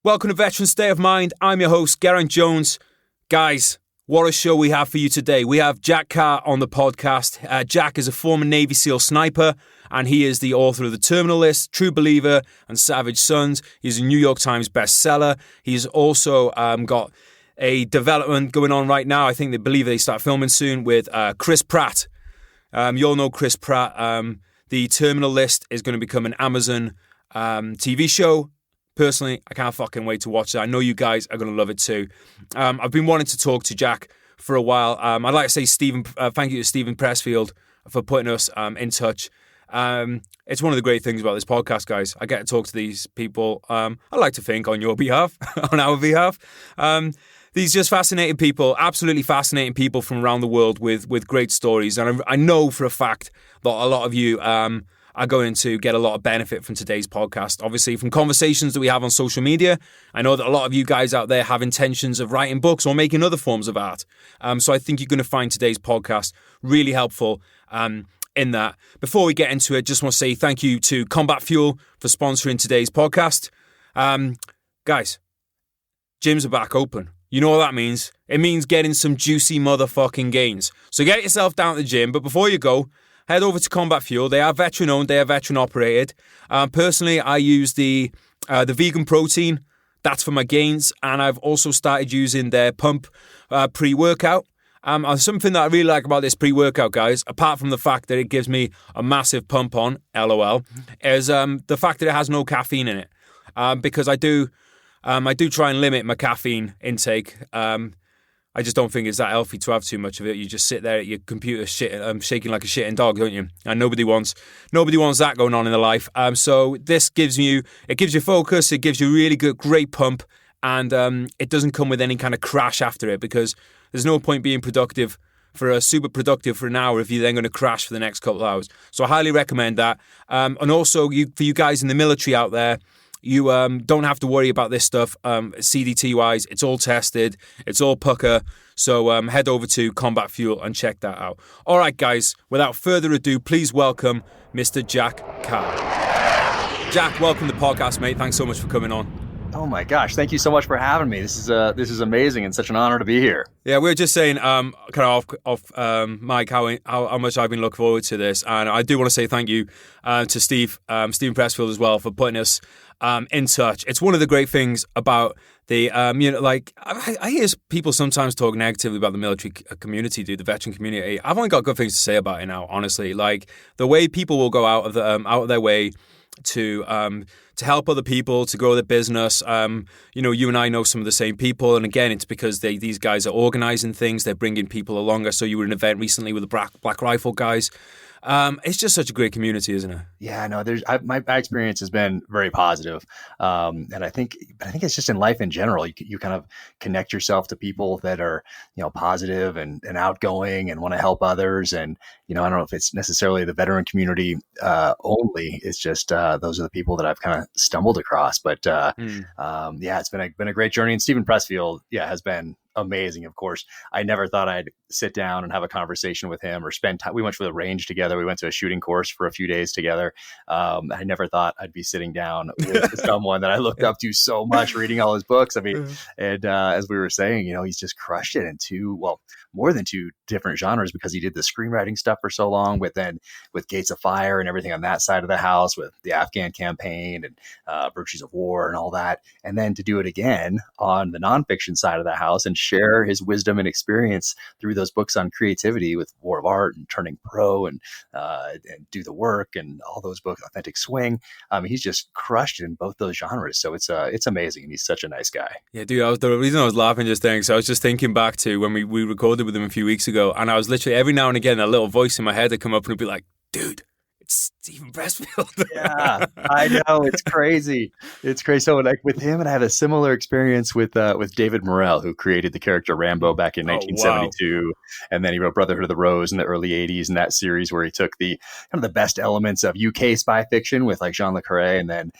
Welcome to Veteran State of Mind. I'm your host, Geraint Jones. Guys, what a show we have for you today. We have Jack Carr on the podcast. Jack is a former Navy SEAL sniper, and he is the author of The Terminal List, True Believer, and Savage Sons. He's a New York Times bestseller. He's also got a development going on right now. I think they start filming soon with Chris Pratt. You all know Chris Pratt. The Terminal List is going to become an Amazon TV show. Personally, I can't fucking wait to watch it. I know you guys are going to love it too. I've been wanting to talk to Jack for a while. I'd like to say thank you to Stephen Pressfield for putting us in touch. It's one of the great things about this podcast, guys. I get to talk to these people, I like to think, on your behalf, on our behalf. These just fascinating people, absolutely fascinating people from around the world with great stories. And I know for a fact that a lot of you are going to get a lot of benefit from today's podcast. Obviously, from conversations that we have on social media, I know that a lot of you guys out there have intentions of writing books or making other forms of art. So I think you're going to find today's podcast really helpful in that. Before we get into it, just want to say thank you to Combat Fuel for sponsoring today's podcast. Guys, gyms are back open. You know what that means? It means getting some juicy motherfucking gains. So get yourself down to the gym, but before you go, head over to Combat Fuel. They are veteran-owned. They are veteran-operated. Personally, I use the vegan protein. That's for my gains. And I've also started using their pump pre-workout. Something that I really like about this pre-workout, guys, apart from the fact that it gives me a massive pump on, LOL, is the fact that it has no caffeine in it. Because I do try and limit my caffeine intake. I just don't think it's that healthy to have too much of it. You just sit there at your computer shaking like a shitting dog, don't you? And nobody wants that going on in their life. So this gives you focus. It gives you really great pump, and it doesn't come with any kind of crash after it, because there's no point being super productive for an hour if you're then going to crash for the next couple of hours. So I highly recommend that. And also for you guys in the military out there, you don't have to worry about this stuff. CDT-wise, it's all tested. It's all pucker. So head over to Combat Fuel and check that out. All right, guys, without further ado, please welcome Mr. Jack Carr. Jack, welcome to the podcast, mate. Thanks so much for coming on. Oh my gosh! Thank you so much for having me. This is amazing and such an honor to be here. Yeah, we were just saying, kind of off mic, how much I've been looking forward to this, and I do want to say thank you to Stephen Pressfield as well for putting us in touch. It's one of the great things about the I hear people sometimes talk negatively about the military community, the veteran community. I've only got good things to say about it now, honestly. Like the way people will go out of their way to help other people, to grow their business. You and I know some of the same people, and again, it's because these guys are organizing things. They're bringing people along. I saw you were at an event recently with the Black Rifle guys. It's just such a great community, isn't it? Yeah, no, my experience has been very positive. And I think it's just in life in general, you kind of connect yourself to people that are, positive and outgoing and want to help others. And, I don't know if it's necessarily the veteran community only. It's just those are the people that I've kind of stumbled across. But it's been a great journey. And Stephen Pressfield, has been amazing. Of course, I never thought I'd sit down and have a conversation with him or spend time. We went to the range together. We went to a shooting course for a few days together. I never thought I'd be sitting down with someone that I looked up to so much, reading all his books. I mean, and as we were saying, he's just crushed it in more than two different genres, because he did the screenwriting stuff for so long, with Gates of Fire and everything on that side of the house, with the Afghan campaign and Virtues of War and all that. And then to do it again on the nonfiction side of the house and share his wisdom and experience through those books on creativity with War of Art and Turning Pro and Do the Work and all those books, Authentic Swing. He's just crushed in both those genres. So it's amazing. And he's such a nice guy. Yeah, dude, the reason I was laughing just then, so I was just thinking back to when we recorded with him a few weeks ago, and I was literally, every now and again, that little voice in my head would come up and it'd be like, dude, it's Stephen Pressfield. Yeah, I know. It's crazy. It's crazy. So like with him, and I had a similar experience with David Morrell, who created the character Rambo back in 1972. Wow. And then he wrote Brotherhood of the Rose in the early 80s, and that series where he took the kind of the best elements of UK spy fiction with like Jean Le Carré, and then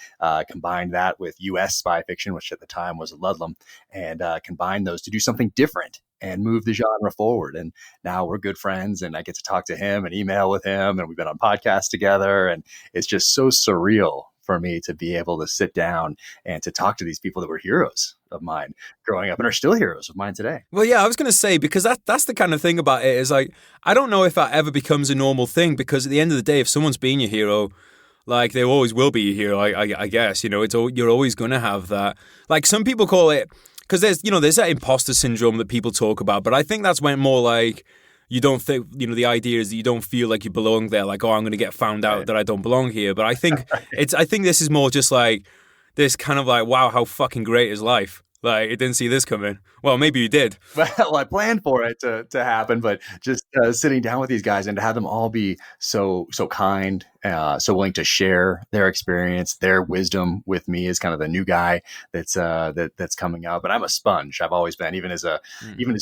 combined that with US spy fiction, which at the time was Ludlum, and combined those to do something different and move the genre forward. And now we're good friends, and I get to talk to him and email with him, and we've been on podcasts together, and it's just so surreal for me to be able to sit down and to talk to these people that were heroes of mine growing up and are still heroes of mine today. Well, yeah, I was going to say, because that's the kind of thing about it is like, I don't know if that ever becomes a normal thing, because at the end of the day, if someone's been your hero, like they always will be your hero, I guess, you're always going to have that. Like some people call it, because there's that imposter syndrome that people talk about, but I think that's when more like, you don't think, the idea is that you don't feel like you belong there, like, oh, I'm going to get found out that I don't belong here. But I think I think this is more just like this kind of like, wow, how fucking great is life? Like, it didn't see this coming. Well, maybe you did. Well, I planned for it to happen, but just sitting down with these guys and to have them all be so kind, so willing to share their experience, their wisdom with me as kind of the new guy that's coming up. And I'm a sponge. I've always been, even as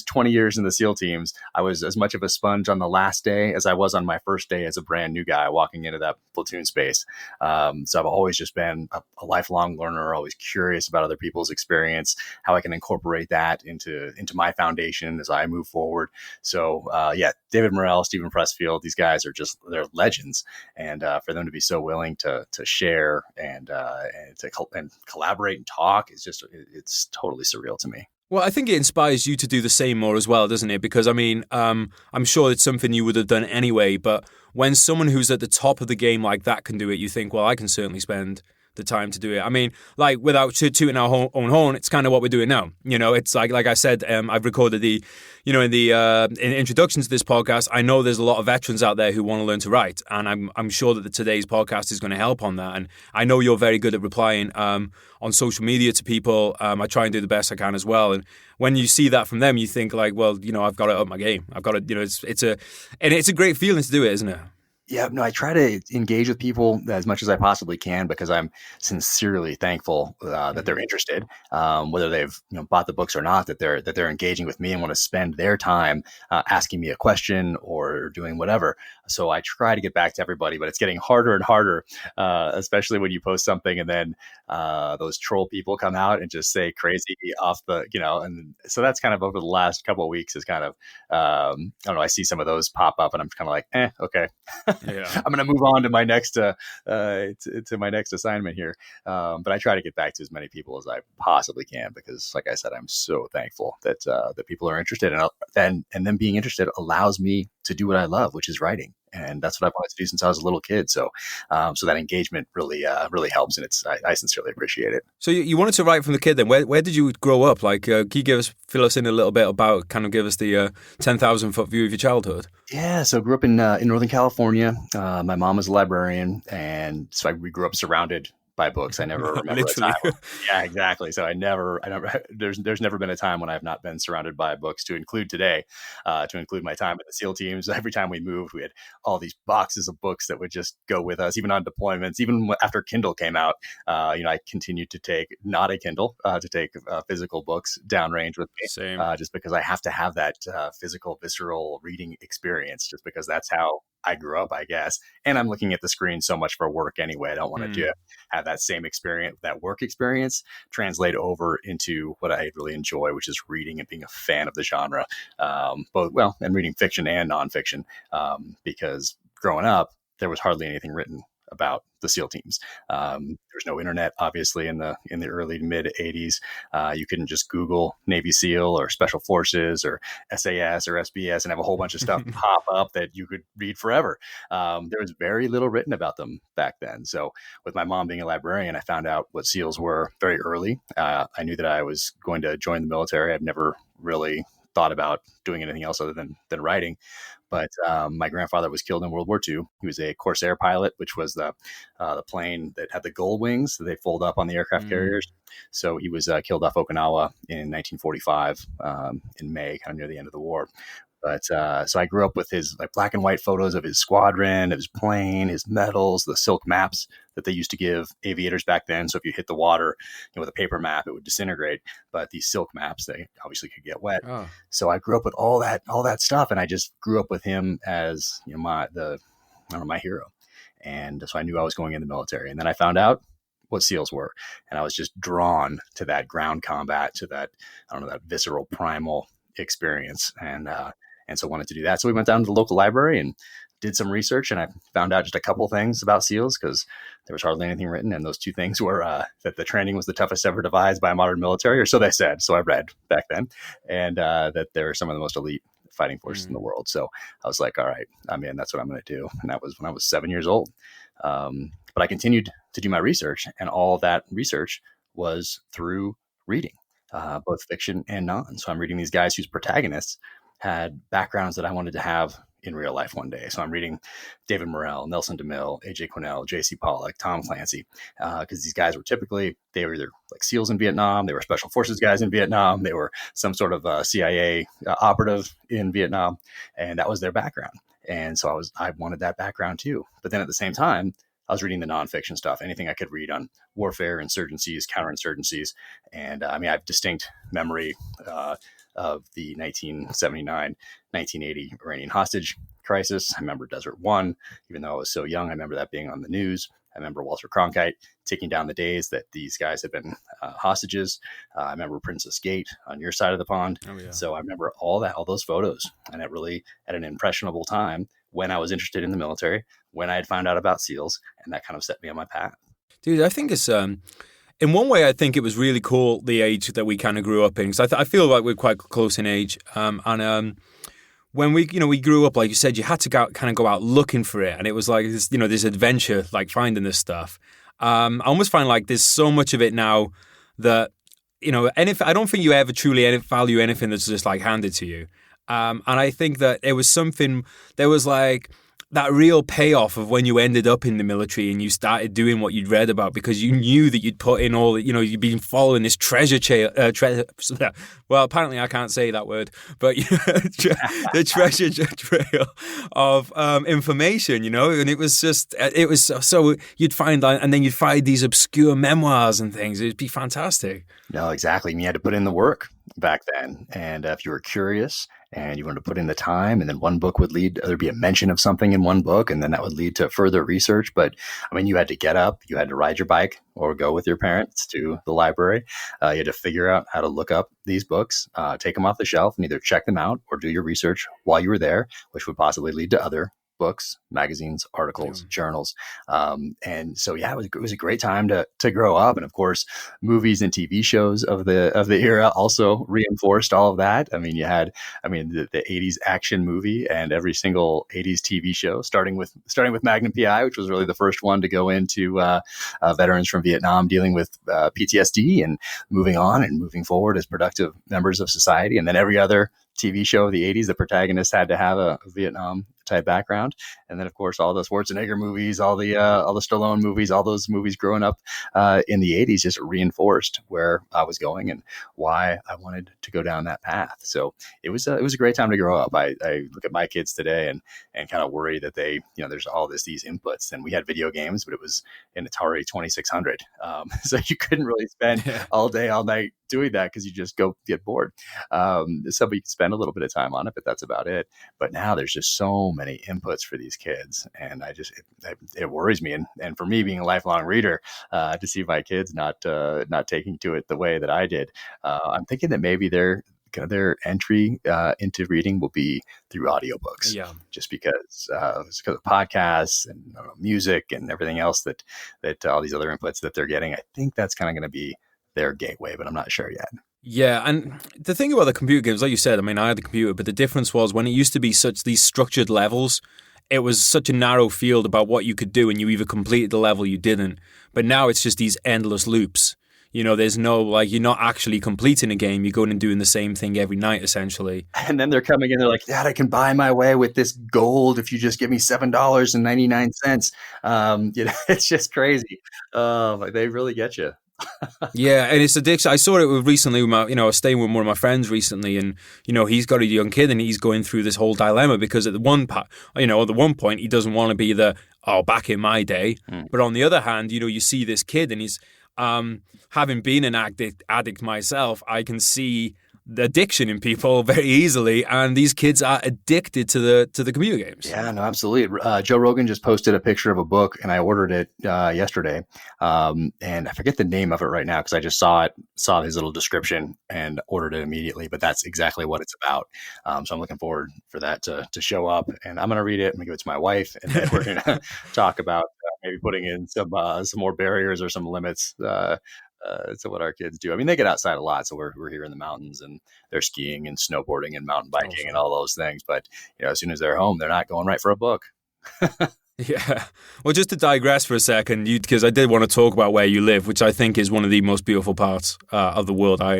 20 years in the SEAL teams, I was as much of a sponge on the last day as I was on my first day as a brand new guy walking into that platoon space. So I've always just been a lifelong learner, always curious about other people's experience, how I can incorporate that into my foundation as I move forward. So David Morrell, Stephen Pressfield, these guys are they're legends, and for them to be so willing to share and collaborate and talk is it's totally surreal to me. Well, I think it inspires you to do the same more as well, doesn't it? Because I mean, I'm sure it's something you would have done anyway, but when someone who's at the top of the game like that can do it, you think, well, I can certainly spend the time to do it. I mean, like, without tooting our own horn, it's kind of what we're doing now. It's like I said, I've recorded in introduction to this podcast, I know there's a lot of veterans out there who want to learn to write, and I'm sure that today's podcast is going to help on that. And I know you're very good at replying on social media to people. I try and do the best I can as well. And when you see that from them, you think like, well, I've got to up my game. I've got to, it's a great feeling to do it, isn't it? Yeah, no, I try to engage with people as much as I possibly can because I'm sincerely thankful that they're interested, whether they've bought the books or not, that they're engaging with me and want to spend their time asking me a question or doing whatever. So I try to get back to everybody, but it's getting harder and harder, especially when you post something and then those troll people come out and just say crazy off the, and so that's kind of over the last couple of weeks is kind of, I don't know, I see some of those pop up and I'm kind of like, okay. Yeah. I'm going to move on to my next to my next assignment here, but I try to get back to as many people as I possibly can because, like I said, I'm so thankful that that people are interested, and them being interested allows me to do what I love, which is writing, and that's what I've wanted to do since I was a little kid. So, so that engagement really helps, and I sincerely appreciate it. So you wanted to write from the kid, then? Where did you grow up? Like, can you fill us in a little bit about, kind of give us the 10,000-foot view of your childhood? Yeah, so I grew up in Northern California. My mom was a librarian, and so we grew up surrounded by books. I never remember Literally. a time. Yeah, exactly. So there's never been a time when I've not been surrounded by books, to include today, to include my time at the SEAL teams. Every time we moved, we had all these boxes of books that would just go with us, even on deployments. Even after Kindle came out, I continued to take, not a Kindle, to take physical books downrange with me. Same. Just because I have to have that physical, visceral reading experience, just because that's how I grew up, I guess. And I'm looking at the screen so much for work anyway. I don't want to have that same experience, that work experience, translate over into what I really enjoy, which is reading and being a fan of the genre, and reading fiction and nonfiction, because growing up, there was hardly anything written about the SEAL teams. There was no internet, obviously, in the early to mid 80s. You couldn't just Google Navy SEAL or Special Forces or SAS or SBS and have a whole bunch of stuff pop up that you could read forever. There was very little written about them back then. So with my mom being a librarian, I found out what SEALs were very early. I knew that I was going to join the military. I've never really thought about doing anything else other than writing. But my grandfather was killed in World War II. He was a Corsair pilot, which was the plane that had the gull wings that they fold up on the aircraft carriers. So he was killed off Okinawa in 1945 in May, kind of near the end of the war. But so I grew up with his black and white photos of his squadron, of his plane, his medals, the silk maps that they used to give aviators back then. So if you hit the water with a paper map, it would disintegrate. But these silk maps, they obviously could get wet. Oh. So I grew up with all that stuff, and I just grew up with him as my hero. And so I knew I was going in the military. And then I found out what SEALs were, and I was just drawn to that ground combat, to that that visceral, primal experience, and so wanted to do that. So we went down to the local library and did some research, and I found out just a couple things about SEALs because there was hardly anything written. And those two things were that the training was the toughest ever devised by a modern military, or so they said. So I read back then, and that they're some of the most elite fighting forces in the world. So I was like, all right, I'm in. That's what I'm going to do. And that was when I was 7 years old. But I continued to do my research, and all that research was through reading, both fiction and non. So I'm reading these guys whose protagonists had backgrounds that I wanted to have in real life one day. So I'm reading David Morrell, Nelson DeMille, AJ Quinnell, JC Pollock, Tom Clancy, because these guys were they were either like SEALs in Vietnam, they were special forces guys in Vietnam, they were some sort of CIA operative in Vietnam, and that was their background. And so I wanted that background too. But then at the same time, I was reading the nonfiction stuff, anything I could read on warfare, insurgencies, counterinsurgencies. And I have distinct memory of the 1979, 1980 Iranian hostage crisis. I remember Desert One, even though I was so young. I remember that being on the news. I remember Walter Cronkite ticking down the days that these guys had been hostages. I remember Princess Gate on your side of the pond. Oh, yeah. So I remember all those photos. And it really, at an impressionable time, when I was interested in the military, when I had found out about SEALs, and that kind of set me on my path. Dude, I think it's in one way, I think it was really cool the age that we kind of grew up in, because I feel like we're quite close in age. When we grew up, like you said, you had to go out looking for it, and it was like this adventure, like finding this stuff. I almost find like there's so much of it now that I don't think you ever truly value anything that's just like handed to you. And I think that there was like that real payoff of when you ended up in the military and you started doing what you'd read about, because you knew that you'd put in all that, you'd been following this treasure well, apparently I can't say that word, but the treasure trail of information, and it was so you'd find that, and then you'd find these obscure memoirs and things. It'd be fantastic. No, exactly. You had to put in the work back then. And if you were curious and you wanted to put in the time, and then one book would there'd be a mention of something in one book, and then that would lead to further research. But you had to get up, you had to ride your bike or go with your parents to the library. You had to figure out how to look up these books, take them off the shelf and either check them out or do your research while you were there, which would possibly lead to other books, magazines, articles, journals. And so, it was a great time to grow up. And of course, movies and TV shows of the era also reinforced all of that. You had, the 80s action movie and every single 80s TV show, starting with Magnum PI, which was really the first one to go into veterans from Vietnam dealing with PTSD and moving on and moving forward as productive members of society. And then every other TV show of the 80s, the protagonist had to have a Vietnam type background. And then, of course, all the Schwarzenegger movies, all the Stallone movies, all those movies growing up in the 80s just reinforced where I was going and why I wanted to go down that path. So it was a great time to grow up. I look at my kids today and kind of worry that they, there's all these inputs, and we had video games, but it was an Atari 2600. So you couldn't really spend all day, all night doing that because you just get bored. So you could spend a little bit of time on it, but that's about it. But now there's just so many inputs for these kids, and it worries me. And for me, being a lifelong reader, to see my kids not taking to it the way that I did, I'm thinking that maybe their entry into reading will be through audiobooks. Yeah, just because of podcasts and music and everything else that all these other inputs that they're getting. I think that's kind of going to be their gateway, but I'm not sure yet. Yeah, and the thing about the computer games, like you said, I had the computer, but the difference was when it used to be these structured levels, it was such a narrow field about what you could do, and you either completed the level or you didn't. But now it's just these endless loops. There's no, you're not actually completing a game. You're going and doing the same thing every night, essentially. And then they're coming in, they're like, Dad, I can buy my way with this gold if you just give me $7.99. It's just crazy. They really get you. Yeah, and it's addiction. I saw it recently with I was staying with one of my friends recently, and he's got a young kid and he's going through this whole dilemma because at the one point he doesn't want to be back in my day, but on the other hand, you see this kid and he's having been an addict myself, I can see addiction in people very easily, and these kids are addicted to the computer games. Yeah, no, absolutely. Joe Rogan just posted a picture of a book, and I ordered it yesterday. And I forget the name of it right now because I just saw his little description and ordered it immediately. But that's exactly what it's about. So I'm looking forward for that to show up, and I'm going to read it. I'm going to give it to my wife, and then we're going to talk about maybe putting in some more barriers or some limits. To what our kids do. I mean, they get outside a lot. So we're here in the mountains, and they're skiing and snowboarding and mountain biking and all those things. But as soon as they're home, they're not going right for a book. Yeah. Well, just to digress for a second, because I did want to talk about where you live, which I think is one of the most beautiful parts of the world. I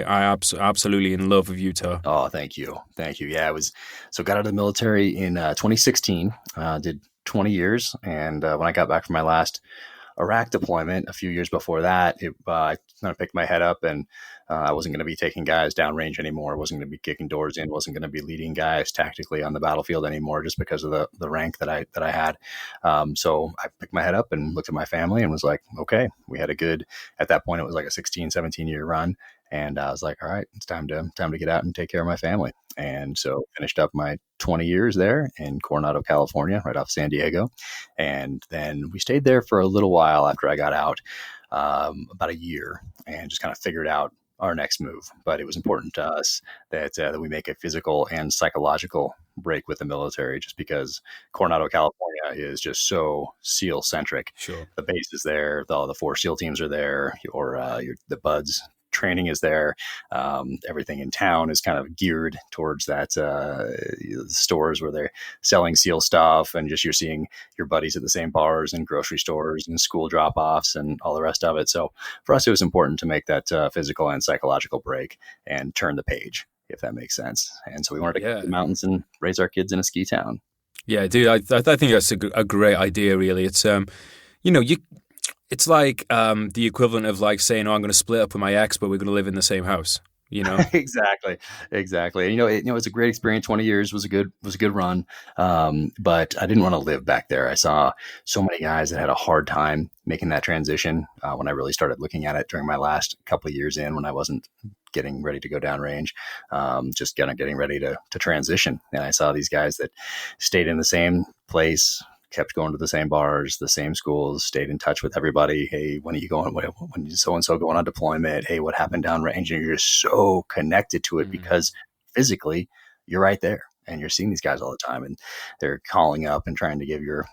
absolutely in love with Utah. Oh, thank you. Yeah, got out of the military in 2016, did 20 years. And when I got back from my last Iraq deployment a few years before that, I kind of picked my head up, and I wasn't going to be taking guys downrange anymore. Wasn't going to be kicking doors in. Wasn't going to be leading guys tactically on the battlefield anymore, just because of the rank that I had. So I picked my head up and looked at my family and was like, okay, we had at that point, it was like a 16, 17 year run. And I was like, all right, it's time to get out and take care of my family. And so finished up my 20 years there in Coronado, California, right off San Diego. And then we stayed there for a little while after I got out, about a year, and just kind of figured out our next move. But it was important to us that we make a physical and psychological break with the military, just because Coronado, California is just so SEAL centric. Sure. The base is there. All the 4 SEAL teams are there. The BUDS training is there. Everything in town is kind of geared towards that. Stores where they're selling SEAL stuff, and just you're seeing your buddies at the same bars and grocery stores and school drop-offs and all the rest of it. So for us, it was important to make that physical and psychological break and turn the page, if that makes sense. And so we wanted to go to the mountains and raise our kids in a ski town. Yeah, dude, I think that's a great idea. Really, it's It's like the equivalent of like saying, "Oh, I'm going to split up with my ex, but we're going to live in the same house." Exactly. It's a great experience. 20 years was a good run. But I didn't want to live back there. I saw so many guys that had a hard time making that transition when I really started looking at it during my last couple of years in, when I wasn't getting ready to go downrange, just kind of getting ready to transition. And I saw these guys that stayed in the same place, kept going to the same bars, the same schools, stayed in touch with everybody. Hey, when are you going? When is so-and-so going on deployment? Hey, what happened downrange? And you're just so connected to it because physically you're right there and you're seeing these guys all the time, and they're calling up and trying to give your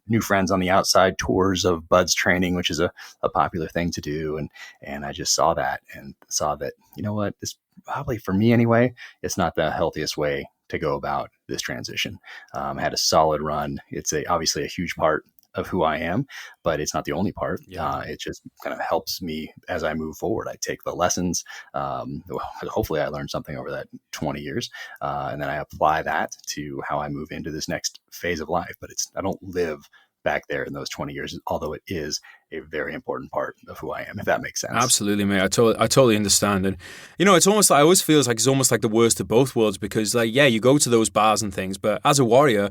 new friends on the outside tours of BUDS training, which is a popular thing to do. And I just saw that, you know what, this probably for me anyway, it's not the healthiest way to go about this transition. I had a solid run. It's obviously a huge part of who I am, but it's not the only part. It just kind of helps me as I move forward. I take the lessons. Hopefully I learned something over that 20 years. And then I apply that to how I move into this next phase of life. But I don't live back there in those 20 years, although it is a very important part of who I am, if that makes sense. Absolutely, mate. I totally understand. And, it's almost like, I always feels like it's almost like the worst of both worlds, because like, yeah, you go to those bars and things, but as a warrior,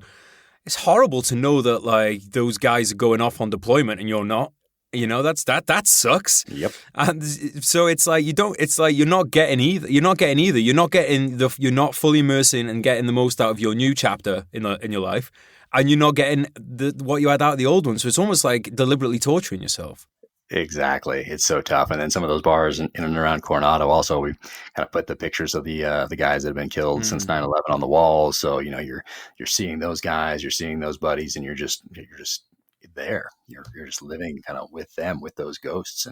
it's horrible to know that like those guys are going off on deployment and you're not. That sucks. Yep. And so it's like you're not getting either. You're not fully immersing and getting the most out of your new chapter in your life, and you're not getting what you had out of the old one. So it's almost like deliberately torturing yourself. Exactly. It's so tough. And then some of those bars in and around Coronado, also, we kind of put the pictures of the guys that have been killed since 9/11 on the walls. So, you're seeing those guys, you're seeing those buddies, and you're just there. You're just living kind of with them, with those ghosts.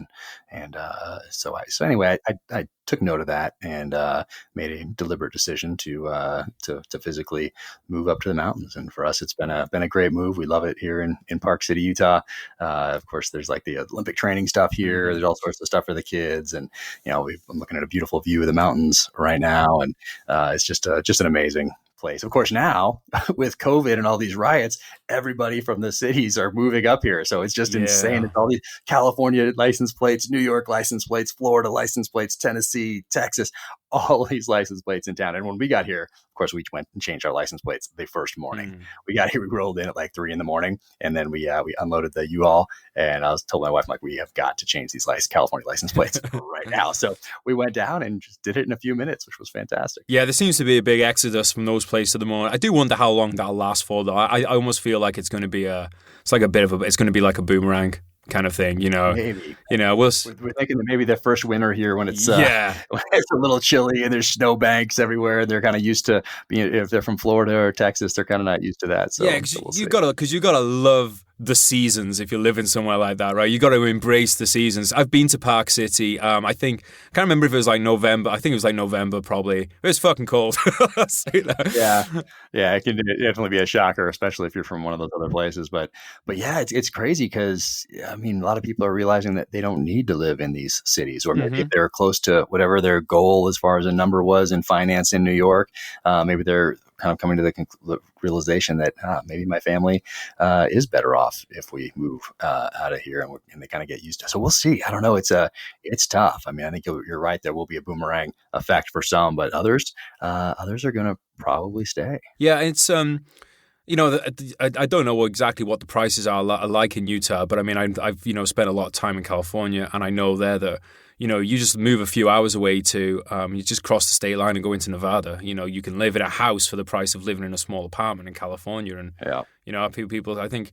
So anyway, I took note of that and made a deliberate decision to physically move up to the mountains. And for us, it's been a great move. We love it here in Park City, Utah. Of course, there's like the Olympic training stuff here. There's all sorts of stuff for the kids, and I'm looking at a beautiful view of the mountains right now, and it's just an amazing place. Of course, now with COVID and all these riots, everybody from the cities are moving up here. So it's just insane. Yeah. It's all these California license plates, New York license plates, Florida license plates, Tennessee, Texas, all these license plates in town. And when we got here, of course, we went and changed our license plates the first morning. We got here, we rolled in at like 3 a.m, and then we unloaded the U-Haul. And I was told my wife, I'm like, we have got to change these California license plates right now. So we went down and just did it in a few minutes, which was fantastic. Yeah, there seems to be a big exodus from those places at the moment. I do wonder how long that'll last for, though. I almost feel like it's going to be it's going to be like a boomerang kind of thing, Maybe. We're thinking that maybe the first winter here when it's when it's a little chilly and there's snowbanks everywhere. They're kind of used to being, if they're from Florida or Texas, they're kind of not used to that. So yeah, because you gotta love the seasons if you're living somewhere like that, right? You got to embrace the seasons. I've been to Park City. I can't remember if it was like November. I think it was like November probably. It was fucking cold. I'll say that. Yeah, it can definitely be a shocker, especially if you're from one of those other places. But yeah, it's crazy because I mean, a lot of people are realizing that they don't need to live in these cities, or maybe if they're close to whatever their goal as far as a number was in finance in New York, maybe they're kind of coming to the realization that maybe my family is better off if we move out of here, and they kind of get used to it. So we'll see. I don't know. It's tough. I mean, I think you're right. There will be a boomerang effect for some, but others are going to probably stay. Yeah, it's I don't know exactly what the prices are like in Utah, but I mean, I've spent a lot of time in California, and I know there that you just move a few hours away to you just cross the state line and go into Nevada. You can live in a house for the price of living in a small apartment in California, and people I think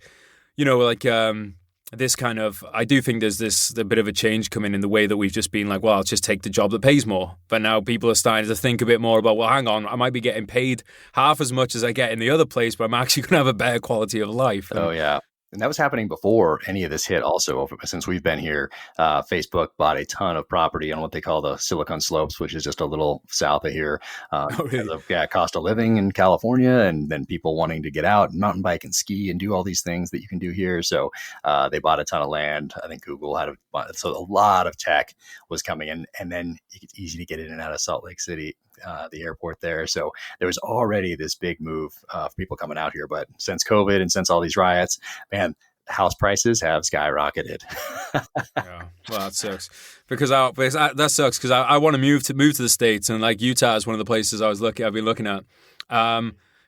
this kind of, I do think there's a bit of a change coming in the way that we've just been like, well, I'll just take the job that pays more. But now people are starting to think a bit more about, well, hang on, I might be getting paid half as much as I get in the other place, but I'm actually going to have a better quality of life. Oh, yeah. And that was happening before any of this hit also. Since we've been here, Facebook bought a ton of property on what they call the Silicon Slopes, which is just a little south of here. Because of cost of living in California, and then people wanting to get out and mountain bike and ski and do all these things that you can do here. So they bought a ton of land. I think Google so a lot of tech was coming in, and then it's easy to get in and out of Salt Lake City. The airport there. So there was already this big move for people coming out here. But since COVID and since all these riots, man, house prices have skyrocketed. Yeah, well, that sucks because that sucks because I want to move to the States, and like Utah is one of the places I've been looking at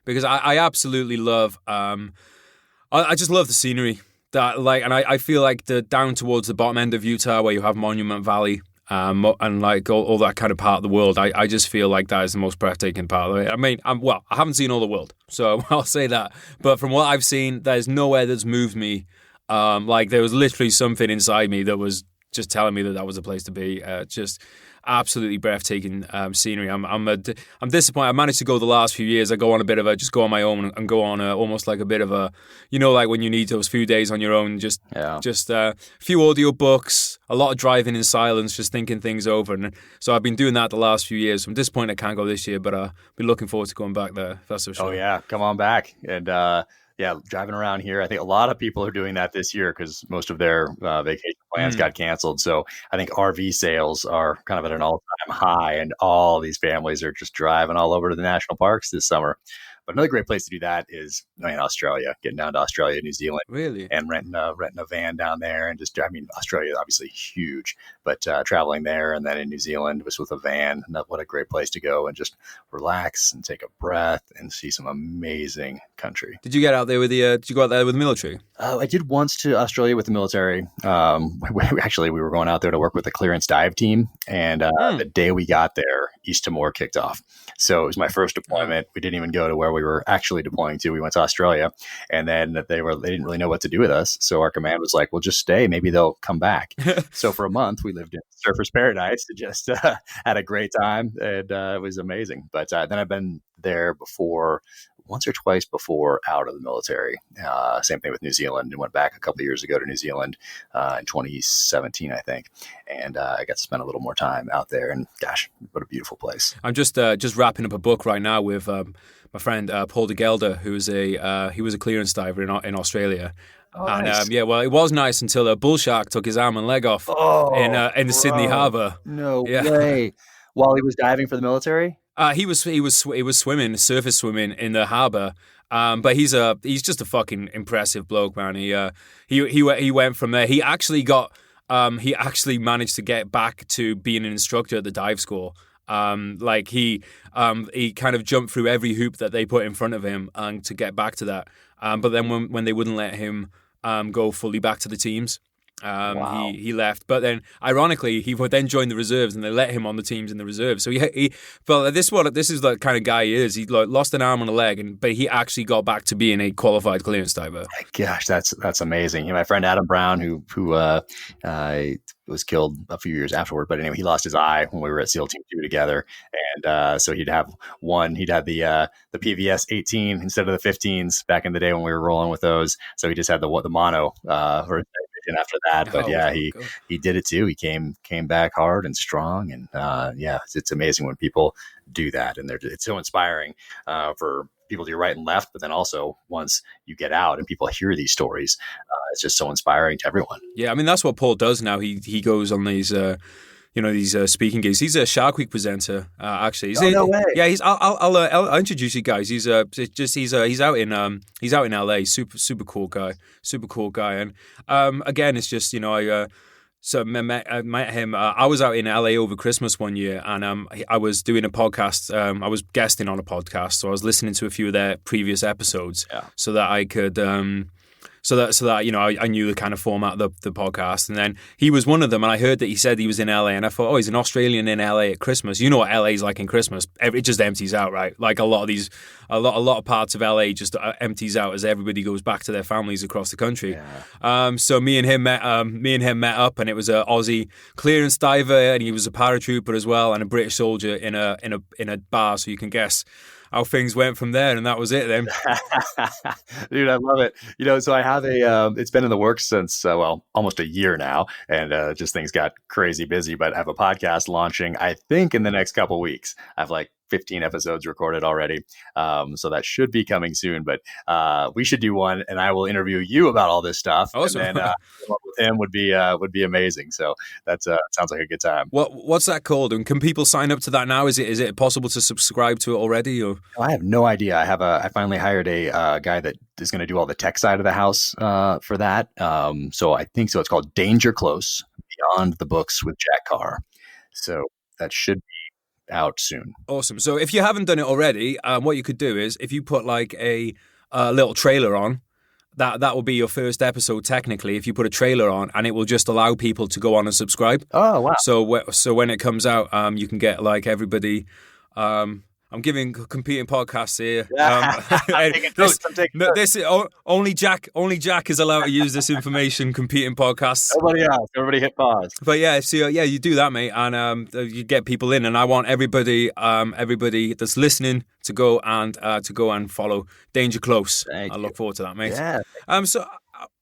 because I absolutely love I just love the scenery that and I feel like the down towards the bottom end of Utah where you have Monument Valley. And like all that kind of part of the world, I just feel like that is the most breathtaking part of it. I mean, I haven't seen all the world, so I'll say that. But from what I've seen, there's nowhere that's moved me. Like there was literally something inside me that was just telling me that was a place to be. Just absolutely breathtaking scenery. I'm disappointed. I managed to go the last few years. I go on on my own and go on almost like a bit of a, like when you need those few days on your own, just a few audio books, a lot of driving in silence, just thinking things over. And so I've been doing that the last few years. I'm disappointed I can't go this year, but I'll be looking forward to going back there. That's for sure. Oh yeah, come on back. And driving around here. I think a lot of people are doing that this year because most of their vacation plans got canceled. So I think RV sales are kind of at an all-time high, and all these families are just driving all over to the national parks this summer. But another great place to do that is Australia, getting down to Australia, New Zealand, really, and renting a van down there. And just, Australia is obviously huge, but traveling there and then in New Zealand was with a van. What a great place to go and just relax and take a breath and see some amazing country. Did you get out there with did you go out there with the military? I did once to Australia with the military. We were going out there to work with the clearance dive team. And the day we got there, East Timor kicked off. So it was my first deployment. We didn't even go to where we were actually deploying to. We went to Australia, and then they didn't really know what to do with us. So our command was like, "Well, just stay. Maybe they'll come back." So for a month, we lived in surfer's paradise. Just had a great time, and it was amazing. But then I've been there before. Once or twice before out of the military. Same thing with New Zealand. I went back a couple of years ago to New Zealand in 2017, I think. And I got to spend a little more time out there. And gosh, what a beautiful place. I'm just wrapping up a book right now with my friend Paul de Gelder, he was a clearance diver in Australia. Oh, and nice. it was nice until a bull shark took his arm and leg off in the Sydney Harbour. No way. While he was diving for the military? He was swimming, surface swimming in the harbour. But he's just a fucking impressive bloke, man. He went from there. He actually managed to get back to being an instructor at the dive school. He kind of jumped through every hoop that they put in front of him and to get back to that. But then when they wouldn't let him go fully back to the teams, Wow. he left. But then, ironically, he would then join the reserves, and they let him on the teams in the reserves. So he but this is the kind of guy he is. He lost an arm and a leg, but he actually got back to being a qualified clearance diver. Gosh, that's amazing. My friend Adam Brown, who was killed a few years afterward, but anyway, he lost his eye when we were at SEAL Team 2 together, and so he'd have the PVS 18 instead of the 15s back in the day when we were rolling with those. So he just had the mono for vision after that. But he did it too. He came back hard and strong, and it's amazing when people do that, and it's so inspiring for people to your right and left, but then also once you get out and people hear these stories, it's just so inspiring to everyone. Yeah, I mean, that's what Paul does now. He goes on these speaking gigs. He's a Shark Week presenter. Actually, no way. Yeah, I'll introduce you guys. He's out in LA. Super cool guy. And again, it's just So I met him. I was out in LA over Christmas one year, and I was doing a podcast. I was guesting on a podcast, so I was listening to a few of their previous episodes, so that I could, so that I knew the kind of format of the podcast. And then he was one of them, and I heard that he said he was in LA, and I thought, oh, he's an Australian in LA at Christmas. You know what LA is like in Christmas? It just empties out, right? Like a lot of parts of LA just empties out as everybody goes back to their families across the country. Yeah. So me and him met up, and it was an Aussie clearance diver, and he was a paratrooper as well, and a British soldier in a bar. So you can guess how things went from there, and that was it then. Dude, I love it. So I have it's been in the works since, almost a year now, and just things got crazy busy, but I have a podcast launching, I think, in the next couple weeks. I have 15 episodes recorded already. So that should be coming soon, but we should do one, and I will interview you about all this stuff. Awesome. And then with him would be amazing. So that sounds like a good time. What's that called? And can people sign up to that now? Is it possible to subscribe to it already? Or I have no idea. I finally hired a guy that is going to do all the tech side of the house for that. So I think so. It's called Danger Close: Beyond the Books with Jack Carr. So that should be out soon. Awesome. So if you haven't done it already, what you could do is if you put a little trailer on, that will be your first episode technically. If you put a trailer on, and it will just allow people to go on and subscribe. Oh wow! So when it comes out, you can get everybody. I'm giving competing podcasts here. Only Jack is allowed to use this information. Competing podcasts. Everybody hit pause. But you do that, mate, and you get people in. And I want everybody that's listening to go and follow Danger Close. I look forward to that, mate. Yeah. So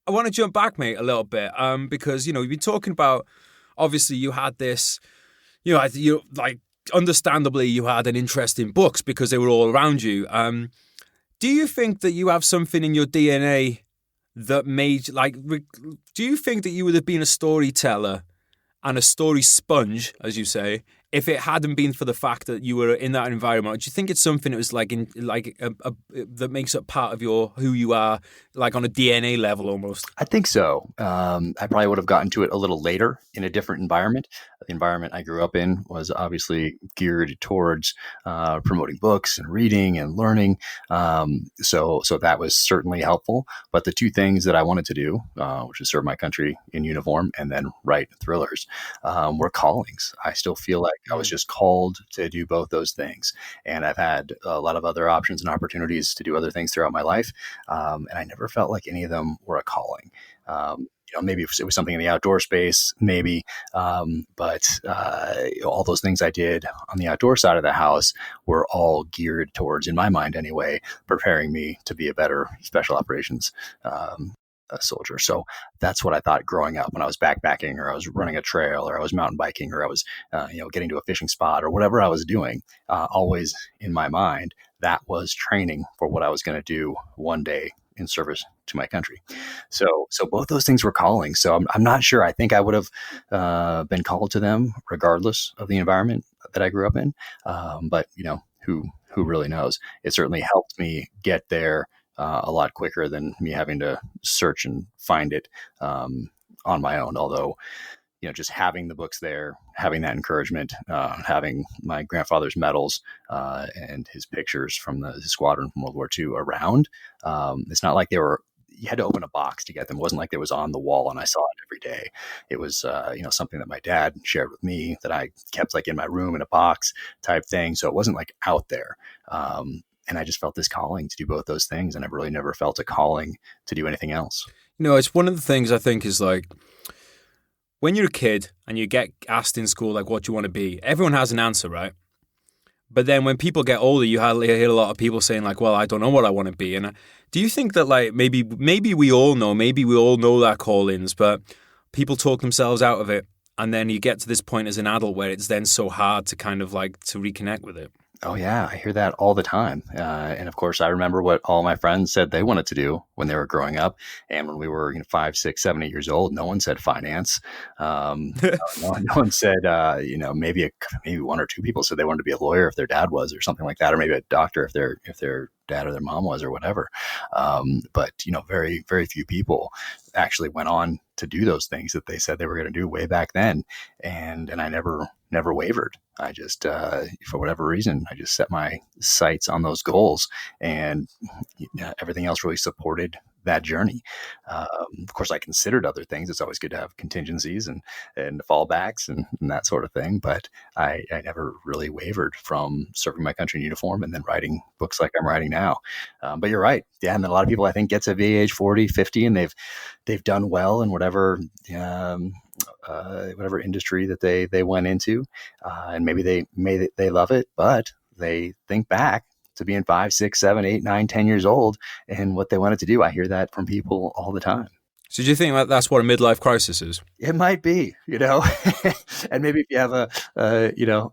I want to jump back, mate, a little bit, because we've been talking about. Obviously, you had this. Understandably, you had an interest in books because they were all around you. Do you think that you have something in your DNA that made, do you think that you would have been a storyteller and a story sponge, as you say, if it hadn't been for the fact that you were in that environment? Do you think it's something that was that makes it part of who you are, on a DNA level almost? I think so. I probably would have gotten to it a little later in a different environment. The environment I grew up in was obviously geared towards promoting books and reading and learning. So that was certainly helpful. But the two things that I wanted to do, which is serve my country in uniform and then write thrillers, were callings. I still feel like I was just called to do both those things. And I've had a lot of other options and opportunities to do other things throughout my life. And I never felt like any of them were a calling. Maybe it was something in the outdoor space, maybe. But all those things I did on the outdoor side of the house were all geared towards, in my mind anyway, preparing me to be a better special operations a soldier. So that's what I thought growing up when I was backpacking, or I was running a trail, or I was mountain biking, or I was, getting to a fishing spot, or whatever I was doing. Always in my mind, that was training for what I was going to do one day in service to my country. So both those things were calling. So I'm not sure. I think I would have been called to them regardless of the environment. that I grew up in. But who really knows? It certainly helped me get there a lot quicker than me having to search and find it on my own. Although, just having the books there, having that encouragement, having my grandfather's medals and his pictures from his squadron from World War II around. It's not like you had to open a box to get them. It wasn't like it was on the wall and I saw it every day. It was, something that my dad shared with me that I kept like in my room in a box type thing. So it wasn't like out there. And I just felt this calling to do both those things. And I've really never felt a calling to do anything else. It's one of the things I think is like, when you're a kid and you get asked in school, like, what do you want to be? Everyone has an answer, right? But then when people get older, you hear a lot of people saying like, well, I don't know what I want to be. And do you think that like maybe we all know that callings, but people talk themselves out of it. And then you get to this point as an adult where it's then so hard to kind of like to reconnect with it. Oh, yeah. I hear that all the time. And of course, I remember what all my friends said they wanted to do when they were growing up. And when we were 5, 6, 7, 8 years old, no one said finance. No one said, maybe one or two people said they wanted to be a lawyer if their dad was or something like that, or maybe a doctor if their dad or their mom was or whatever. But very, very few people actually went on to do those things that they said they were going to do way back then. And I never wavered. I just, for whatever reason, I just set my sights on those goals, and everything else really supported that journey. Of course, I considered other things. It's always good to have contingencies and fallbacks and that sort of thing. But I never really wavered from serving my country in uniform and then writing books like I'm writing now. But you're right. Yeah. And then a lot of people, I think, get to the age 40, 50, and they've done well in whatever industry that they went into. And maybe they love it, but they think back to being 5, 6, 7, 8, 9, 10 years old and what they wanted to do. I hear that from people all the time. So do you think that's what a midlife crisis is? It might be, and maybe if you have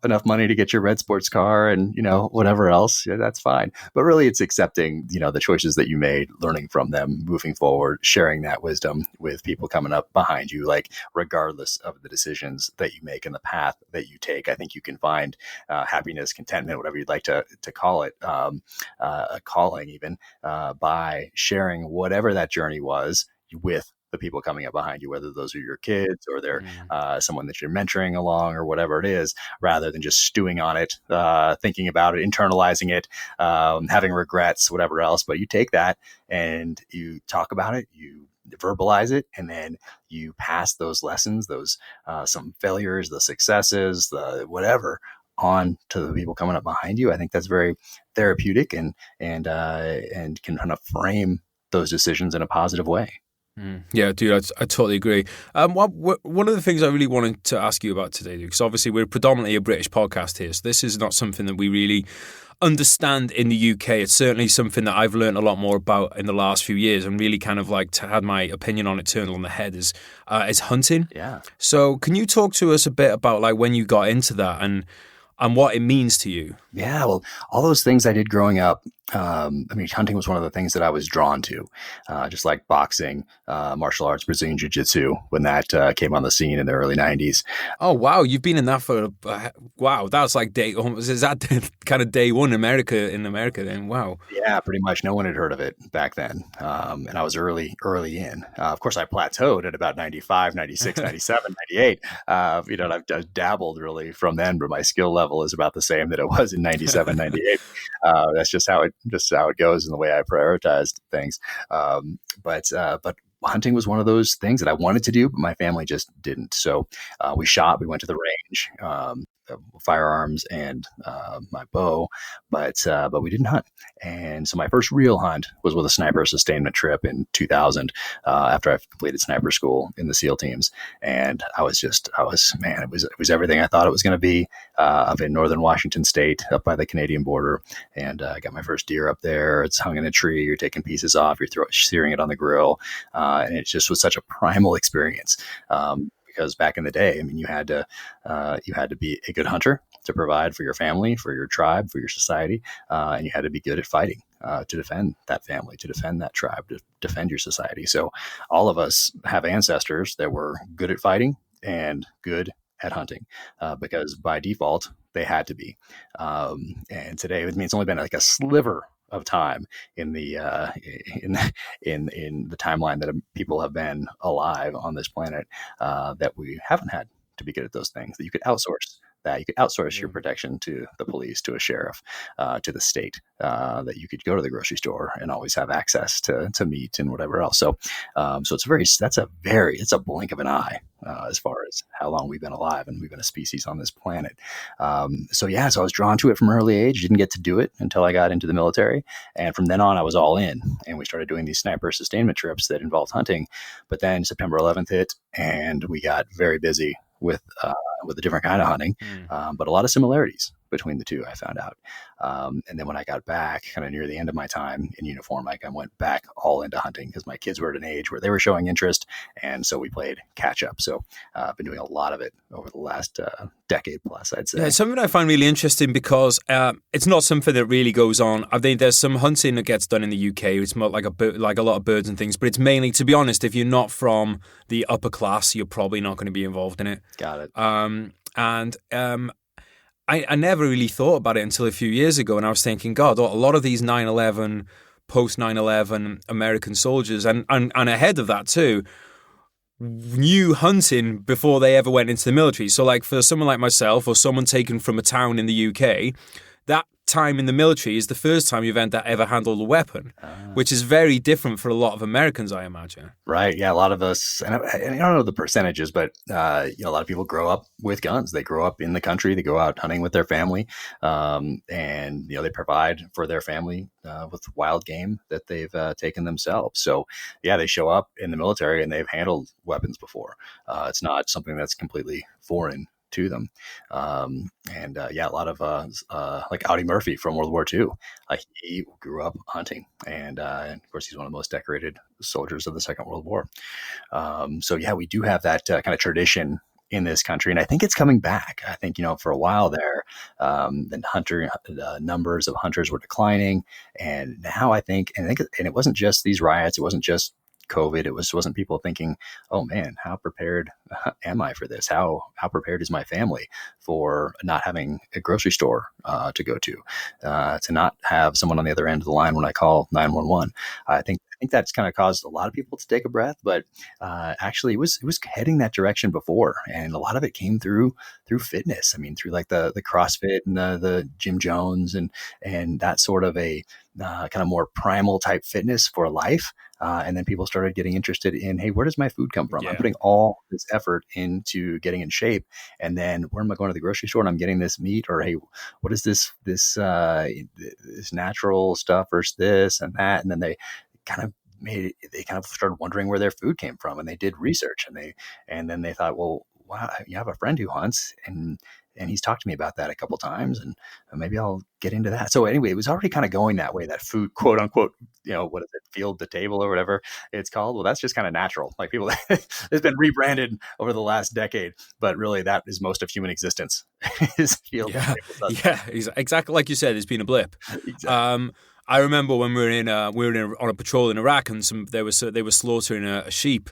enough money to get your red sports car and, whatever else, that's fine. But really it's accepting, the choices that you made, learning from them, moving forward, sharing that wisdom with people coming up behind you, like regardless of the decisions that you make and the path that you take. I think you can find happiness, contentment, whatever you'd like to call it, a calling even, by sharing whatever that journey was with the people coming up behind you, whether those are your kids or they're someone that you're mentoring along or whatever it is, rather than just stewing on it, thinking about it, internalizing it, having regrets, whatever else. But you take that and you talk about it, you verbalize it, and then you pass those lessons, those some failures, the successes, the whatever, on to the people coming up behind you. I think that's very therapeutic and can kind of frame those decisions in a positive way. Yeah, dude, I totally agree. One of the things I really wanted to ask you about today, because obviously we're predominantly a British podcast here, so this is not something that we really understand in the UK. It's certainly something that I've learned a lot more about in the last few years, and really kind of like had my opinion on it turned on the head is hunting. Yeah. So can you talk to us a bit about like when you got into that and what it means to you? Yeah, well, all those things I did growing up, hunting was one of the things that I was drawn to, just like boxing, martial arts, Brazilian jiu-jitsu, when that came on the scene in the early 90s. Oh, wow. You've been in that for, wow, that's like is that kind of day one in America then? Wow. Yeah, pretty much. No one had heard of it back then. And I was early in. Of course, I plateaued at about 95, 96, 97, 98. I've dabbled really from then, but my skill level is about the same that it was in 97, 98. That's just how it goes and the way I prioritized things. But hunting was one of those things that I wanted to do, but my family just didn't. So we went to the range, firearms and my bow, but we didn't hunt. And so my first real hunt was with a sniper sustainment trip in 2000, after I completed sniper school in the SEAL teams. And it was everything I thought it was going to be, up in northern Washington state, up by the Canadian border. And I got my first deer up there. It's hung in a tree. You're taking pieces off, you're searing it on the grill. And it just was such a primal experience. Because back in the day, you had to be a good hunter to provide for your family, for your tribe, for your society, and you had to be good at fighting to defend that family, to defend that tribe, to defend your society. So all of us have ancestors that were good at fighting and good at hunting, because by default, they had to be. And today, I mean, it's only been like a sliver of time in the in the timeline that people have been alive on this planet that we haven't had to be good at those things, that you could outsource. That you could outsource your protection to the police, to a sheriff, to the state. That you could go to the grocery store and always have access to meat and whatever else. So, it's a blink of an eye as far as how long we've been alive and we've been a species on this planet. So I was drawn to it from an early age. Didn't get to do it until I got into the military, and from then on, I was all in. And we started doing these sniper sustainment trips that involved hunting. But then September 11th hit, and we got very busy with a different kind of hunting, but a lot of similarities between the two, I found out. And then when I got back kind of near the end of my time in uniform, I went back all into hunting because my kids were at an age where they were showing interest. And so we played catch up. So I've been doing a lot of it over the last decade plus, I'd say. Yeah, it's something I find really interesting because it's not something that really goes on. I think there's some hunting that gets done in the UK. It's more like a lot of birds and things, but it's mainly, to be honest, if you're not from the upper class, you're probably not going to be involved in it. Got it. I never really thought about it until a few years ago, and I was thinking, God, a lot of these 9/11, post 9/11 American soldiers, and ahead of that too, knew hunting before they ever went into the military. So like for someone like myself or someone taken from a town in the UK, that time in the military is the first time you've ever handled a weapon, which is very different for a lot of Americans, I imagine. Right. Yeah. A lot of us, and I don't know the percentages, but a lot of people grow up with guns. They grow up in the country. They go out hunting with their family, and they provide for their family with wild game that they've taken themselves. So yeah, they show up in the military and they've handled weapons before. It's not something that's completely foreign to them. A lot of like Audie Murphy from World War II, he grew up hunting, and of course he's one of the most decorated soldiers of the Second World War. We do have that kind of tradition in this country, and I think it's coming back. I think for a while there, the numbers of hunters were declining, and now I think it wasn't just these riots, it wasn't just COVID. It wasn't people thinking, oh man, how prepared am I for this? How prepared is my family for not having a grocery store to go to not have someone on the other end of the line when I call 911. I think that's kind of caused a lot of people to take a breath, but actually it was heading that direction before, and a lot of it came through fitness. I mean, through like the CrossFit and the Jim Jones and that sort of a kind of more primal type fitness for life. And then people started getting interested in, hey, where does my food come from? Yeah. I'm putting all this effort into getting in shape, and then where am I going to the grocery store and I'm getting this meat? Or hey, what is this natural stuff versus this and that? And then they kind of started wondering where their food came from, and they did research, and then they thought, well, wow, you have a friend who hunts, and he's talked to me about that a couple times, and maybe I'll get into that. So anyway, it was already kind of going that way, that food, quote unquote, what is it, field to table or whatever it's called. Well, that's just kind of natural. Like people, it's been rebranded over the last decade, but really that is most of human existence is field. Yeah, exactly. Like you said, it's been a blip. Exactly. I remember when we were on a patrol in Iraq, and they were slaughtering a sheep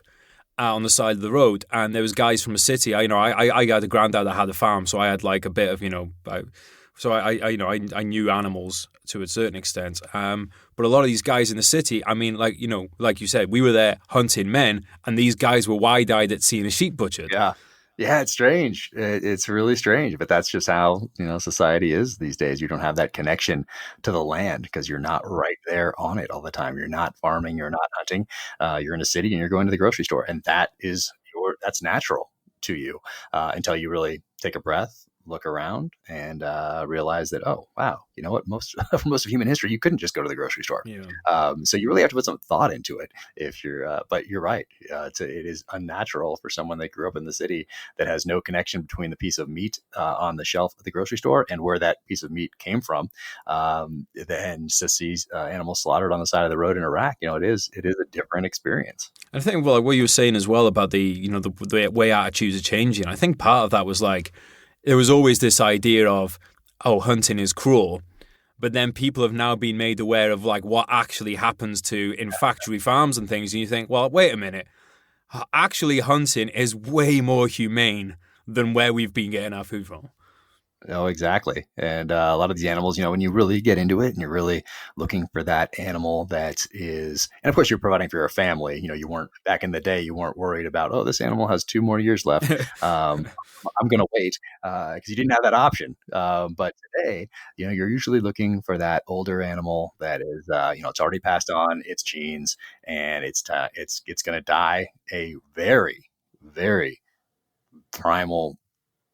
on the side of the road, and there was guys from a city. I got a granddad that had a farm, so I had like a bit of I knew animals to a certain extent. But a lot of these guys in the city, I mean, like you said, we were there hunting men, and these guys were wide-eyed at seeing a sheep butchered. Yeah, it's strange. It's really strange, but that's just how society is these days. You don't have that connection to the land because you're not right there on it all the time. You're not farming, you're not hunting. You're in a city and you're going to the grocery store, and that's natural to you until you really take a breath, look around, and realize that, oh wow, you know what? For most of human history, you couldn't just go to the grocery store. Yeah. So you really have to put some thought into it. If you're, but you're right. It is unnatural for someone that grew up in the city that has no connection between the piece of meat on the shelf at the grocery store and where that piece of meat came from. Then to see animals slaughtered on the side of the road in Iraq, it is a different experience. I think what you were saying as well about the way attitudes are changing. I think part of that was like, there was always this idea of, oh, hunting is cruel. But then people have now been made aware of like what actually happens in factory farms and things. And you think, well, wait a minute. Actually, hunting is way more humane than where we've been getting our food from. Oh, exactly. And a lot of these animals, when you really get into it and you're really looking for that animal that is, and of course you're providing for your family. You weren't back in the day, you weren't worried about, oh, this animal has 2 more years left. Um, I'm going to wait because you didn't have that option. But today, you're usually looking for that older animal that is, it's already passed on its genes and it's going to die a very, very primal,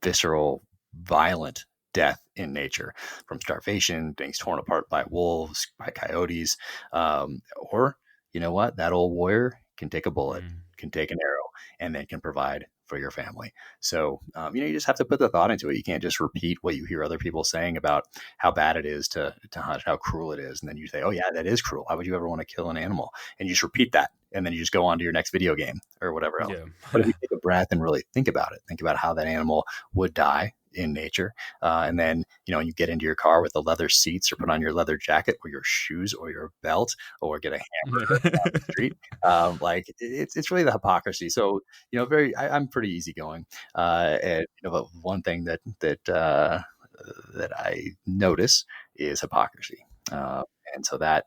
visceral, violent death in nature from starvation, being torn apart by wolves, by coyotes. Or, you know what? That old warrior can take a bullet, Mm. can take an arrow, and then can provide for your family. So, you just have to put the thought into it. You can't just repeat what you hear other people saying about how bad it is to hunt, how cruel it is. And then you say, oh, yeah, that is cruel. Why would you ever want to kill an animal? And you just repeat that. And then you just go on to your next video game or whatever else. Yeah. But if you take a breath and really think about it, think about how that animal would die in nature. And then, you get into your car with the leather seats or put on your leather jacket or your shoes or your belt or get a hamburger on the street. Like it's really the hypocrisy. So, I'm pretty easygoing. And, but one thing that I notice is hypocrisy. And so that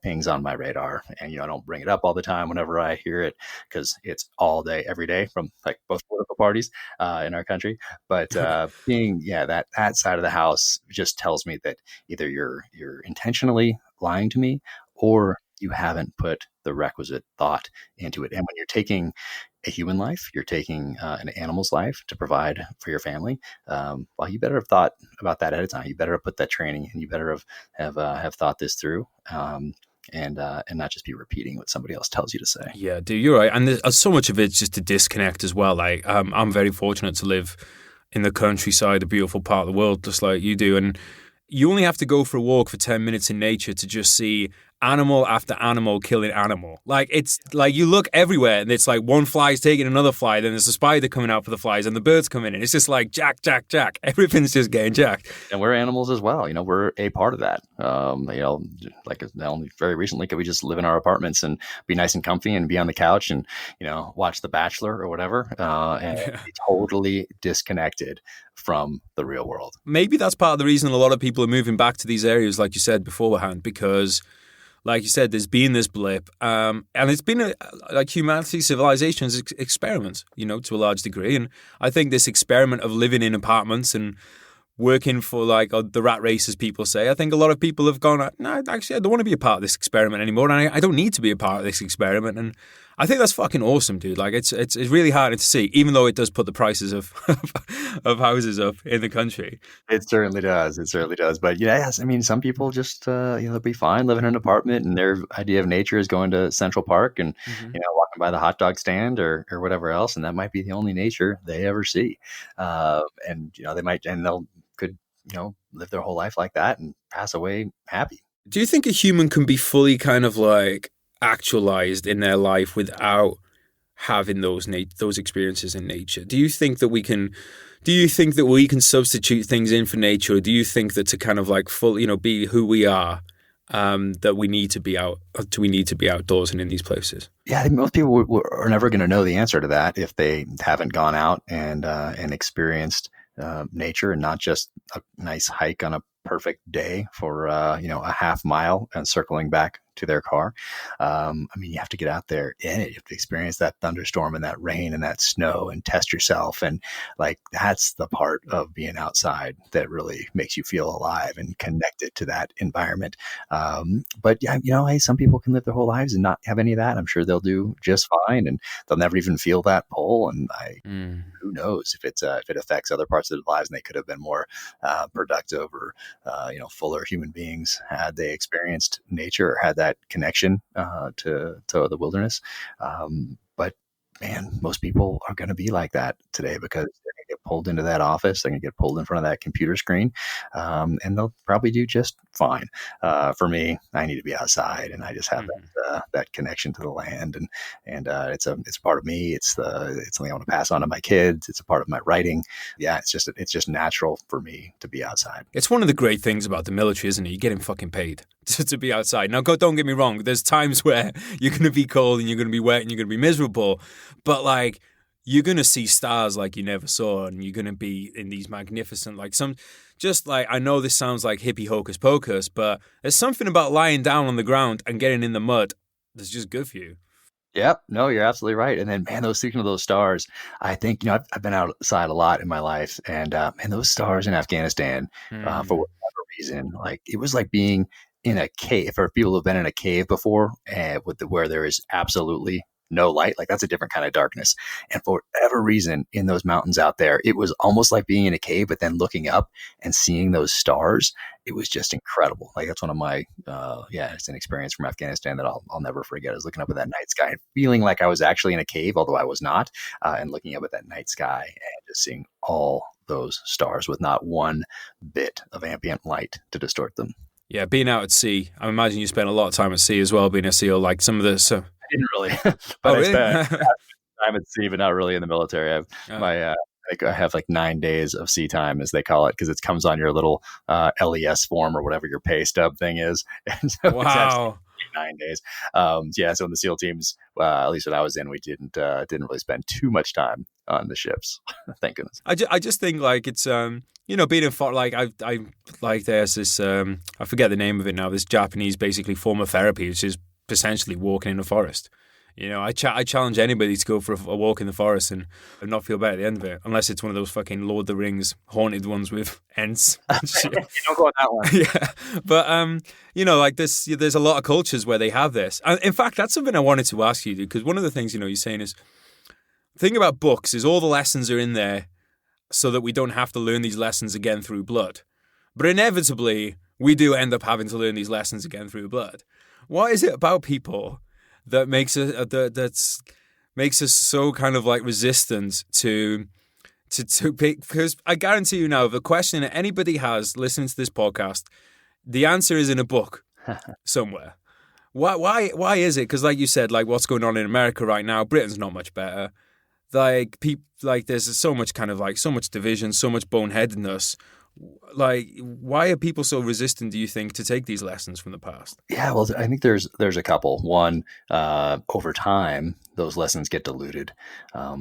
pings on my radar, and I don't bring it up all the time whenever I hear it because it's all day, every day from like both political parties in our country. But being that side of the house just tells me that either you're intentionally lying to me or you haven't put the requisite thought into it. And when you're taking a human life, you're taking an animal's life to provide for your family. Well, you better have thought about that ahead of time. You better have put that training, and you better have thought this through, and not just be repeating what somebody else tells you to say. Yeah, dude, you're right. And there's so much of it's just a disconnect as well. Like, I'm very fortunate to live in the countryside, a beautiful part of the world, just like you do. And you only have to go for a walk for 10 minutes in nature to just see animal after animal killing animal. Like, it's like you look everywhere and it's like one fly's taking another fly, then there's a spider coming out for the flies and the birds coming in. It's just like jack, jack, jack. Everything's just getting jacked. And we're animals as well. We're a part of that. Like only very recently could we just live in our apartments and be nice and comfy and be on the couch and, watch The Bachelor or whatever, and be totally disconnected from the real world. Maybe that's part of the reason a lot of people are moving back to these areas, like you said beforehand, because like you said, there's been this blip, and it's been like humanity, civilization's experiment, to a large degree. And I think this experiment of living in apartments and working for like the rat race, as people say, I think a lot of people have gone, no, actually, I don't want to be a part of this experiment anymore, and I don't need to be a part of this experiment. And I think that's fucking awesome, dude. Like, it's really hard to see, even though it does put the prices of of houses up in the country. It certainly does. It certainly does. But yes, I mean, some people just they'll be fine living in an apartment, and their idea of nature is going to Central Park and walking by the hot dog stand or whatever else, and that might be the only nature they ever see. And they might and they'll could live their whole life like that and pass away happy. Do you think a human can be fully kind of like actualized in their life without having those experiences in nature? Do you think that we can substitute things in for nature, or do you think that to kind of like be who we are, that we need to be outdoors and in these places? Yeah, I think most people are never going to know the answer to that if they haven't gone out and experienced nature, and not just a nice hike on a perfect day for a half mile and circling back to their car. I mean, you have to get out there in it. You have to experience that thunderstorm and that rain and that snow and test yourself. And like, that's the part of being outside that really makes you feel alive and connected to that environment. But yeah, hey, some people can live their whole lives and not have any of that. I'm sure they'll do just fine, and they'll never even feel that pull. And who knows if it affects other parts of their lives, and they could have been more productive or fuller human beings had they experienced nature or had that connection to the wilderness. But man, most people are going to be like that today because they're going to get pulled into that office. They're going to get pulled in front of that computer screen, and they'll probably do just fine. For me, I need to be outside, and I just have that connection to the land, and it's a part of me. It's something I want to pass on to my kids. It's a part of my writing. Yeah, it's just natural for me to be outside. It's one of the great things about the military, isn't it? You're getting fucking paid to be outside. Now, don't get me wrong. There's times where you're going to be cold and you're going to be wet and you're going to be miserable, but like, you're going to see stars like you never saw, and you're going to be in these magnificent, like I know this sounds like hippie hocus pocus, but there's something about lying down on the ground and getting in the mud that's just good for you. Yep. No, you're absolutely right. And then, man, speaking of those stars, I think, I've been outside a lot in my life, and man, those stars in Afghanistan, for whatever reason, like it was like being in a cave. For people who've been in a cave before, where there is absolutely no light, like that's a different kind of darkness. And for whatever reason, in those mountains out there, it was almost like being in a cave, but then looking up and seeing those stars, it was just incredible. Like that's one of my, it's an experience from Afghanistan that I'll never forget. I was looking up at that night sky and feeling like I was actually in a cave, although I was not, and looking up at that night sky and just seeing all those stars with not one bit of ambient light to distort them. Yeah, being out at sea, I imagine you spent a lot of time at sea as well, being a SEAL, like some of the... I didn't really, but I spent time at sea, but not really in the military. I have like 9 days of sea time, as they call it, because it comes on your little LES form or whatever your pay stub thing is. And so wow. 9 days. So in the SEAL teams, at least when I was in, we didn't really spend too much time on the ships. Thank goodness. I just think like it's being in like I like there's this I forget the name of it now. This Japanese basically form of therapy, which is essentially walking in the forest. I challenge anybody to go for a walk in the forest and not feel bad at the end of it, unless it's one of those fucking Lord of the Rings haunted ones with ents. You don't go on that one. Yeah, but like this, there's a lot of cultures where they have this. And in fact, that's something I wanted to ask you, because one of the things you're saying is, the thing about books is all the lessons are in there so that we don't have to learn these lessons again through blood. But inevitably, we do end up having to learn these lessons again through blood. What is it about people that makes us so kind of like resistant to because I guarantee you now, the question that anybody has listening to this podcast, the answer is in a book somewhere. Why is it? Because like you said, like what's going on in America right now, Britain's not much better. Like there's so much kind of like so much division, so much boneheadedness. Like, why are people so resistant, do you think, to take these lessons from the past? Yeah, well, I think there's a couple. One, over time, those lessons get diluted.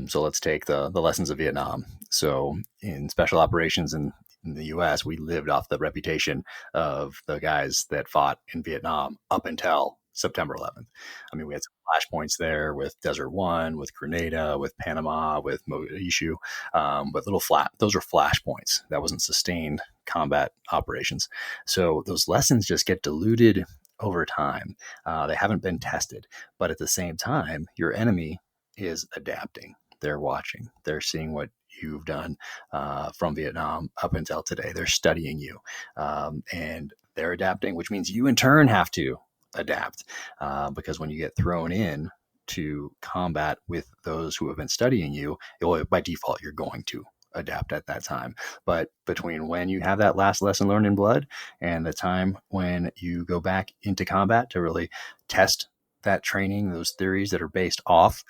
So let's take the lessons of Vietnam. So in special operations in the U.S., we lived off the reputation of the guys that fought in Vietnam up until September 11th. I mean, we had some flashpoints there with Desert One, with Grenada, with Panama, with Mogadishu, but those are flashpoints. That wasn't sustained combat operations. So those lessons just get diluted over time. They haven't been tested, but at the same time, your enemy is adapting. They're watching. They're seeing what you've done from Vietnam up until today. They're studying you, and they're adapting, which means you in turn have to adapt, because when you get thrown in to combat with those who have been studying you, by default, you're going to adapt at that time. But between when you have that last lesson learned in blood and the time when you go back into combat to really test that training, those theories that are based off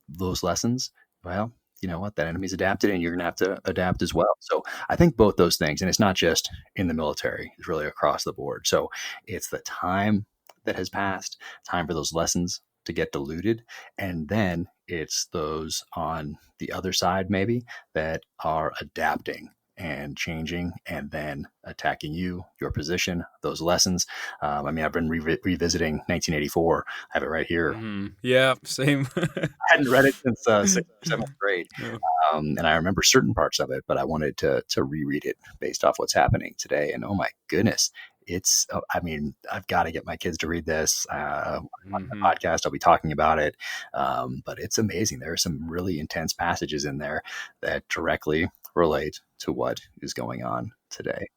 those lessons, well, you know what, that enemy's adapted and you're going to have to adapt as well. So I think both those things, and it's not just in the military, it's really across the board. So it's the time that has passed, time for those lessons to get diluted. And then it's those on the other side, maybe, that are adapting and changing and then attacking your position, those lessons. I mean, I've been revisiting 1984. I have it right here. Yeah, same. I hadn't read it since 6th or 7th grade. Yeah. And I remember certain parts of it, but I wanted to reread it based off what's happening today. And oh my goodness, I've got to get my kids to read this. On the podcast, I'll be talking about it. But it's amazing. There are some really intense passages in there that directly relate to what is going on today.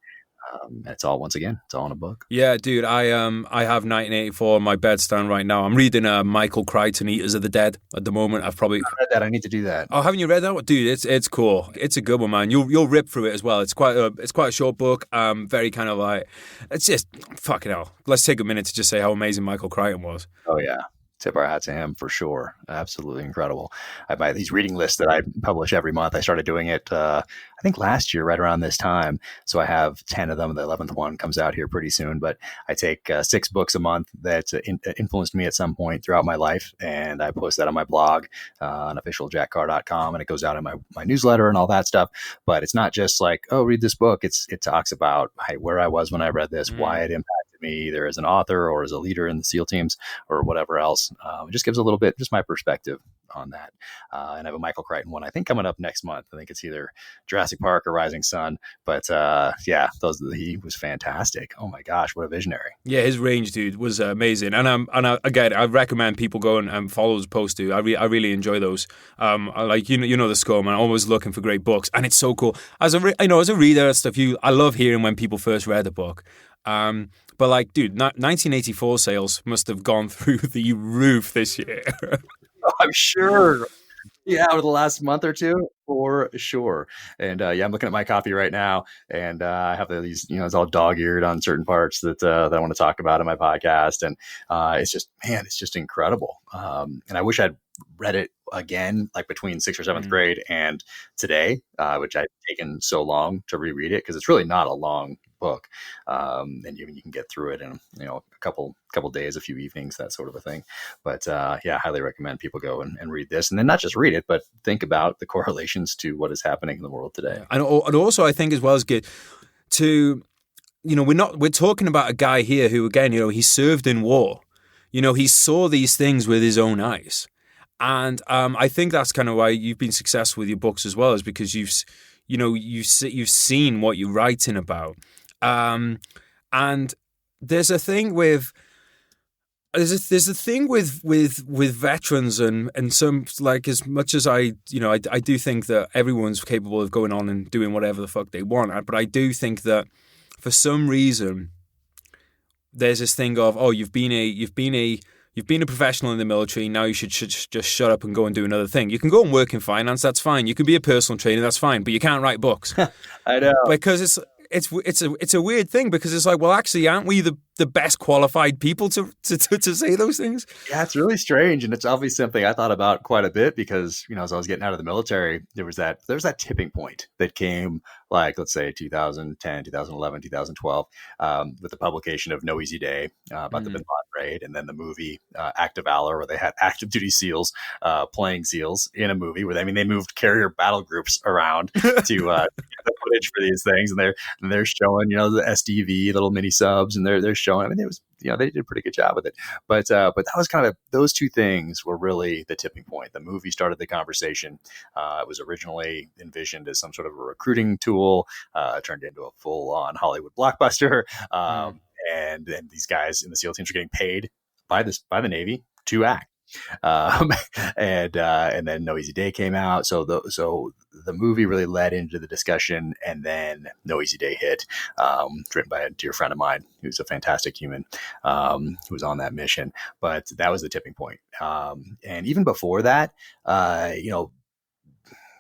It's all in a book. Yeah, dude, I have 1984 on my bedstand right now. I'm reading Michael Crichton, Eaters of the Dead at the moment. I've read that. I need to do that. Oh, haven't you read that one? Dude, it's cool. It's a good one, man. You'll rip through it as well. It's quite a short book. Very kind of like, it's just fucking hell. Let's take a minute to just say how amazing Michael Crichton was. Oh yeah. tip our hat to him for sure. Absolutely incredible. I buy these reading lists that I publish every month. I started doing it, I think last year, right around this time. So I have 10 of them. The 11th one comes out here pretty soon, but I take 6 books a month that influenced me at some point throughout my life. And I post that on my blog, on officialjackcarr.com, and it goes out in my newsletter and all that stuff. But it's not just like, oh, read this book. It talks about where I was when I read this, why it impacted me either as an author or as a leader in the SEAL teams or whatever else. It just gives a little bit, just my perspective on that. And I have a Michael Crichton one, I think, coming up next month. I think it's either Jurassic Park or Rising Sun. But yeah, he was fantastic. Oh my gosh, what a visionary. Yeah, his range, dude, was amazing. And again, I recommend people go and follow his posts, dude. I really enjoy those. I like, you know the score, man. I'm always looking for great books, and it's so cool. As a reader and stuff, I love hearing when people first read a book. But like, dude, 1984 sales must have gone through the roof this year. I'm sure. Yeah, over the last month or two, for sure. And yeah, I'm looking at my copy right now, and I have these, it's all dog-eared on certain parts that I want to talk about in my podcast, and it's just incredible. And I wish I'd read it again, like between 6th or 7th grade and today, which I've taken so long to reread it because it's really not a long book, and you can get through it in a couple days, a few evenings, that sort of a thing. But yeah, I highly recommend people go and read this, and then not just read it, but think about the correlations to what is happening in the world today. And also, I think as well as good to, we're talking about a guy here who, again, he served in war. He saw these things with his own eyes. And I think that's kind of why you've been successful with your books as well, is because you've seen what you're writing about. And there's a thing with veterans and some, like, as much as I do think that everyone's capable of going on and doing whatever the fuck they want, but I do think that for some reason there's this thing of, oh, you've been a professional in the military, now you should just shut up and go and do another thing. You can go and work in finance, that's fine. You can be a personal trainer, that's fine, but you can't write books. I know. Because it's a weird thing, because it's like, well, actually, aren't we the best qualified people to say those things? Yeah, it's really strange, and it's obviously something I thought about quite a bit because as I was getting out of the military, there was that tipping point that came, like, let's say 2010, 2011, 2012, with the publication of No Easy Day, about the Bin Laden raid, and then the movie Act of Valor, where they had active duty SEALs playing SEALs in a movie where they moved carrier battle groups around to get the footage for these things, and they're showing the SDV little mini subs, and they're showing. I mean, it was they did a pretty good job with it, but that was kind of, those two things were really the tipping point. The movie started the conversation. It was originally envisioned as some sort of a recruiting tool, turned into a full-on Hollywood blockbuster, and these guys in the SEAL teams are getting paid by the Navy to act. And then No Easy Day came out. So the movie really led into the discussion, and then No Easy Day hit, written by a dear friend of mine who's a fantastic human, who was on that mission. But that was the tipping point. And even before that,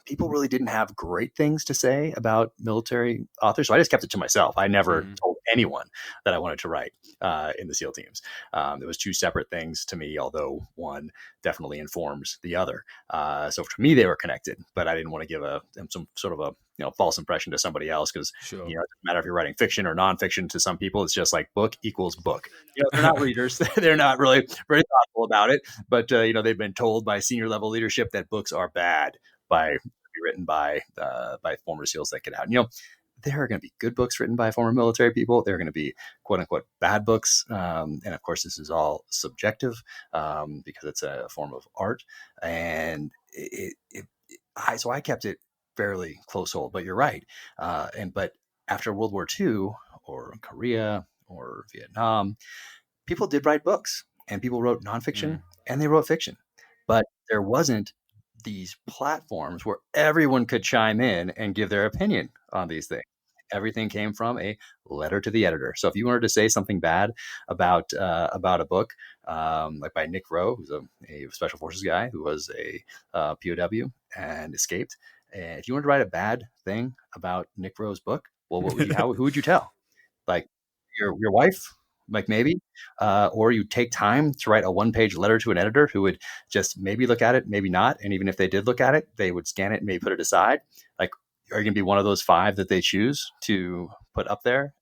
people really didn't have great things to say about military authors. So I just kept it to myself. I never told anyone that I wanted to write in the SEAL teams. It was two separate things to me, although one definitely informs the other. So for me, they were connected, but I didn't want to give some sort of a false impression to somebody else, because it doesn't matter if you're writing fiction or nonfiction. To some people, it's just like book equals book. They're not readers. They're not really very thoughtful about it, but they've been told by senior level leadership that books are bad written by former SEALs that get out. There are going to be good books written by former military people. There are going to be quote unquote bad books. And of course, this is all subjective, because it's a form of art. And so I kept it fairly close hold, but you're right. But after World War II or Korea or Vietnam, people did write books, and people wrote nonfiction and they wrote fiction, but there wasn't these platforms where everyone could chime in and give their opinion on these things. Everything came from a letter to the editor. So if you wanted to say something bad about a book, like by Nick Rowe, who's a special forces guy who was a POW and escaped, and if you wanted to write a bad thing about Nick Rowe's book, well, who would you tell? Like your wife? like maybe, or you take time to write a 1-page letter to an editor who would just maybe look at it, maybe not. And even if they did look at it, they would scan it and maybe put it aside. Like, are you going to be one of those 5 that they choose to put up there?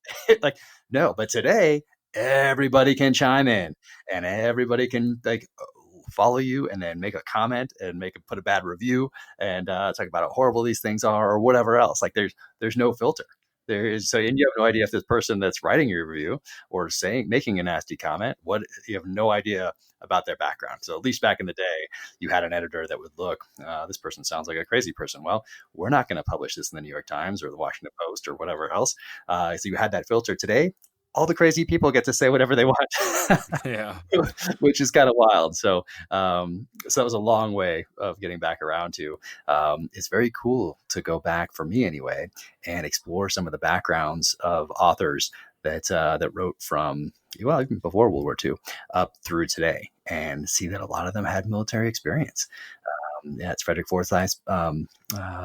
Like, no, but today everybody can chime in and everybody can like follow you and then make a comment and put a bad review and talk about how horrible these things are or whatever else. Like there's no filter. There is, so, and you have no idea if this person that's writing your review or making a nasty comment, you have no idea about their background. So at least back in the day, you had an editor that would look, this person sounds like a crazy person. Well, we're not going to publish this in the New York Times or the Washington Post or whatever else. So you had that filter. Today, all the crazy people get to say whatever they want. Yeah. Which is kind of wild. So that was a long way of getting back around to. It's very cool to go back, for me anyway, and explore some of the backgrounds of authors that wrote from, well, even before World War II up through today, and see that a lot of them had military experience. Yeah, it's Frederick Forsyth's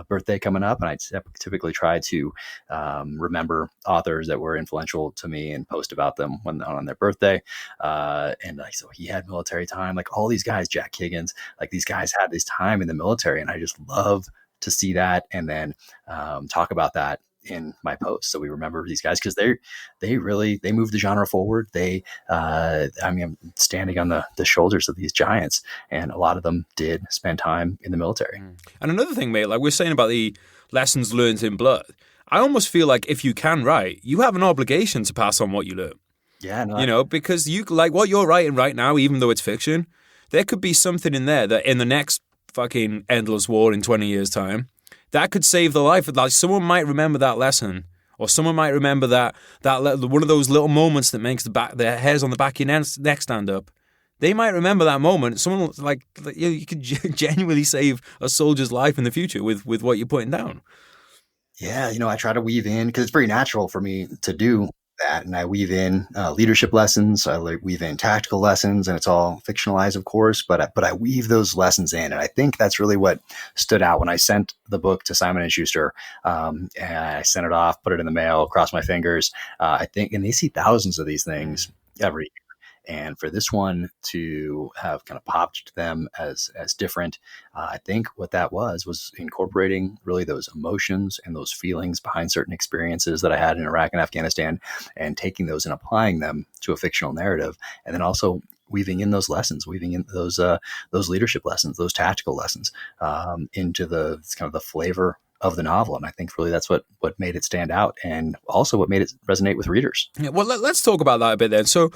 birthday coming up, and I typically try to remember authors that were influential to me and post about them on their birthday. And like, so he had military time, like all these guys, Jack Higgins, like these guys had this time in the military, and I just love to see that and then talk about that in my posts. So we remember these guys because they moved the genre forward. I'm standing on the shoulders of these giants, and a lot of them did spend time in the military. And another thing, mate, like we're saying about the lessons learned in blood, I almost feel like if you can write, you have an obligation to pass on what you learn. Yeah, because you like what you're writing right now, even though it's fiction, there could be something in there that in the next fucking endless war in 20 years' time, that could save the life. Like someone might remember that lesson, or someone might remember that one of those little moments that makes the hairs on the back of your neck stand up. They might remember that moment. Someone like you could genuinely save a soldier's life in the future with what you're putting down. Yeah, I try to weave in, because it's very natural for me to do that, and I weave in leadership lessons. I weave in tactical lessons, and it's all fictionalized, of course. But I weave those lessons in, and I think that's really what stood out when I sent the book to Simon and Schuster. And I sent it off, put it in the mail, crossed my fingers. I think, and they see thousands of these things every year. And for this one to have kind of popped to them as different, I think what that was incorporating really those emotions and those feelings behind certain experiences that I had in Iraq and Afghanistan, and taking those and applying them to a fictional narrative, and then also weaving in those lessons, weaving in those leadership lessons, those tactical lessons into the kind of the flavor of the novel. And I think really that's what made it stand out, and also what made it resonate with readers. Yeah, well, let's talk about that a bit then. So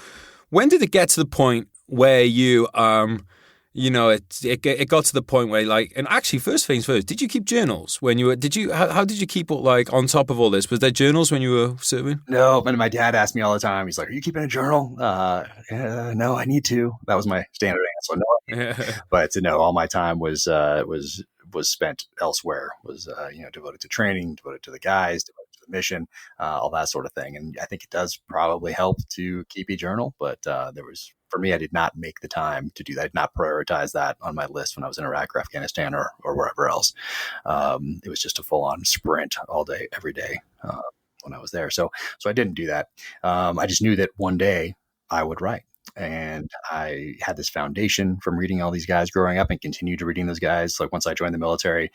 when did it get to the point where you, it got to the point where, like, and actually, first things first, did you keep journals when you were, how did you keep like on top of all this? Was there journals when you were serving? No, but my dad asked me all the time. He's like, "Are you keeping a journal?" No, I need to. That was my standard answer. No, but no, all my time was spent elsewhere, was devoted to training, devoted to the guys, devoted to the mission, all that sort of thing. And I think it does probably help to keep a journal, but for me, I did not make the time to do that. I did not prioritize that on my list when I was in Iraq or Afghanistan or wherever else. It was just a full-on sprint all day, every day when I was there. So I didn't do that. I just knew that one day I would write. And I had this foundation from reading all these guys growing up, and continued to reading those guys. Like once I joined the military,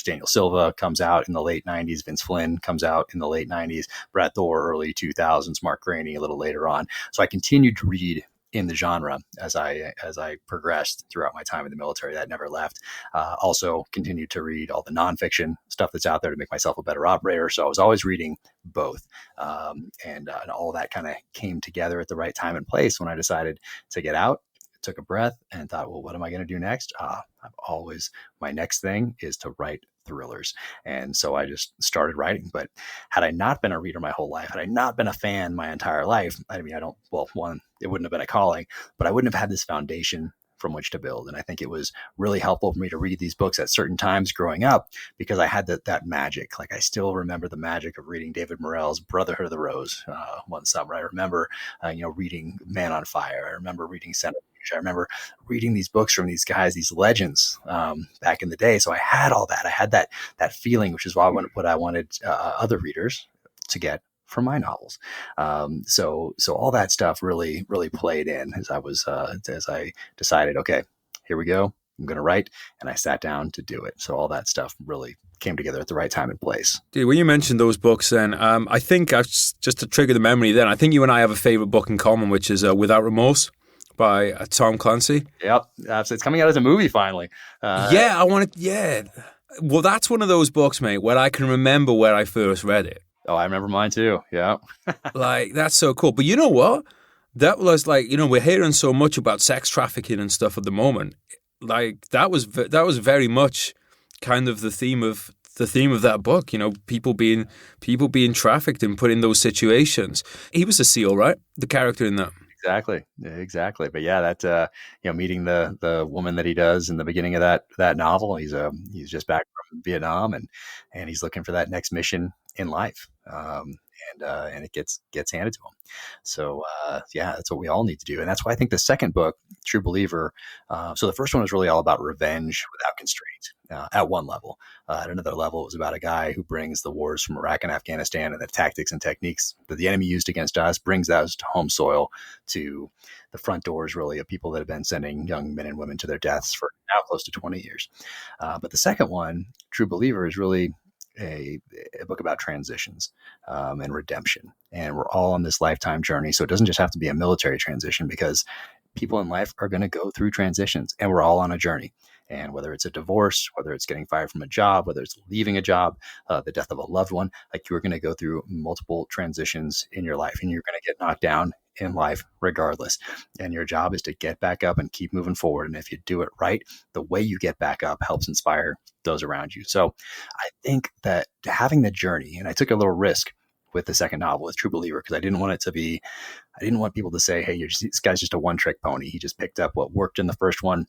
Daniel Silva comes out in the late 90s. Vince Flynn comes out in the late 90s. Brad Thor, early 2000s. Mark Graney a little later on. So I continued to read in the genre as I progressed throughout my time in the military. That never left. Also continued to read all the nonfiction stuff that's out there to make myself a better operator. So I was always reading both. And all that kind of came together at the right time and place when I decided to get out. Took a breath and thought, well, what am I going to do next? My next thing is to write thrillers. And so I just started writing. But had I not been a reader my whole life, had I not been a fan my entire life, it wouldn't have been a calling, but I wouldn't have had this foundation from which to build. And I think it was really helpful for me to read these books at certain times growing up, because I had that magic. Like I still remember the magic of reading David Morrell's Brotherhood of the Rose one summer. I remember, reading Man on Fire. I remember reading Senator. I remember reading these books from these guys, these legends back in the day. So I had all that. I had that feeling, which is what I wanted other readers to get from my novels. So all that stuff really played in as I decided, okay, here we go. I'm going to write. And I sat down to do it. So all that stuff really came together at the right time and place. Dude, when you mentioned those books, then I think just to trigger the memory, then I think you and I have a favorite book in common, which is Without Remorse by Tom Clancy. Yep, it's coming out as a movie finally. Yeah, I wanted. Yeah, well, that's one of those books, mate, where I can remember where I first read it. Oh, I remember mine too. Yeah, like that's so cool. But you know what? That was like, we're hearing so much about sex trafficking and stuff at the moment. Like that was very much kind of the theme of that book. People being trafficked and put in those situations. He was a SEAL, right? The character in that. Exactly. But yeah, that meeting the woman that he does in the beginning of that novel, he's just back from Vietnam and he's looking for that next mission in life. And it gets handed to him. So yeah, that's what we all need to do, and that's why I think the second book, True Believer. So the first one was really all about revenge without constraint. At one level, at another level, it was about a guy who brings the wars from Iraq and Afghanistan and the tactics and techniques that the enemy used against us, brings those to home soil, to the front doors, really, of people that have been sending young men and women to their deaths for now close to 20 years. But the second one, True Believer, is really a book about transitions and redemption. And we're all on this lifetime journey. So it doesn't just have to be a military transition, because people in life are going to go through transitions, and we're all on a journey. And whether it's a divorce, whether it's getting fired from a job, whether it's leaving a job, the death of a loved one, like you're going to go through multiple transitions in your life, and you're going to get knocked down in life regardless. And your job is to get back up and keep moving forward. And if you do it right, the way you get back up helps inspire those around you. So I think that having the journey, and I took a little risk with the second novel with True Believer, because I didn't want people to say, hey, this guy's just a one-trick pony. He just picked up what worked in the first one,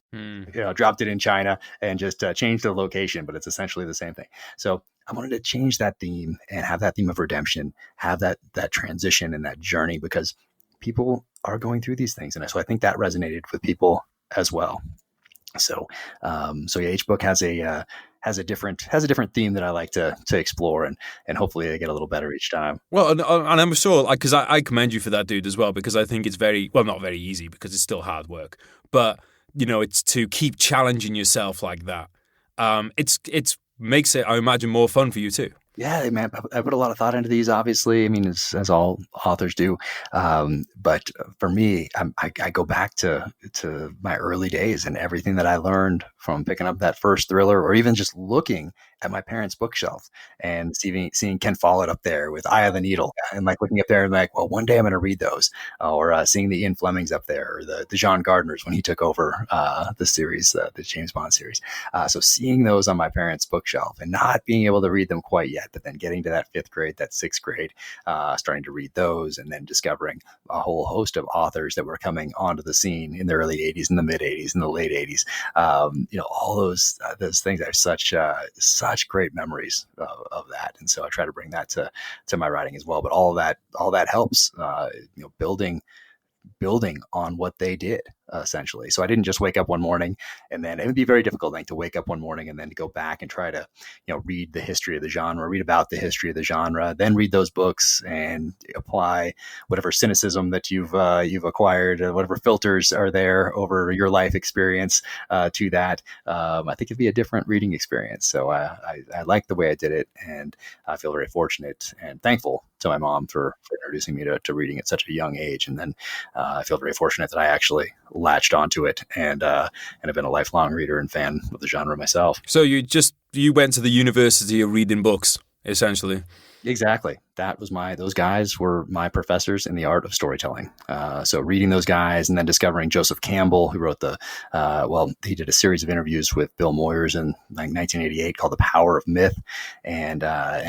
dropped it in China and just changed the location, but it's essentially the same thing. So I wanted to change that theme and have that theme of redemption, have that transition and that journey, because people are going through these things. And so I think that resonated with people as well. So yeah, each book has a different theme that I like to explore, and hopefully I get a little better each time. Well, and I'm sure, because I commend you for that, dude, as well, because I think it's not very easy, because it's still hard work, but it's to keep challenging yourself like that. It's makes it, I imagine, more fun for you too. Yeah, man, I put a lot of thought into these, obviously. I mean, as all authors do. But for me, I go back to my early days and everything that I learned from picking up that first thriller, or even just looking at my parents' bookshelf and seeing Ken Follett up there with Eye of the Needle, and like looking up there and like, well, one day I'm going to read those, or seeing the Ian Flemings up there, or the John Gardners when he took over the series, the James Bond series. So seeing those on my parents' bookshelf and not being able to read them quite yet, but then getting to that fifth grade, that sixth grade, starting to read those, and then discovering a whole host of authors that were coming onto the scene in the early 80s, in the mid 80s, in the late 80s. All those things are such great memories of that. And so I try to bring that to my writing as well. But all that helps, building on what they did, essentially. So I didn't just wake up one morning, and then it would be very difficult, I think, to wake up one morning and then to go back and try to, read the history of the genre, read about the history of the genre, then read those books and apply whatever cynicism that you've acquired, whatever filters are there over your life experience to that. I think it'd be a different reading experience. So I like the way I did it, and I feel very fortunate and thankful to my mom for introducing me to reading at such a young age. And then I feel very fortunate that I actually latched onto it and have been a lifelong reader and fan of the genre myself. So you went to the University of Reading Books, essentially. Exactly. Those guys were my professors in the art of storytelling. So reading those guys, and then discovering Joseph Campbell, who wrote he did a series of interviews with Bill Moyers in 1988 called The Power of Myth. And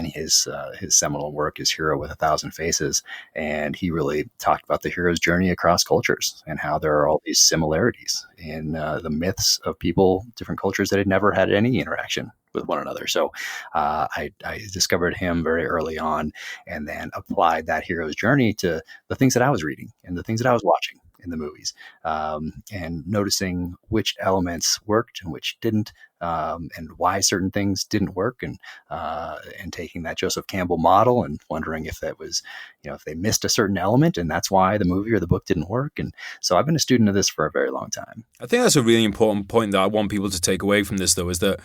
his seminal work is Hero with a Thousand Faces. And he really talked about the hero's journey across cultures and how there are all these similarities in the myths of people, different cultures that had never had any interaction with one another. So I discovered him very early on, and then applied that hero's journey to the things that I was reading and the things that I was watching in the movies, and noticing which elements worked and which didn't, and why certain things didn't work, and taking that Joseph Campbell model and wondering if that was, if they missed a certain element and that's why the movie or the book didn't work. And so I've been a student of this for a very long time. I think that's a really important point that I want people to take away from this, though, is that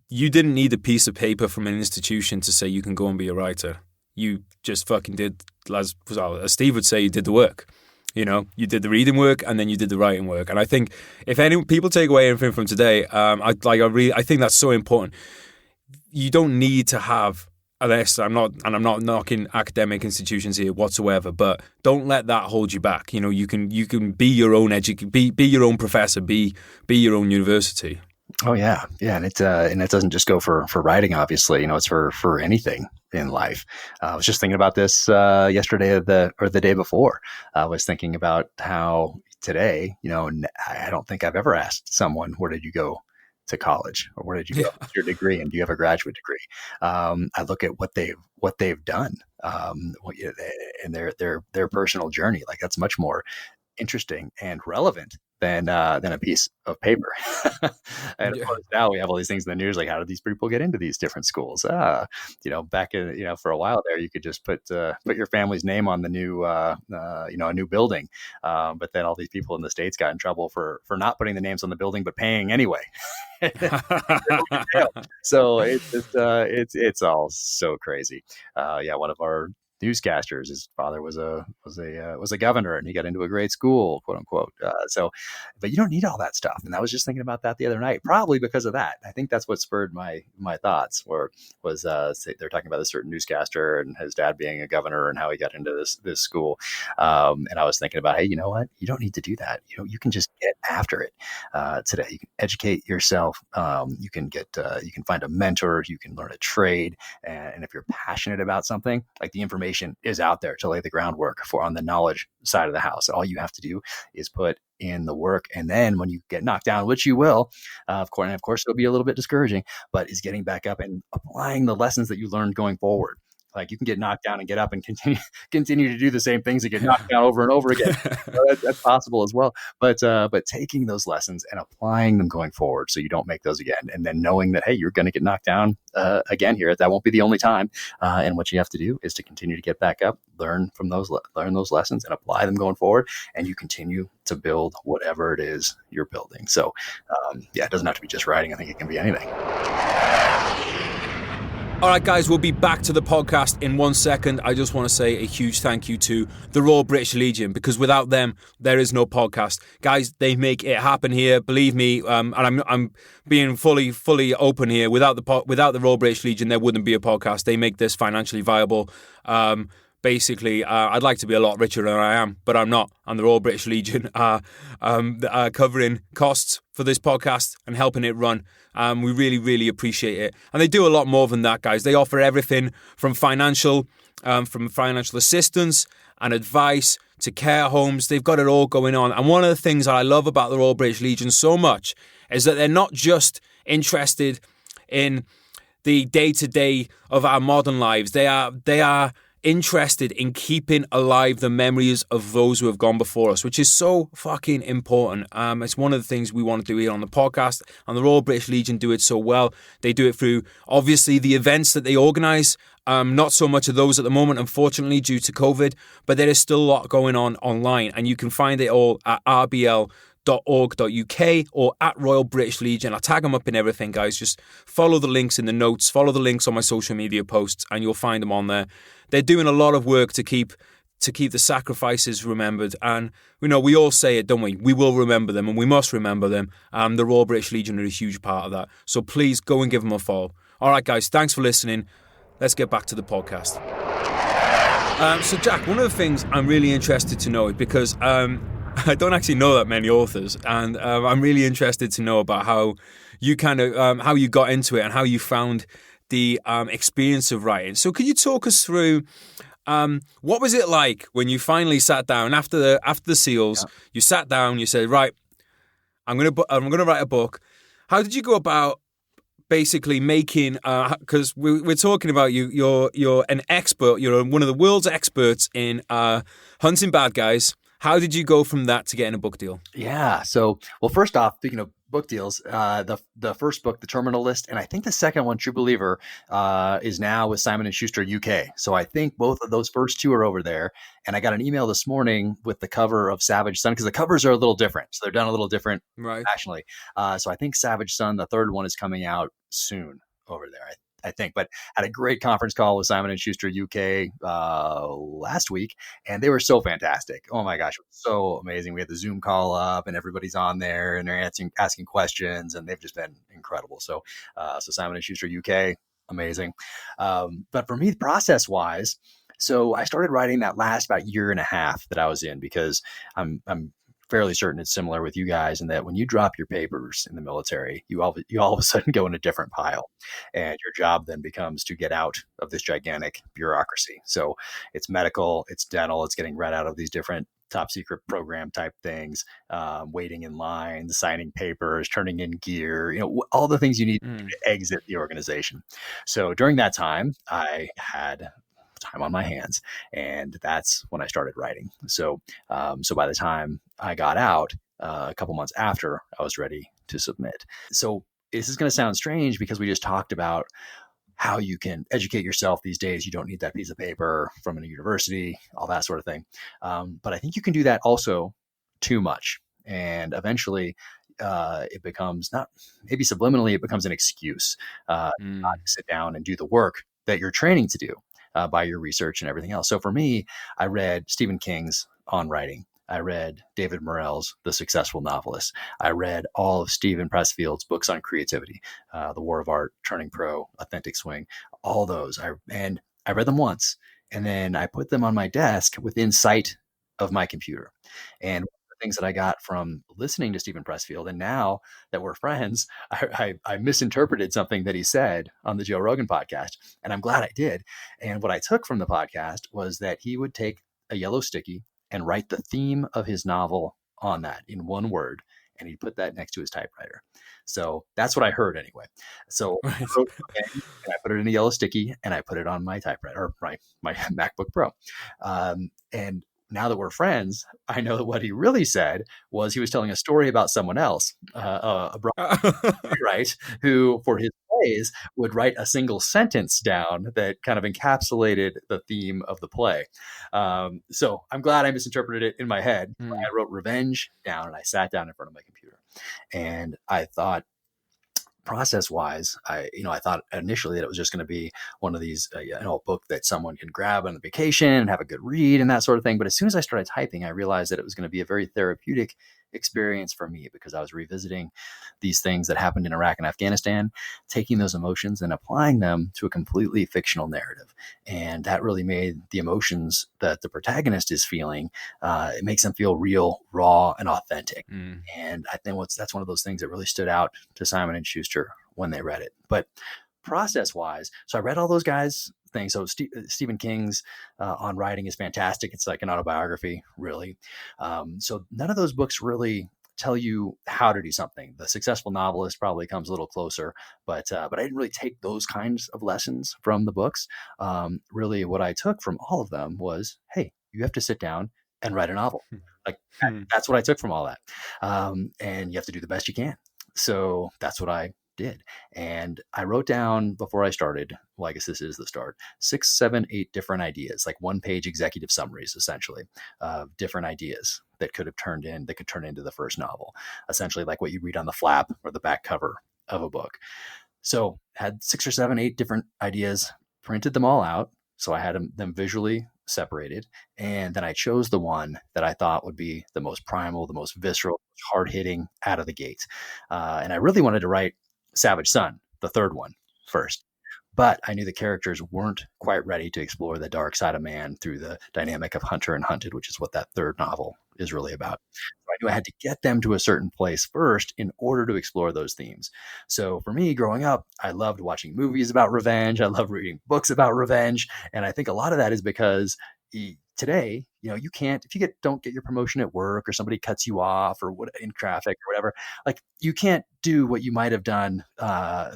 you didn't need a piece of paper from an institution to say you can go and be a writer. You just fucking did, as Steve would say, you did the work. You did the reading work and then you did the writing work. And I think if any people take away anything from today, I think that's so important. You don't need to have, unless I'm not knocking academic institutions here whatsoever, but don't let that hold you back. You can be your own be your own professor, be your own university. Oh yeah, and it doesn't just go for writing. Obviously, it's for anything in life. I was just thinking about this yesterday or the day before. I was thinking about how today, I don't think I've ever asked someone, where did you go to college, or where did you go with your degree, and do you have a graduate degree? I look at what they've done, and their personal journey. Like, that's much more interesting and relevant than a piece of paper. And of course, now we have all these things in the news, like, how did these people get into these different schools? Back in, for a while there, you could just put your family's name on the new a new building, but then all these people in the States got in trouble for not putting the names on the building but paying anyway. So it's all so crazy. One of our newscasters, his father was a governor, and he got into a great school, quote unquote. But you don't need all that stuff. And I was just thinking about that the other night, probably because of that. I think that's what spurred my thoughts. They're talking about a certain newscaster and his dad being a governor and how he got into this school. And I was thinking about, hey, you know what? You don't need to do that. You can just get after it today. You can educate yourself. You can find a mentor. You can learn a trade. And if you're passionate about something, like, the information is out there to lay the groundwork for on the knowledge side of the house. All you have to do is put in the work. And then when you get knocked down, which you will, of course, it'll be a little bit discouraging, but is getting back up and applying the lessons that you learned going forward. Like, you can get knocked down and get up and continue to do the same things and get knocked down over and over again. That's possible as well. But taking those lessons and applying them going forward, so you don't make those again, and then knowing that, hey, you're going to get knocked down again here. That won't be the only time. And what you have to do is to continue to get back up, learn those lessons, and apply them going forward. And you continue to build whatever it is you're building. So it doesn't have to be just writing. I think it can be anything. All right, guys, we'll be back to the podcast in 1 second. I just want to say a huge thank you to the Royal British Legion, because without them, there is no podcast. Guys, they make it happen here. Believe me, and I'm being fully open here. Without the Royal British Legion, there wouldn't be a podcast. They make this financially viable. Basically, I'd like to be a lot richer than I am, but I'm not. And the Royal British Legion are covering costs for this podcast and helping it run. We really, really appreciate it. And they do a lot more than that, guys. They offer everything from financial assistance and advice to care homes. They've got it all going on. And one of the things that I love about the Royal British Legion so much is that they're not just interested in the day-to-day of our modern lives. They are interested in keeping alive the memories of those who have gone before us, which is so fucking important. It's one of the things we want to do here on the podcast, and the Royal British Legion do it so well. They do it through, obviously, the events that they organise. Not so much of those at the moment, unfortunately, due to COVID, but there is still a lot going on online, and you can find it all at rbl.org.uk or at Royal British Legion. I'll tag them up in everything, guys. Just follow the links in the notes, follow the links on my social media posts, and you'll find them on there. They're doing a lot of work to keep the sacrifices remembered, and we all say it, don't we? We will remember them, and we must remember them. The Royal British Legion are a huge part of that, so please go and give them a follow. All right, guys, thanks for listening. Let's get back to the podcast. So, Jack, one of the things I'm really interested to know is because I don't actually know that many authors, and I'm really interested to know about how you how you got into it and how you found the experience of writing. So could you talk us through what was it like when you finally sat down after the SEALs? Yeah. You sat down, you said, right, I'm gonna write a book. How did you go about basically making? Because we're talking about you're an expert. You're one of the world's experts in hunting bad guys How did you go from that to getting a book deal? Yeah. So, well, first off, speaking of book deals, the first book, The Terminal List, and I think the second one, True Believer, is now with Simon and Schuster UK. So I think both of those first two are over there. And I got an email this morning with the cover of Savage Son, because the covers are a little different. So they're done a little different nationally. So I think Savage Son, the third one, is coming out soon over there. I think, but had a great conference call with Simon and Schuster UK last week, and they were so fantastic. Oh my gosh, it was so amazing. We had the Zoom call up, and everybody's on there, and they're asking questions, and they've just been incredible. So, so Simon and Schuster UK, amazing. But for me, process wise, so I started writing that last about year and a half that I was in, because I'm fairly certain it's similar with you guys in that when you drop your papers in the military, you all of a sudden go in a different pile, and your job then becomes to get out of this gigantic bureaucracy. So it's medical, it's dental, it's getting read out of these different top secret program type things, waiting in line, signing papers, turning in gear, all the things you need to exit the organization. So during that time, I had time on my hands, and that's when I started writing. So by the time I got out, a couple months after, I was ready to submit. So this is going to sound strange, because we just talked about how you can educate yourself these days. You don't need that piece of paper from a university, all that sort of thing. But I think you can do that also too much, and eventually it becomes, not maybe subliminally, it becomes an excuse not to sit down and do the work that you're training to do by your research and everything else. So for me, I read Stephen King's On Writing. I read David Morrell's The Successful Novelist. I read all of Stephen Pressfield's books on creativity, The War of Art, Turning Pro, Authentic Swing, all those. I read them once, and then I put them on my desk within sight of my computer. And things that I got from listening to Stephen Pressfield, and now that we're friends, I misinterpreted something that he said on the Joe Rogan podcast, and I'm glad I did. And what I took from the podcast was that he would take a yellow sticky and write the theme of his novel on that in one word, and he'd put that next to his typewriter. So that's what I heard anyway. So I wrote it, and I put it in a yellow sticky, and I put it on my typewriter, or my MacBook Pro. And now that we're friends, I know that what he really said was he was telling a story about someone else, a right, who for his plays would write a single sentence down that kind of encapsulated the theme of the play. So I'm glad I misinterpreted it in my head. I wrote revenge down, and I sat down in front of my computer, and I thought, process wise, I thought initially that it was just going to be one of these, a book that someone can grab on a vacation and have a good read and that sort of thing. But as soon as I started typing, I realized that it was going to be a very therapeutic experience for me, because I was revisiting these things that happened in Iraq and Afghanistan, taking those emotions and applying them to a completely fictional narrative. And that really made the emotions that the protagonist is feeling, it makes them feel real, raw, and authentic. And I think that's one of those things that really stood out to Simon and Schuster when they read it. But process wise, so I read all those guys' things. So Stephen King's On Writing is fantastic. It's like an autobiography, really. So none of those books really tell you how to do something. The Successful Novelist probably comes a little closer, but I didn't really take those kinds of lessons from the books. Really, what I took from all of them was, hey, you have to sit down and write a novel. Like that's what I took from all that. And you have to do the best you can. So that's what I did. And I wrote down before I started, well, I guess this is the start, 6, 7, 8 different ideas, like 1-page executive summaries, essentially, of different ideas that could turn into the first novel, essentially like what you read on the flap or the back cover of a book. So had 6 or 7, 8 different ideas, printed them all out. So I had them visually separated. And then I chose the one that I thought would be the most primal, the most visceral, hard hitting out of the gate. And I really wanted to write Savage Son, the third one, first. But I knew the characters weren't quite ready to explore the dark side of man through the dynamic of hunter and hunted, which is what that third novel is really about. So I knew I had to get them to a certain place first in order to explore those themes. So for me, growing up, I loved watching movies about revenge. I loved reading books about revenge. And I think a lot of that is because today, you can't, if you don't get your promotion at work, or somebody cuts you off, or what in traffic or whatever, like you can't do what you might have done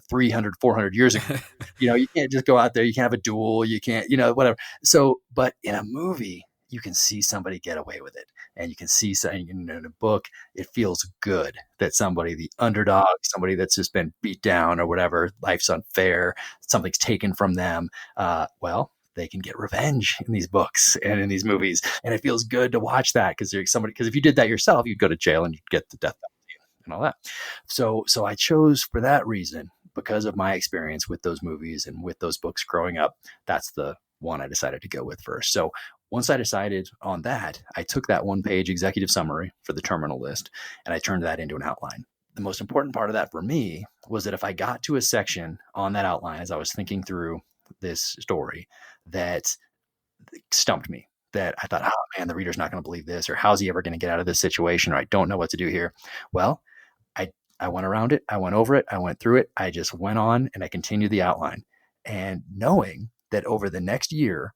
300, 400 years ago. You can't just go out there. You can't have a duel. You can't, whatever. So, but in a movie, you can see somebody get away with it. And you can see in a book, it feels good that somebody, the underdog, somebody that's just been beat down or whatever, life's unfair, something's taken from them. Well, they can get revenge in these books and in these movies. And it feels good to watch that because if you did that yourself, you'd go to jail and you'd get the death penalty and all that. So I chose for that reason, because of my experience with those movies and with those books growing up. That's the one I decided to go with first. So once I decided on that, I took that 1-page executive summary for the terminal list and I turned that into an outline. The most important part of that for me was that if I got to a section on that outline as I was thinking through this story that stumped me, that I thought, oh man, the reader's not going to believe this, or how's he ever going to get out of this situation, or I don't know what to do here. Well, I went around it. I went over it. I went through it. I just went on and I continued the outline, and knowing that over the next year,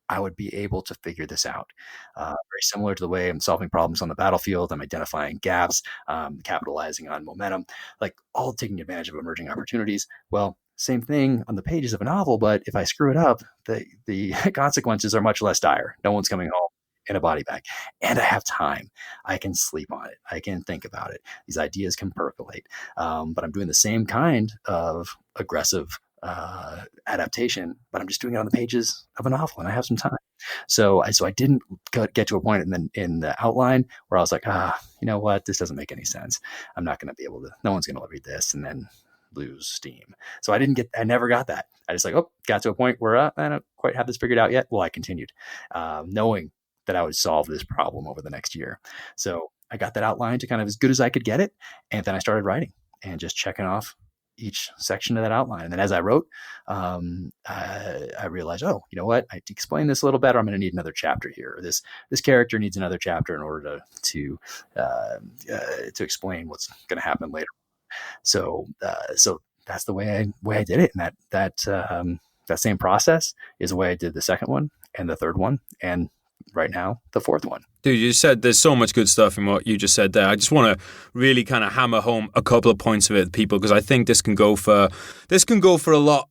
I would be able to figure this out. Very similar to the way I'm solving problems on the battlefield. I'm identifying gaps, capitalizing on momentum, like all taking advantage of emerging opportunities. Well, same thing on the pages of a novel, but if I screw it up, the consequences are much less dire. No one's coming home in a body bag, and I have time. I can sleep on it. I can think about it. These ideas can percolate. But I'm doing the same kind of aggressive adaptation, but I'm just doing it on the pages of a novel, and I have some time. So I didn't get to a point in the outline where I was like, you know what? This doesn't make any sense. I'm not going to be able to, no one's going to read this and then lose steam. So I never got that. I just got to a point where I don't quite have this figured out yet. Well, I continued, knowing that I would solve this problem over the next year. So I got that outline to kind of as good as I could get it. And then I started writing and just checking off each section of that outline. And then as I wrote, I realized, you know what? I to explain this a little better, I'm going to need another chapter here. Or this character needs another chapter in order to explain what's going to happen later. So that's the way I did it. And that same process is the way I did the second one and the third one, and right now the fourth one. Dude, you said there's so much good stuff in what you just said there. I just want to really kind of hammer home a couple of points of it to people, because I think this can go for a lot.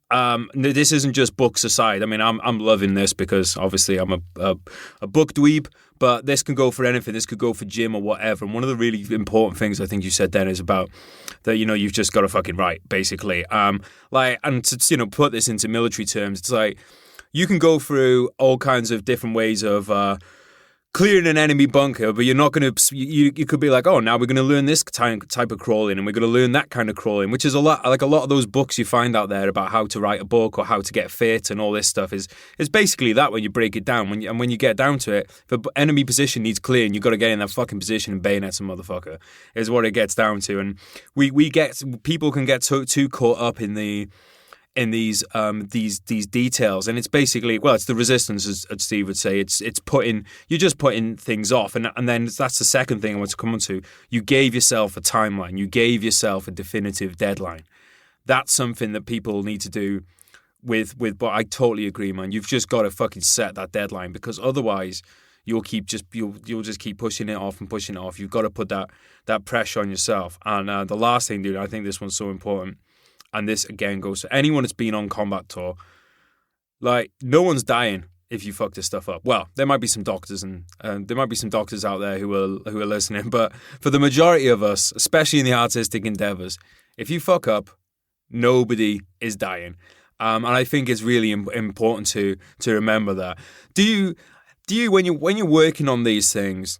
This isn't just books aside. I mean, I'm loving this because obviously I'm a book dweeb, but this can go for anything. This could go for gym or whatever. And one of the really important things I think you said then is about that, you've just got to fucking write, basically. And to, put this into military terms, it's like you can go through all kinds of different ways of clearing an enemy bunker, but you're not going to, you could be like, oh, now we're going to learn this type of crawling and we're going to learn that kind of crawling, which is a lot of those books you find out there about how to write a book or how to get fit and all this stuff is basically that when you break it down. When you get down to it, if an enemy position needs clearing, you've got to get in that fucking position and bayonet some motherfucker, is what it gets down to. And people can get too caught up in these details, and it's basically, it's the resistance, as Steve would say. You're just putting things off, and then that's the second thing I want to come on to. You gave yourself a timeline. You gave yourself a definitive deadline. That's something that people need to do with. But I totally agree, man. You've just got to fucking set that deadline, because otherwise you'll just keep pushing it off and pushing it off. You've got to put that pressure on yourself. And the last thing, dude, I think this one's so important. And this, again, goes to anyone that's been on combat tour. Like, no one's dying if you fuck this stuff up. Well, there might be some doctors and there might be some doctors out there who are listening. But for the majority of us, especially in the artistic endeavors, if you fuck up, nobody is dying. And I think it's really important to remember that. Do you when you're working on these things,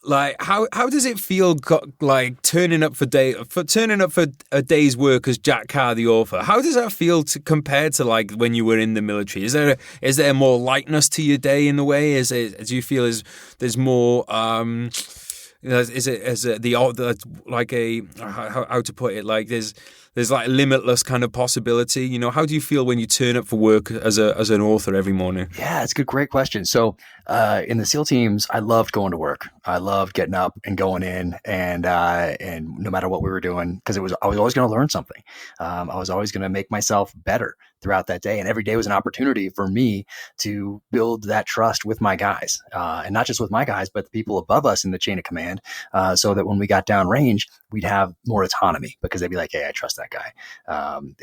like, how does it feel, like turning up for a day's work as Jack Carr, the author? How does that feel compared to like when you were in the military? Is there more lightness to your day in a way? Do you feel there's more? Is it the like a how to put it? Like there's like limitless kind of possibility. How do you feel when you turn up for work as an author every morning? Yeah, it's a great question. So in the SEAL teams, I loved going to work. I loved getting up and going in, and no matter what we were doing, because I was always going to learn something. I was always going to make myself better throughout that day, and every day was an opportunity for me to build that trust with my guys, and not just with my guys, but the people above us in the chain of command, so that when we got down range, we'd have more autonomy, because they'd be like, hey, I trust that guy.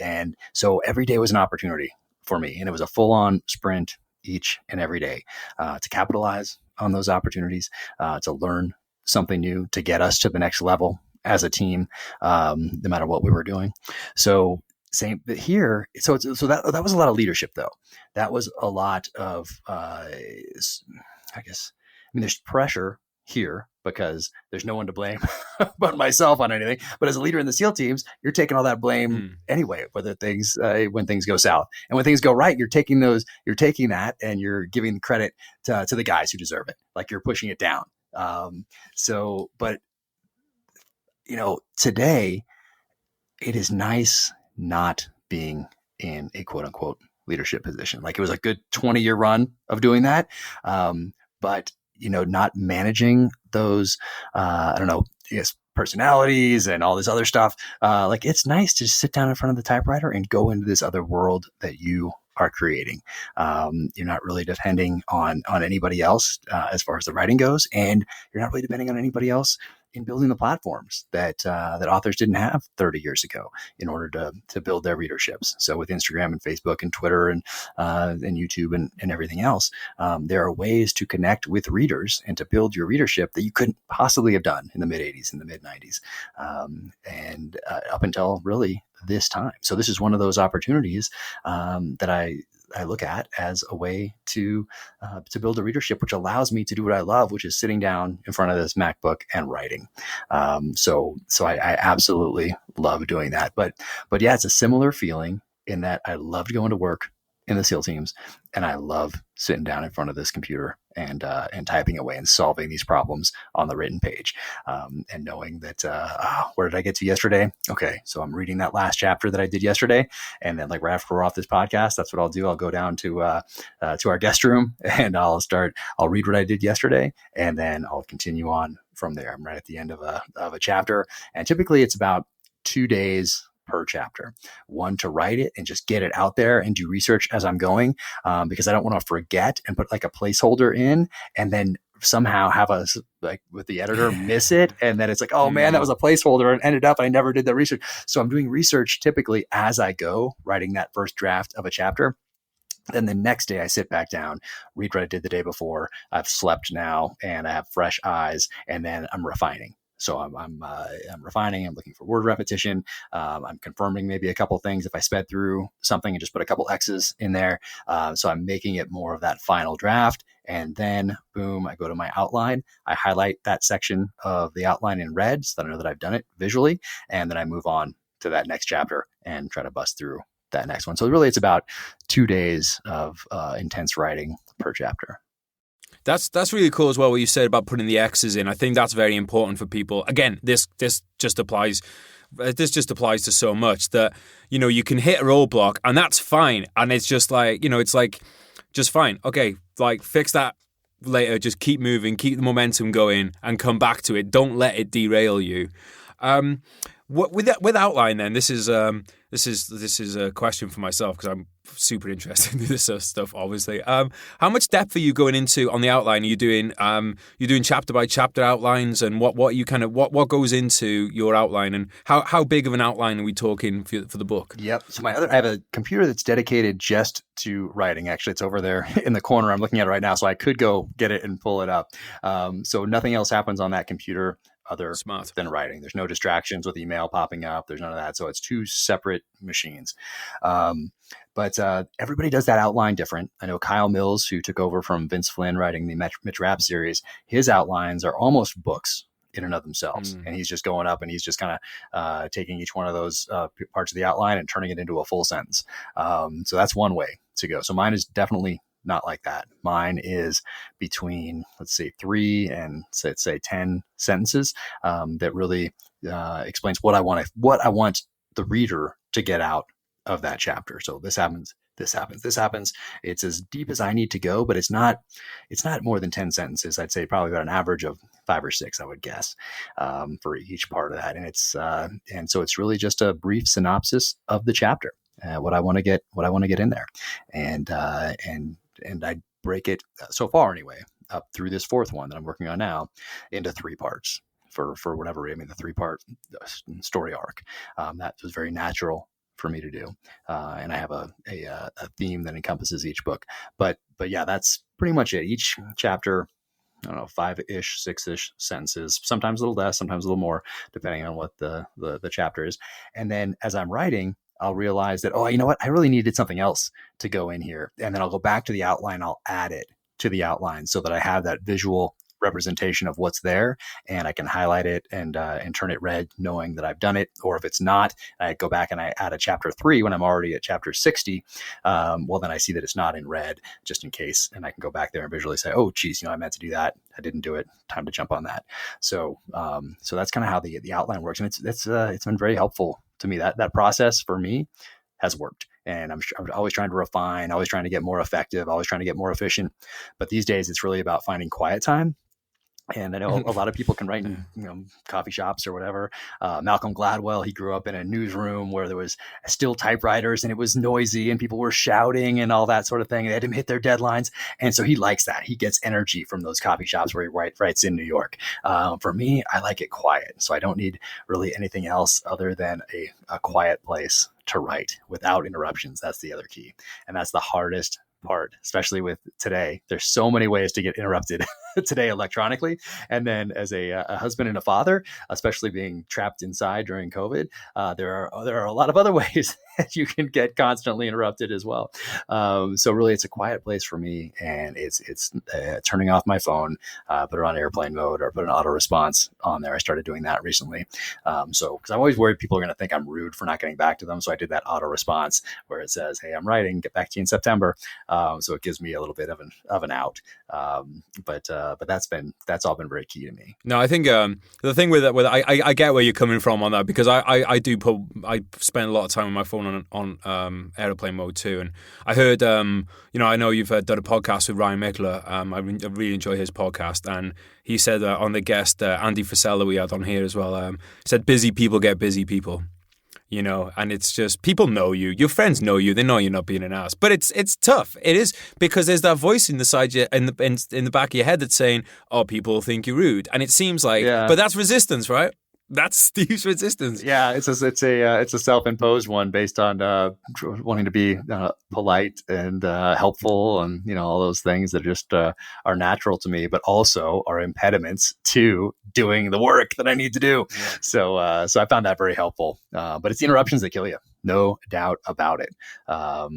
And so every day was an opportunity for me, and it was a full-on sprint each and every day, to capitalize on those opportunities, to learn something new, to get us to the next level as a team, no matter what we were doing. So same here. So that was a lot of leadership, though. That was a lot of, I guess, I mean, there's pressure here because there's no one to blame but myself on anything. But as a leader in the SEAL teams, you're taking all that blame anyway, whether things, when things go south, and when things go right, you're taking that and you're giving credit to the guys who deserve it. Like you're pushing it down. But today it is nice not being in a quote unquote leadership position. Like it was a good 20-year run of doing that. But not managing those, personalities and all this other stuff. Like it's nice to just sit down in front of the typewriter and go into this other world that you are creating. You're not really depending on anybody else as far as the writing goes, and you're not really depending on anybody else in building the platforms that authors didn't have 30 years ago in order to build their readerships. So with Instagram and Facebook and Twitter and YouTube and everything else, there are ways to connect with readers and to build your readership that you couldn't possibly have done in the mid 80s and the mid 90s, and up until really this time. So this is one of those opportunities that I look at as a way to build a readership, which allows me to do what I love, which is sitting down in front of this MacBook and writing. So I absolutely love doing that. But yeah, it's a similar feeling in that I loved going to work in the SEAL teams, and I love sitting down in front of this computer and typing away and solving these problems on the written page, and knowing that where did I get to yesterday? Okay, so I'm reading that last chapter that I did yesterday, and then like right after we're off this podcast, that's what I'll do. I'll go down to our guest room and I'll read what I did yesterday, and then I'll continue on from there. I'm right at the end of a chapter, and typically it's about 2 days per chapter, one to write it and just get it out there and do research as I'm going, because I don't want to forget and put like a placeholder in and then somehow have us like with the editor miss it. And then it's like, oh man, that was a placeholder and ended up, I never did the research. So I'm doing research typically as I go, writing that first draft of a chapter. Then the next day I sit back down, read what I did the day before. I've slept now and I have fresh eyes, and then I'm refining. So I'm refining. I'm looking for word repetition. I'm confirming maybe a couple things if I sped through something and just put a couple X's in there. So I'm making it more of that final draft. And then boom, I go to my outline. I highlight that section of the outline in red so that I know that I've done it visually. And then I move on to that next chapter and try to bust through that next one. So really it's about 2 days of intense writing per chapter. That's really cool as well, what you said about putting the X's in. I think that's very important for people. Again, this just applies to so much that, you can hit a roadblock and that's fine. And it's just like, it's like, just fine. Okay, like fix that later. Just keep moving, keep the momentum going and come back to it. Don't let it derail you. With outline then, this is a question for myself because I'm super interested in this stuff, obviously. How much depth are you going into on the outline? Are you doing chapter by chapter outlines, and what goes into your outline, and how big of an outline are we talking for the book? Yep. So I have a computer that's dedicated just to writing. Actually, it's over there in the corner. I'm looking at it right now, so I could go get it and pull it up. So nothing else happens on that computer other than writing. There's no distractions with email popping up. There's none of that. So it's two separate machines. But everybody does that outline different. I know Kyle Mills, who took over from Vince Flynn writing the Mitch Rapp series, his outlines are almost books in and of themselves. And he's just going up and he's just kind of taking each one of those parts of the outline and turning it into a full sentence. So that's one way to go. So mine is definitely not like that. Mine is between, let's say, 3 and let's say 10 sentences that really explains what I want the reader to get out of that chapter. So this happens, this happens, this happens. It's as deep as I need to go, but it's not more than 10 sentences. I'd say probably about an average of 5 or 6, I would guess, for each part of that. And it's and so it's really just a brief synopsis of the chapter. What I want to get in there, and I break it so far anyway up through this 4th one that I'm working on now into 3 parts for whatever. I mean, the 3-part story arc that was very natural for me to do. And I have a theme that encompasses each book. But yeah, that's pretty much it. Each chapter, I don't know, 5-ish, 6-ish sentences, sometimes a little less, sometimes a little more, depending on what the chapter is. And then as I'm writing, I'll realize that, oh, you know what? I really needed something else to go in here. And then I'll go back to the outline. I'll add it to the outline so that I have that visual representation of what's there, and I can highlight it and turn it red, knowing that I've done it. Or if it's not, I go back and I add a chapter 3 when I'm already at chapter 60. Well, then I see that it's not in red, just in case, and I can go back there and visually say, oh, geez, I meant to do that. I didn't do it. Time to jump on that. So that's kind of how the outline works, and it's been very helpful to me. That process for me has worked. And I'm always trying to refine, always trying to get more effective, always trying to get more efficient. But these days, it's really about finding quiet time. And I know a lot of people can write in coffee shops or whatever. Malcolm Gladwell, he grew up in a newsroom where there was still typewriters and it was noisy and people were shouting and all that sort of thing. They had to hit their deadlines. And so he likes that. He gets energy from those coffee shops where he writes in New York. For me, I like it quiet. So I don't need really anything else other than a quiet place to write without interruptions. That's the other key. And that's the hardest part, especially with today. There's so many ways to get interrupted today electronically. And then as a husband and a father, especially being trapped inside during COVID, there are a lot of other ways that you can get constantly interrupted as well. So really, it's a quiet place for me, and it's turning off my phone, put it on airplane mode, or put an auto response on there. I started doing that recently. So because I'm always worried people are going to think I'm rude for not getting back to them, so I did that auto response where it says, "Hey, I'm writing. Get back to you in September." So it gives me a little bit of an out. But that's all been very key to me. No, I think the thing with I get where you're coming from on that, because I spend a lot of time on my phone on airplane mode too. And I heard I know you've done a podcast with Ryan Mickler. I really enjoy his podcast, and he said on the guest Andy Frisella we had on here as well, said busy people get busy people. And it's just, people know you, your friends know you, they know you're not being an ass, but it's tough. It is, because there's that voice in the back of your head that's saying, oh, people think you're rude. And it seems like, but that's resistance, right? That's Steve's resistance. Yeah, it's a self-imposed one based on wanting to be polite and helpful, and all those things that just are natural to me, but also are impediments to doing the work that I need to do. Yeah. So I found that very helpful. But it's the interruptions that kill you, no doubt about it.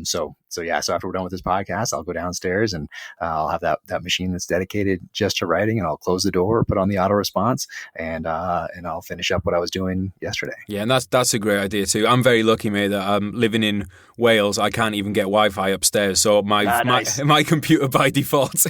So after we're done with this podcast, I'll go downstairs and I'll have that machine that's dedicated just to writing, and I'll close the door, put on the auto response, and I'll finish up what I was doing yesterday. Yeah, and that's a great idea too. I'm very lucky, mate, that I'm living in Wales. I can't even get Wi-Fi upstairs, so my computer by default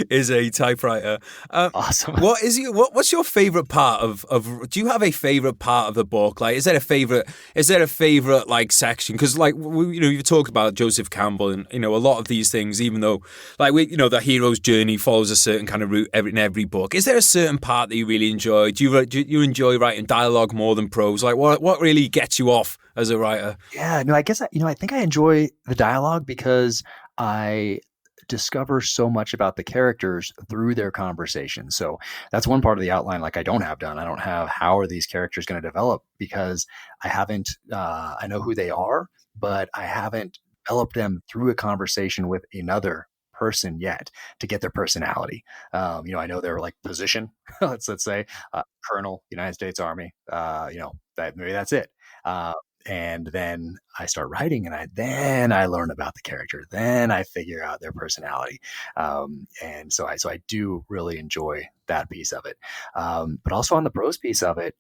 is a typewriter. Awesome. What's your favorite part of? Do you have a favorite part of the book? Like, is there a favorite like section? Because you talk about Joseph Campbell, and a lot of these things, even though the hero's journey follows a certain kind of route in every book. Is there a certain part that you really enjoy? Do you enjoy writing dialogue more than prose? Like, what really gets you off as a writer? Yeah, no, I guess I think I enjoy the dialogue because I discover so much about the characters through their conversation. So that's one part of the outline I don't have done. I don't have how are these characters going to develop, because I haven't I know who they are, but I haven't developed them through a conversation with another person yet to get their personality. I know their position, let's say Colonel, United States Army, maybe that's it. And then I start writing, and I learn about the character. Then I figure out their personality. And so I do really enjoy that piece of it. But also on the prose piece of it,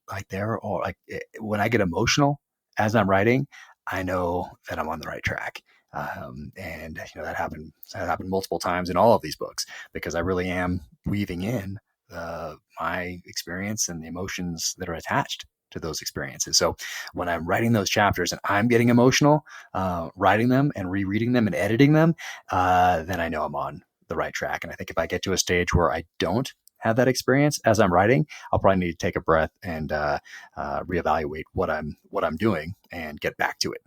when I get emotional as I'm writing, I know that I'm on the right track. And that happened multiple times in all of these books, because I really am weaving in my experience and the emotions that are attached to those experiences. So when I'm writing those chapters and I'm getting emotional, writing them and rereading them and editing them, then I know I'm on the right track. And I think if I get to a stage where I don't have that experience as I'm writing, I'll probably need to take a breath and reevaluate what I'm doing and get back to it.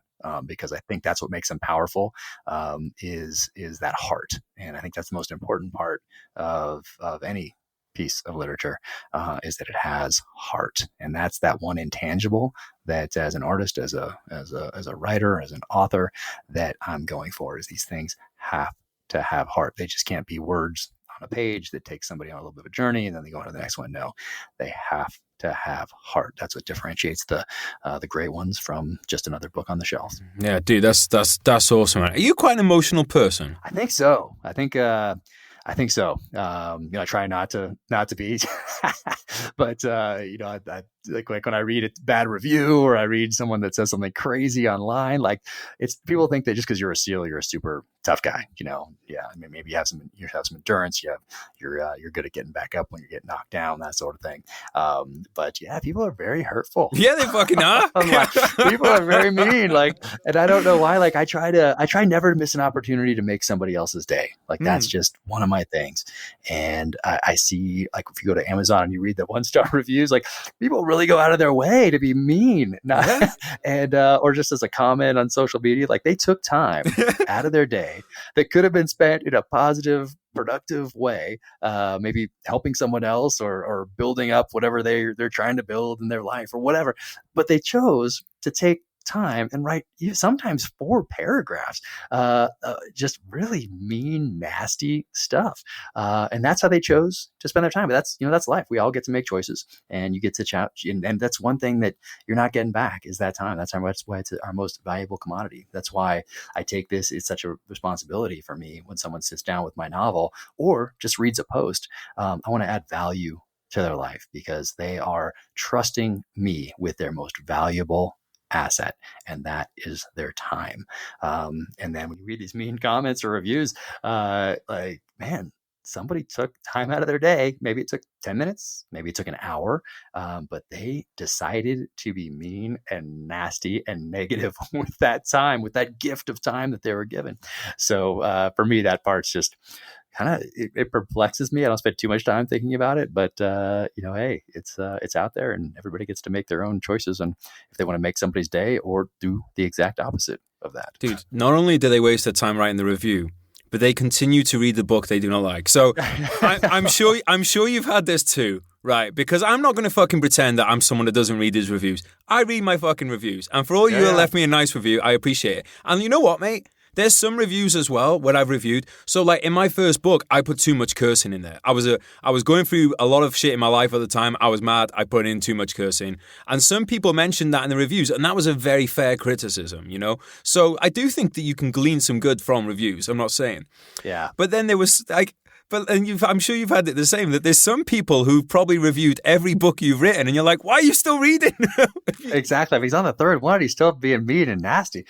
Because I think that's what makes them powerful, is that heart. And I think that's the most important part of any piece of literature is that it has heart, and that's that one intangible that, as an artist, as a writer, as an author, that I'm going for. Is these things have to have heart. They just can't be words on a page that take somebody on a little bit of a journey and then they go on to the next one. No, they have to have heart. That's what differentiates the great ones from just another book on the shelf. Yeah, dude, that's awesome. Are you quite an emotional person? I think so. I think so. I try not to be, but I like when I read a bad review or I read someone that says something crazy online, like it's people think that just because you're a SEAL, you're a super tough guy. Yeah. I mean, maybe you have some endurance. You're good at getting back up when you get knocked down, that sort of thing. But yeah, people are very hurtful. Yeah, they fucking are. People are very mean. And I don't know why. I try never to miss an opportunity to make somebody else's day. That's just one of my things. And I see, if you go to Amazon and you read the 1-star reviews, people really go out of their way to be mean, and or just as a comment on social media, they took time out of their day that could have been spent in a positive, productive way, maybe helping someone else or building up whatever they're trying to build in their life or whatever. But they chose to take time and write sometimes 4 paragraphs, just really mean, nasty stuff. And that's how they chose to spend their time. But that's life. We all get to make choices, and you get to challenge. And that's one thing that you're not getting back is that time. That's why it's our most valuable commodity. That's why I take this. It's such a responsibility for me when someone sits down with my novel or just reads a post. I want to add value to their life because they are trusting me with their most valuable asset, and that is their time. And then when you read these mean comments or reviews, man, somebody took time out of their day. Maybe it took 10 minutes, maybe it took an hour, but they decided to be mean and nasty and negative with that time, with that gift of time that they were given. So for me, that part's just kind of, it perplexes me. I don't spend too much time thinking about it, but hey, it's out there, and everybody gets to make their own choices. And if they want to make somebody's day or do the exact opposite of that. Dude, not only do they waste their time writing the review, but they continue to read the book they do not like. So I'm sure you've had this too, right? Because I'm not going to fucking pretend that I'm someone that doesn't read his reviews. I read my fucking reviews. And for all you who left me a nice review, I appreciate it. And you know what, mate? There's some reviews as well where I've reviewed. So in my first book, I put too much cursing in there. I was going through a lot of shit in my life at the time. I was mad. I put in too much cursing. And some people mentioned that in the reviews, and that was a very fair criticism, So I do think that you can glean some good from reviews. I'm not saying. Yeah. But then there was I'm sure you've had it the same, that there's some people who've probably reviewed every book you've written, and you're like, why are you still reading? Exactly. If he's on the 3rd one, he's still being mean and nasty.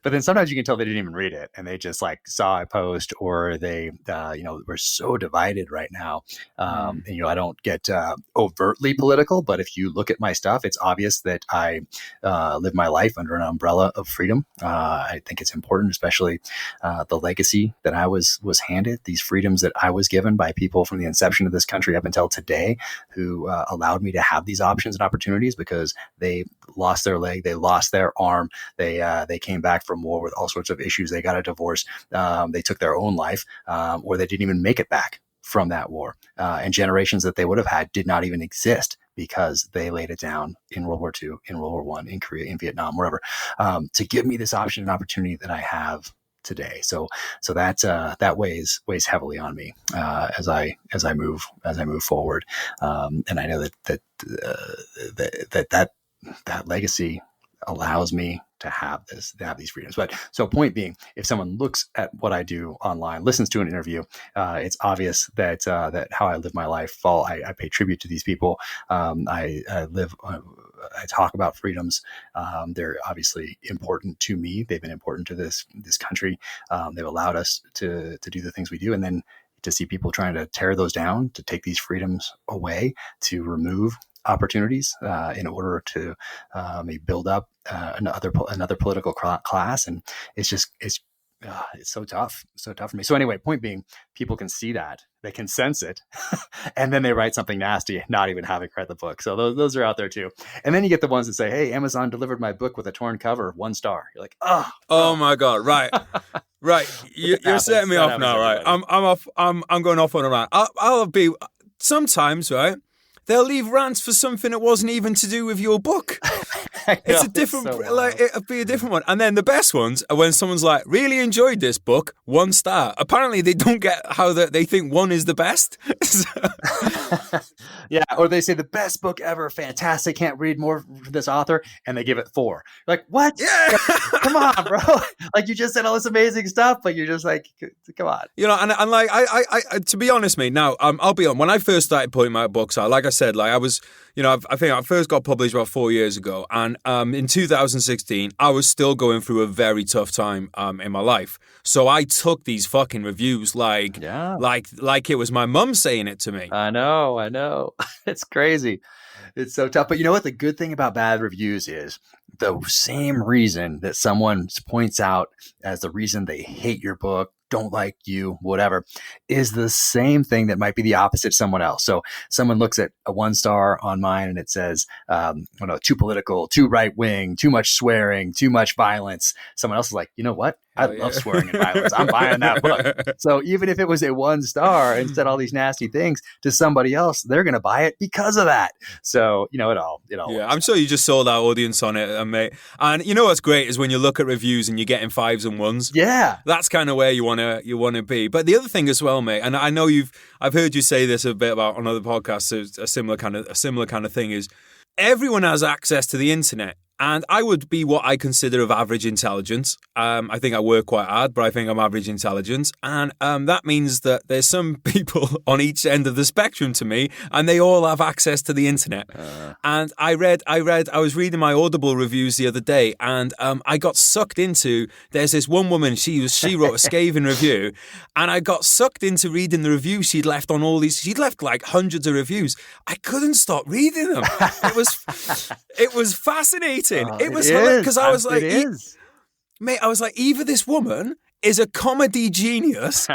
But then sometimes you can tell they didn't even read it, and they just saw a post, or they, we're so divided right now. And, I don't get overtly political, but if you look at my stuff, it's obvious that I live my life under an umbrella of freedom. I think it's important, especially the legacy that I was handed, these freedoms that I was given by people from the inception of this country up until today, who allowed me to have these options and opportunities because they lost their leg, they lost their arm, they came back from war with all sorts of issues. They got a divorce. They took their own life, or they didn't even make it back from that war. And generations that they would have had did not even exist because they laid it down in World War II, in World War I, in Korea, in Vietnam, wherever, to give me this option and opportunity that I have today. So that weighs heavily on me as I move forward. And I know that legacy allows me to have these freedoms. But so point being, if someone looks at what I do online, listens to an interview, it's obvious that how I live my life, I pay tribute to these people. I talk about freedoms. They're obviously important to me. They've been important to this country. They've allowed us to do the things we do. And then to see people trying to tear those down, to take these freedoms away, to remove opportunities in order to maybe build up another political class, and it's so tough for me. So anyway, point being, people can see that, they can sense it, and then they write something nasty, not even having read the book. So those are out there too. And then you get the ones that say, "Hey, Amazon delivered my book with a torn cover, 1 star." You're like, oh my God, right. Right, you're setting me off now, right? I'm off. I'm going off on a rant. sometimes, right, they'll leave rants for something that wasn't even to do with your book. It's a different, it'll be a different one. And then the best ones are when someone's like, really enjoyed this book, 1 star. Apparently they don't get how they think 1 is the best. Yeah, or they say the best book ever, fantastic, can't read more from this author, and they give it 4. Like, what? Yeah. Come on, bro. Like, you just said all this amazing stuff, but you're just like, come on. You know, and like, I to be honest, mate, now, I'll be on, when I first started putting my books out, like I said, like I was, you know, I think I first got published about 4 years ago, and in 2016, I was still going through a very tough time in my life. So I took these fucking reviews like it was my mum saying it to me. I know. It's crazy. It's so tough. But you know what? The good thing about bad reviews is the same reason that someone points out as the reason they hate your book, don't like you, whatever, is the same thing that might be the opposite someone else. So someone looks at a 1 star on mine and it says, too political, too right wing, too much swearing, too much violence. Someone else is like, you know what? I love swearing and violence. I'm buying that book. So even if it was a 1 star and said all these nasty things to somebody else, they're going to buy it because of that. So, it all. Yeah, I'm sure you just sold our audience on it, mate. And you know what's great is when you look at reviews and you're getting 5s and 1s. Yeah. That's kind of where you want to be. But the other thing as well, mate, and I know I've heard you say this a bit about on other podcasts, a similar kind of thing is everyone has access to the internet. And I would be what I consider of average intelligence. I think I work quite hard, but I think I'm average intelligence. And that means that there's some people on each end of the spectrum to me, and they all have access to the internet. And I was reading my Audible reviews the other day, and I got sucked into, there's this one woman, she wrote a scathing review, and I got sucked into reading the reviews she'd left on all these, she'd left like hundreds of reviews. I couldn't stop reading them. It was fascinating. It was because I was like, mate, I was like, either this woman is a comedy genius,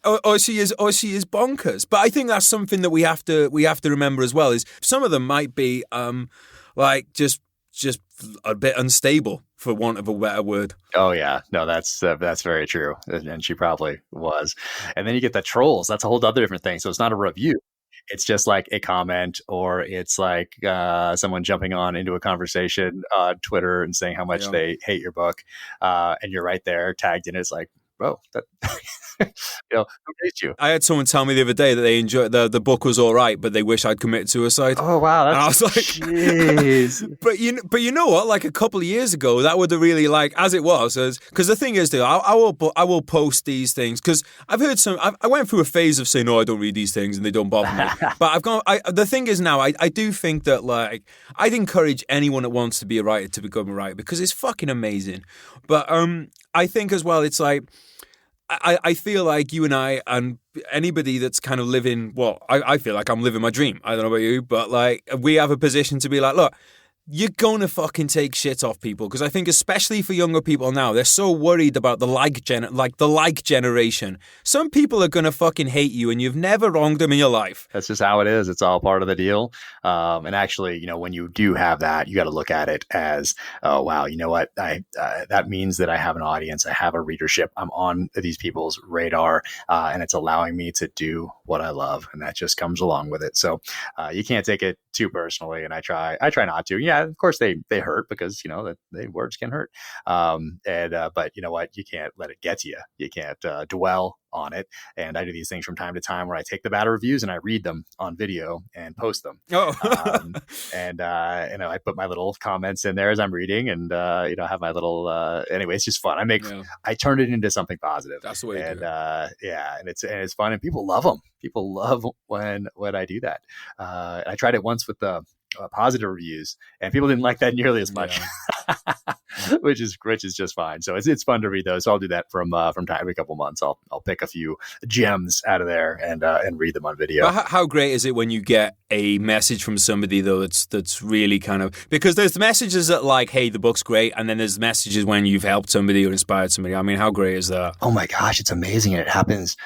or she is bonkers. But I think that's something that we have to remember as well. Is some of them might be like just a bit unstable, for want of a better word. Oh yeah, no, that's very true, and she probably was. And then you get the trolls. That's a whole other different thing. So it's not a review. It's just like a comment, or it's like someone jumping on into a conversation on Twitter and saying how much they hate your book, and you're right there tagged in. It's like, bro, that who hates you? I had someone tell me the other day that they enjoyed the book was all right, but they wish I'd committed suicide. Oh wow, and I was like, jeez. but you know what? Like a couple of years ago, that would have really as it was, because the thing is, dude, I will post these things because I've heard I went through a phase of saying, no, I don't read these things and they don't bother me. But the thing is now, I do think that I'd encourage anyone that wants to be a writer to become a writer because it's fucking amazing. But I think as well, it's like, I feel like you and I and anybody that's kind of living, I feel like I'm living my dream. I don't know about you, but we have a position to be like, look, you're going to fucking take shit off people because I think especially for younger people now, they're so worried about the like generation. Some people are going to fucking hate you and you've never wronged them in your life. That's just how it is. It's all part of the deal. And actually, when you do have that, you got to look at it as, oh, wow, you know what? That means that I have an audience. I have a readership. I'm on these people's radar and it's allowing me to do what I love. And that just comes along with it. So you can't take it too personally. And I try not to. Yeah, of course they hurt because that the words can hurt. But you know what? You can't let it get to you. You can't dwell on it. And I do these things from time to time where I take the bad reviews and I read them on video and post them. I put my little comments in there as I'm reading and have my little anyway, it's just fun. I turn it into something positive. That's the way you do it. And it's fun and people love them. People love when I do that. I tried it once with the positive reviews and people didn't like that nearly as much. which is just fine. So it's fun to read those. So I'll do that from time every couple of months. I'll pick a few gems out of there and read them on video. How great is it when you get a message from somebody though that's really kind of, because there's messages that hey, the book's great, and then there's messages when you've helped somebody or inspired somebody. I mean, how great is that? Oh my gosh, it's amazing. And it happens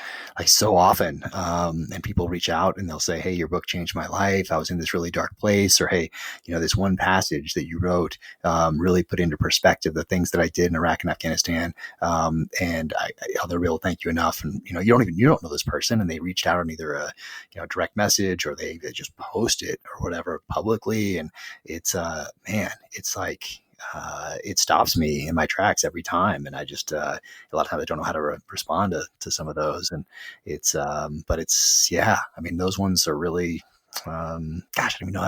so often. And people reach out and they'll say, hey, your book changed my life. I was in this really dark place, or hey, this one passage that you wrote really put into perspective perspective the things that I did in Iraq and Afghanistan. They'll be able to thank you enough. And, you don't know this person, and they reached out on either a, direct message, or they just post it or whatever publicly. And it's, it's like, it stops me in my tracks every time. And I just, a lot of times I don't know how to respond to some of those. And it's, but it's, yeah, I mean, those ones are really, I don't even know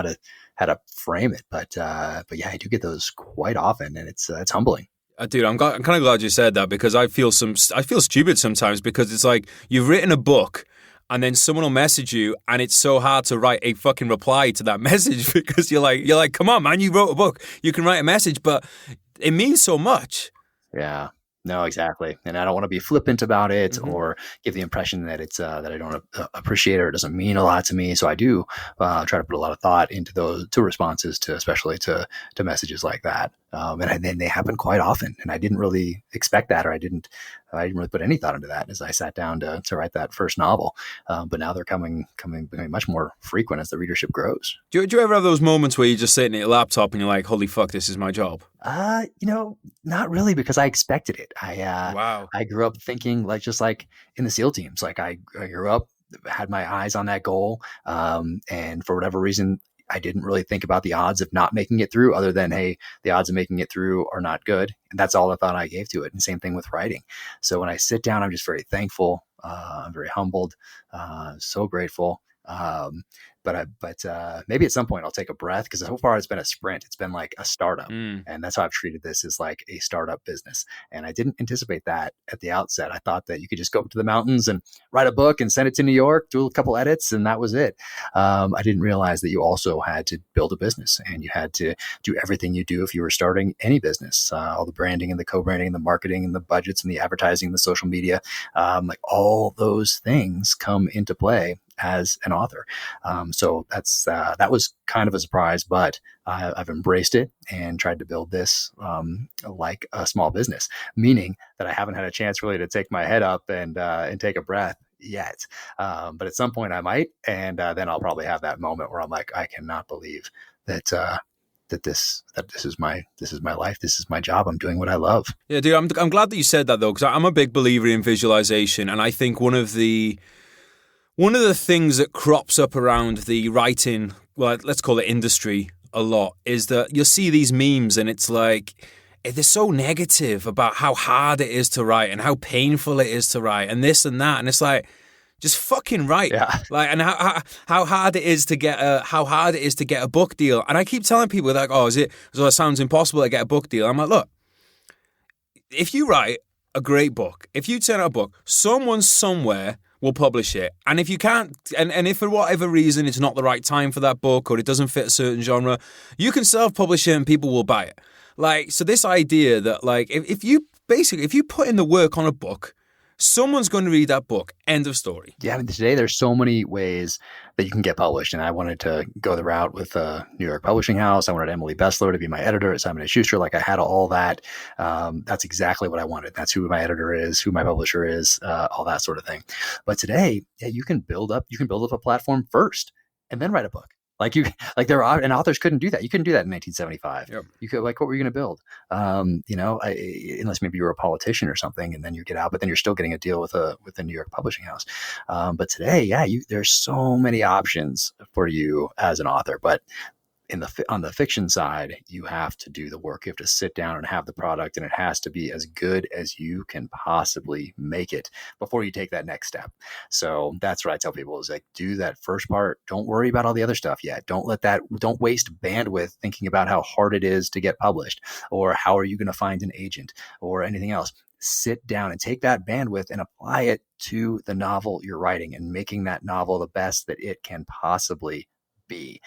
how to frame it, but yeah, I do get those quite often, and it's humbling. Dude, I'm kind of glad you said that, because I feel stupid sometimes, because it's like you've written a book and then someone will message you, and it's so hard to write a fucking reply to that message, because you're like, come on, man, you wrote a book, you can write a message, but it means so much. Yeah. No, exactly. And I don't want to be flippant about it or give the impression that it's that I don't appreciate it or it doesn't mean a lot to me. So I do try to put a lot of thought into those responses especially to messages like that. And then they happen quite often. And I didn't really expect that, or I didn't really put any thought into that as I sat down to write that first novel. But now they're becoming much more frequent as the readership grows. Do you ever have those moments where you're just sitting at your laptop and you're like, holy fuck, this is my job? Not really, because I expected it. Wow. I grew up thinking just like in the SEAL teams, like I grew up, had my eyes on that goal. And for whatever reason, I didn't really think about the odds of not making it through, other than, hey, the odds of making it through are not good. And that's all the thought I gave to it. And same thing with writing. So when I sit down, I'm just very thankful. I'm very humbled, so grateful. But maybe at some point I'll take a breath, because so far it's been a sprint. It's been like a startup. And that's how I've treated this, as like a startup business. And I didn't anticipate that at the outset. I thought that you could just go up to the mountains and write a book and send it to New York, do a couple edits, and that was it. I didn't realize that you also had to build a business, and you had to do everything you do if you were starting any business, all the branding and the co-branding and the marketing and the budgets and the advertising and the social media, like all those things come into play as an author. So that was kind of a surprise, but I've embraced it and tried to build this like a small business, meaning that I haven't had a chance really to take my head up and take a breath yet. But at some point I might, and then I'll probably have that moment where I'm like, I cannot believe that this is my life. This is my job. I'm doing what I love. Yeah, dude, I'm glad that you said that, though, because I'm a big believer in visualization, and I think one of the things that crops up around the writing, well, let's call it industry, a lot, is that you'll see these memes, and it's like, they're so negative about how hard it is to write and how painful it is to write and this and that. And it's like, just fucking write. Yeah. Like, and how hard it is to get a book deal. And I keep telling people, like, oh, it sounds impossible to get a book deal. I'm like, look, if you write a great book, if you turn out a book, someone somewhere will publish it. And if you can't, and if for whatever reason it's not the right time for that book, or it doesn't fit a certain genre, you can self-publish it and people will buy it. Like, so this idea that, like, if you put in the work on a book, someone's going to read that book. End of story. Yeah, I mean, today there's so many ways that you can get published, and I wanted to go the route with a New York publishing house. I wanted Emily Bessler to be my editor at Simon & Schuster. Like, I had all that. That's exactly what I wanted. That's who my editor is, who my publisher is, all that sort of thing. But today, yeah, you can build up a platform first and then write a book. And authors couldn't do that. You couldn't do that in 1975. Yep. You could, like, what were you going to build? Unless maybe you were a politician or something, and then you get out, but then you're still getting a deal with a New York publishing house. But today, yeah, there's so many options for you as an author. But on the fiction side, you have to do the work. You have to sit down and have the product, and it has to be as good as you can possibly make it before you take that next step. So that's what I tell people, is like, do that first part. Don't worry about all the other stuff yet. Don't waste bandwidth thinking about how hard it is to get published, or how are you going to find an agent, or anything else. Sit down and take that bandwidth and apply it to the novel you're writing, and making that novel the best that it can possibly be.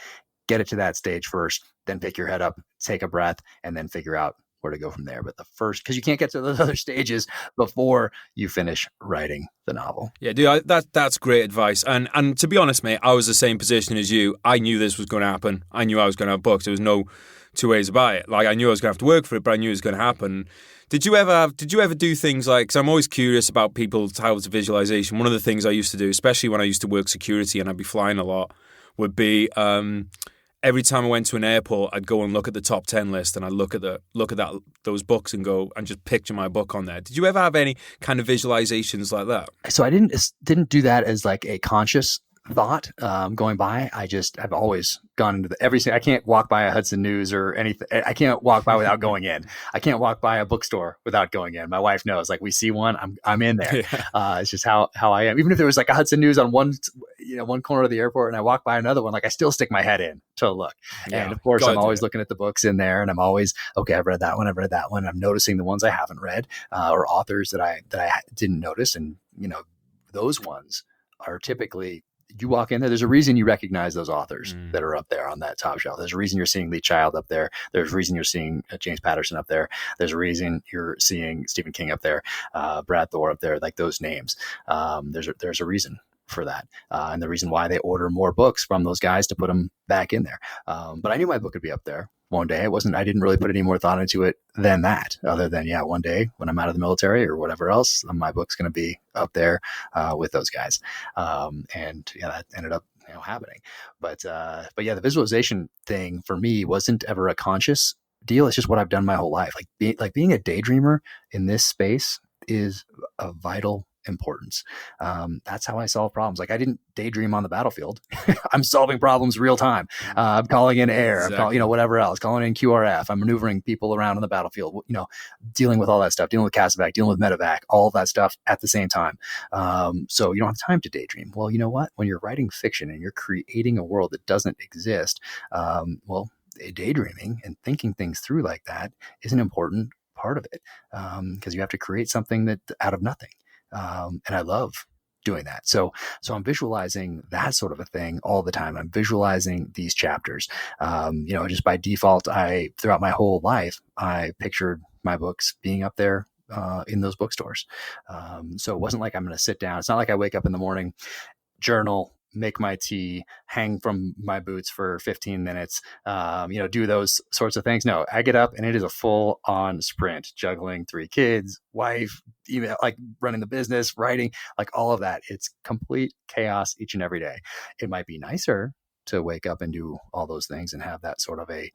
Get it to that stage first, then pick your head up, take a breath, and then figure out where to go from there. But because you can't get to those other stages before you finish writing the novel. Yeah, dude, that's great advice. And to be honest, mate, I was the same position as you. I knew this was going to happen. I knew I was going to have books. There was no two ways about it. Like, I knew I was going to have to work for it, but I knew it was going to happen. Did you ever do things like, because I'm always curious about people's types of visualization. One of the things I used to do, especially when I used to work security and I'd be flying a lot, would be every time I went to an airport, I'd go and look at the top 10 list, and I'd look at those books and go and just picture my book on there. Did you ever have any kind of visualizations like that? So I didn't do that as like a conscious thought going by. I've always gone into everything. I can't walk by a Hudson News or anything. I can't walk by without going in. I can't walk by a bookstore without going in. My wife knows, like, we see one, I'm in there. Yeah. It's just how I am. Even if there was like a Hudson News on one corner of the airport and I walk by another one, like I still stick my head in to look. Yeah. And of course, I'm always looking at the books in there, and I'm always, okay, I've read that one. I'm noticing the ones I haven't read or authors that I didn't notice. And, those ones are typically, you walk in there, there's a reason you recognize those authors that are up there on that top shelf. There's a reason you're seeing Lee Child up there. There's a reason you're seeing James Patterson up there. There's a reason you're seeing Stephen King up there, Brad Thor up there, like those names. There's a reason for that. And the reason why they order more books from those guys to put them back in there. But I knew my book would be up there one day. I didn't really put any more thought into it than that, other than, one day when I'm out of the military or whatever else, my book's going to be up there with those guys. And that ended up happening. But the visualization thing for me wasn't ever a conscious deal. It's just what I've done my whole life. Being a daydreamer in this space is a vital importance. That's how I solve problems. Like, I didn't daydream on the battlefield. I'm solving problems real time. I'm calling in air, exactly. I'm calling, whatever else, calling in QRF. I'm maneuvering people around on the battlefield, dealing with all that stuff, dealing with CASEVAC, dealing with medevac, all of that stuff at the same time. So you don't have time to daydream. Well, you know what? When you're writing fiction and you're creating a world that doesn't exist, daydreaming and thinking things through like that is an important part of it, because you have to create something that out of nothing. And I love doing that. So I'm visualizing that sort of a thing all the time. I'm visualizing these chapters. Just by default, throughout my whole life, I pictured my books being up there in those bookstores. So it wasn't like I'm going to sit down. It's not like I wake up in the morning, journal, make my tea, hang from my boots for 15 minutes, do those sorts of things. No, I get up and it is a full on sprint, juggling 3 kids, wife, like running the business, writing, like all of that. It's complete chaos each and every day. It might be nicer to wake up and do all those things and have that sort of a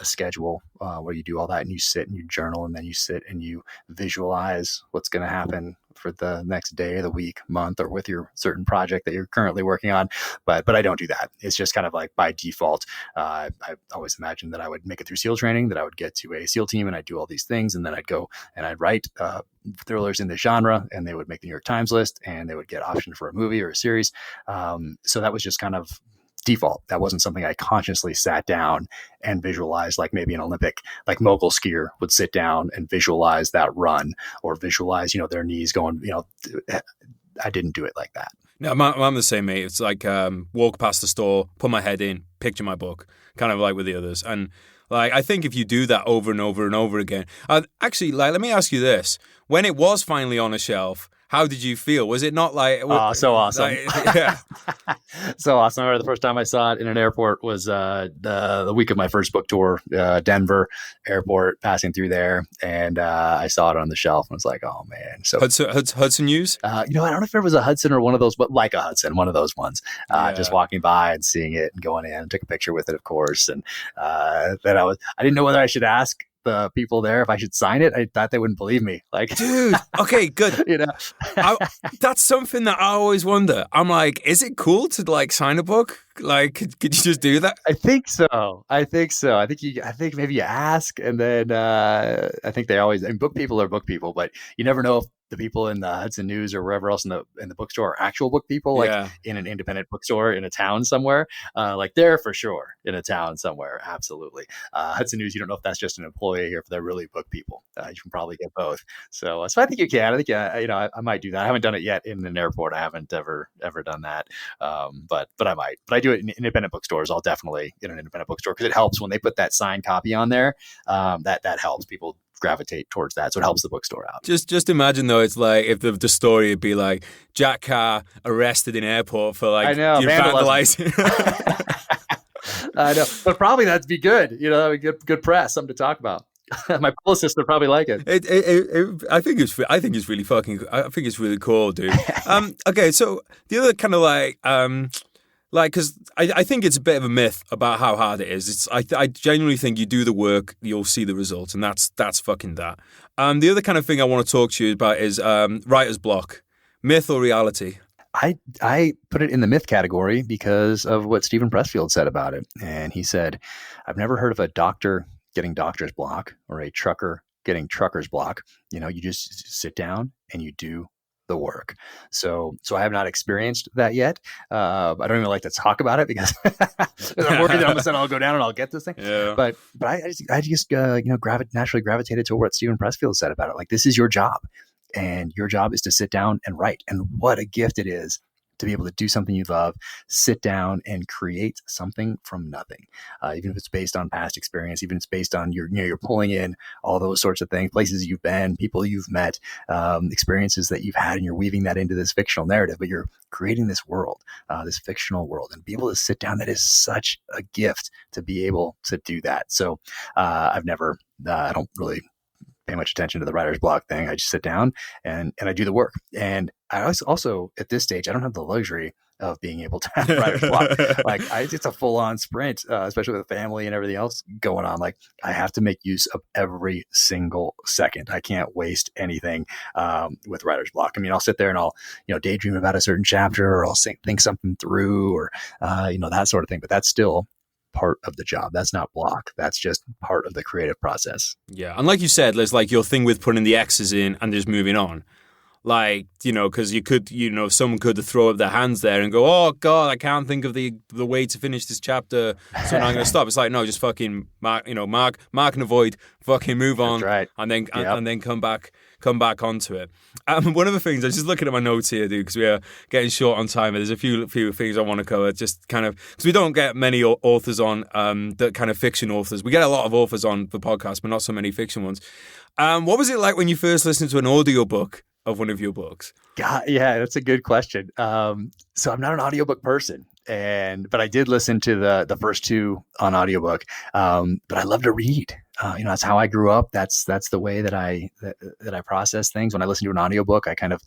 schedule where you do all that and you sit and you journal, and then you sit and you visualize what's going to happen for the next day, the week, month, or with your certain project that you're currently working on. But I don't do that. It's just kind of like by default. I always imagined that I would make it through SEAL training, that I would get to a SEAL team and I'd do all these things. And then I'd go and I'd write thrillers in the genre, and they would make the New York Times list, and they would get optioned for a movie or a series. So that was just kind of default. That wasn't something I consciously sat down and visualized, like maybe an Olympic, like mogul skier would sit down and visualize that run, or visualize, their knees going, I didn't do it like that. No, I'm the same, mate. It's like walk past the store, put my head in, picture my book, kind of like with the others. And like, I think if you do that over and over and over again, actually, like, let me ask you this. When it was finally on a shelf, how did you feel? Was it not like... so awesome. Like, yeah. So awesome. I remember the first time I saw it in an airport was the week of my first book tour, Denver airport, passing through there. And I saw it on the shelf and was like, oh, man. So Hudson News? I don't know if it was a Hudson or one of those, but like a Hudson, one of those ones. Just walking by and seeing it and going in and took a picture with it, of course. And then I didn't know whether I should ask the people there if I should sign it. I thought they wouldn't believe me. Like, dude, okay, good. That's something that I always wonder. I'm like, is it cool to like sign a book? Like, could you just do that? I think so. I think maybe you ask, and then I think they always. And book people are book people, but you never know if the people in the Hudson News or wherever else in the bookstore are actual book people, like in an independent bookstore in a town somewhere. Like they're for sure in a town somewhere. Absolutely. Hudson News, you don't know if that's just an employee or if they're really book people. You can probably get both. So I think you can. I think I might do that. I haven't done it yet in an airport. I haven't ever done that. But I might. But I do it in independent bookstores. I'll definitely in an independent bookstore because it helps when they put that signed copy on there. That helps people gravitate towards that, so it helps the bookstore out. Just imagine though, it's like if the story would be like Jack Carr arrested in airport for like vandalizing. I know, but probably that'd be good. Good press, something to talk about. My publicist would probably like it. I think it's really cool, dude. Okay, so the other kind of Like, because I think it's a bit of a myth about how hard it is. I genuinely think you do the work, you'll see the results, and that's fucking that. The other kind of thing I want to talk to you about is writer's block. Myth or reality? I put it in the myth category because of what Stephen Pressfield said about it. And he said, I've never heard of a doctor getting doctor's block or a trucker getting trucker's block. You just sit down and you do the work. So I have not experienced that yet. I don't even like to talk about it because I'm working, all of a sudden I'll go down and I'll get this thing. Yeah. But I just naturally gravitated to what Stephen Pressfield said about it. Like, this is your job. And your job is to sit down and write. And what a gift it is to be able to do something you love, sit down and create something from nothing. Even if it's based on past experience, even if it's based on you're pulling in all those sorts of things, places you've been, people you've met, experiences that you've had, and you're weaving that into this fictional narrative, but you're creating this world, this fictional world, and be able to sit down. That is such a gift to be able to do that. So I don't really pay much attention to the writer's block thing. I just sit down and I do the work. And I also at this stage, I don't have the luxury of being able to have writer's block. Like, it's a full on sprint, especially with the family and everything else going on. Like, I have to make use of every single second. I can't waste anything with writer's block. I mean, I'll sit there and I'll, daydream about a certain chapter, or I'll think something through, or, that sort of thing. But that's still part of the job. That's not block. That's just part of the creative process. Yeah. And like you said, there's like your thing with putting the X's in and just moving on. Like, because you could, someone could throw up their hands there and go, oh God, I can't think of the way to finish this chapter, so now I'm going to stop. It's like, no, just fucking mark and avoid, fucking move on. That's right. And then, and then come back onto it. One of the things, I was just looking at my notes here, dude, because we are getting short on time. There's a few things I want to cover, just kind of, because we don't get many authors on, that kind of fiction authors. We get a lot of authors on the podcast, but not so many fiction ones. What was it like when you first listened to an audiobook of one of your books? God, yeah, that's a good question. So I'm not an audiobook person, but I did listen to the first two on audiobook. But I love to read. That's how I grew up. That's the way that I process things. When I listen to an audiobook, I kind of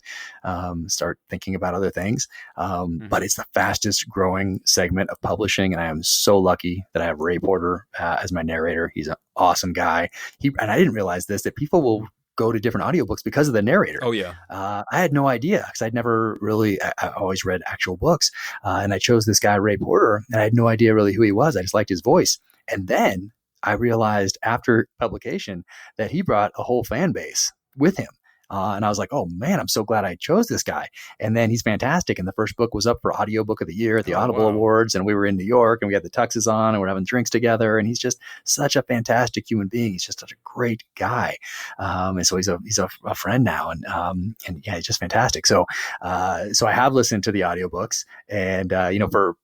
start thinking about other things. But it's the fastest growing segment of publishing, and I am so lucky that I have Ray Porter as my narrator. He's an awesome guy. And I didn't realize this, that people will go to different audiobooks because of the narrator. Oh yeah. I had no idea, because I'd never really, I always read actual books. And I chose this guy, Ray Porter, and I had no idea really who he was. I just liked his voice. And then I realized after publication that he brought a whole fan base with him. And I was like, oh man, I'm so glad I chose this guy. And then he's fantastic. And the first book was up for Audiobook of the Year at the Audible Awards. And we were in New York and we had the tuxes on and we're having drinks together. And he's just such a fantastic human being. He's just such a great guy. And so he's a friend now. And yeah, he's just fantastic. So I have listened to the audiobooks, and, for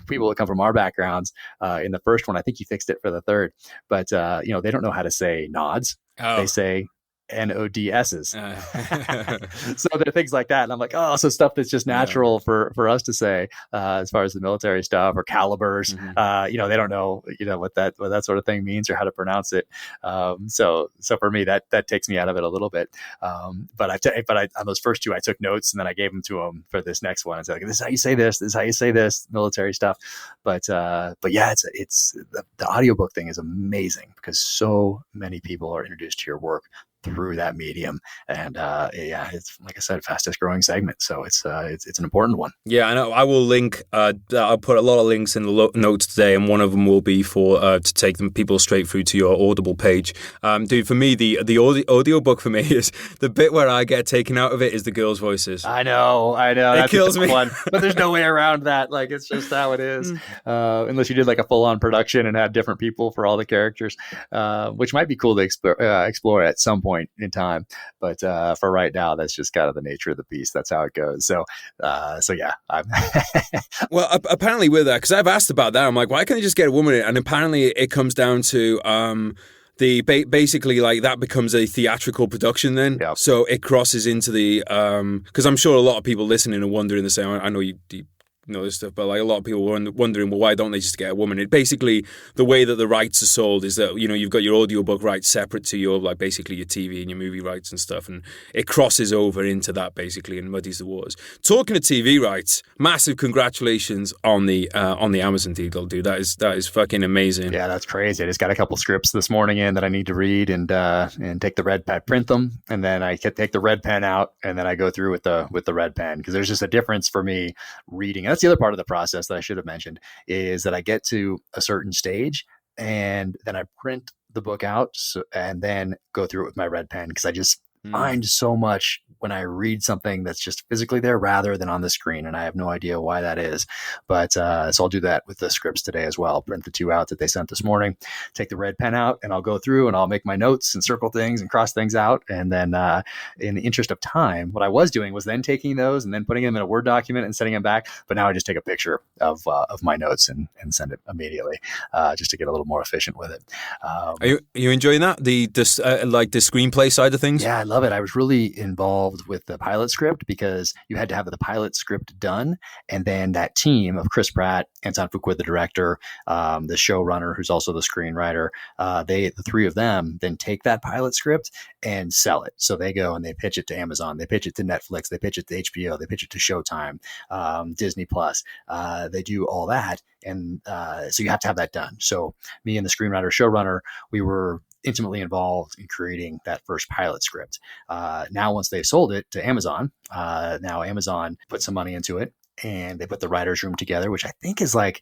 people that come from our backgrounds, in the first one, I think he fixed it for the third, but they don't know how to say nods. Oh. They say NODSs. So there are things like that. And I'm like, oh, so stuff that's just natural for us to say, as far as the military stuff or calibers, mm-hmm. They don't know, what that sort of thing means or how to pronounce it. So for me, that takes me out of it a little bit. But on those first two, I took notes and then I gave them to him for this next one. It's like, this is how you say this. This is how you say this, military stuff. But yeah, it's the audiobook thing is amazing because so many people are introduced to your work through that medium, and it's, like I said, fastest growing segment, so it's an important one. Yeah, I know. I will link. I'll put a lot of links in the notes today, and one of them will be for to take them people straight through to your Audible page. Dude, for me, the audio book for me is the bit where I get taken out of it is the girls' voices. I know. It kills me. One, but there's no way around that. Like, it's just how it is. Unless you did like a full on production and had different people for all the characters, which might be cool to explore at some point in time, but for right now, that's just kind of the nature of the beast. That's how it goes. So yeah. Well, apparently with that, because I've asked about that, I'm like, why can't you just get a woman in? And apparently it comes down to basically like that becomes a theatrical production then. Yep. So it crosses into the because I'm sure a lot of people listening are wondering the same. I know you this stuff, but like a lot of people were wondering, well, why don't they just get a woman? It basically, the way that the rights are sold is that, you've got your audiobook rights separate to your, like, basically your TV and your movie rights and stuff, and it crosses over into that basically and muddies the waters. Talking of TV rights, massive congratulations on the Amazon deal, dude. That is fucking amazing. Yeah, that's crazy. I just got a couple scripts this morning in that I need to read and take the red pen, print them, and then I can take the red pen out, and then I go through with the red pen, because there's just a difference for me reading. And that's the other part of the process that I should have mentioned, is that I get to a certain stage and then I print the book out, and then go through it with my red pen, because I just find so much when I read something that's just physically there rather than on the screen. And I have no idea why that is. But so I'll do that with the scripts today as well. Print the 2 out that they sent this morning, take the red pen out, and I'll go through and I'll make my notes and circle things and cross things out. And then in the interest of time, what I was doing was then taking those and then putting them in a Word document and sending them back. But now I just take a picture of my notes and send it immediately, just to get a little more efficient with it. Are you enjoying that? The screenplay side of things? Yeah, I love it. I was really involved with the pilot script, because you had to have the pilot script done, and then that team of Chris Pratt, Anton Fuqua, the director, the showrunner, who's also the screenwriter, the 3 of them then take that pilot script and sell it. So they go and they pitch it to Amazon, they pitch it to Netflix, they pitch it to HBO, they pitch it to Showtime, Disney Plus. They do all that, and so you have to have that done. So me and the screenwriter, showrunner, we were intimately involved in creating that first pilot script. Now, once they've sold it to Amazon, now Amazon put some money into it, and they put the writer's room together, which I think is like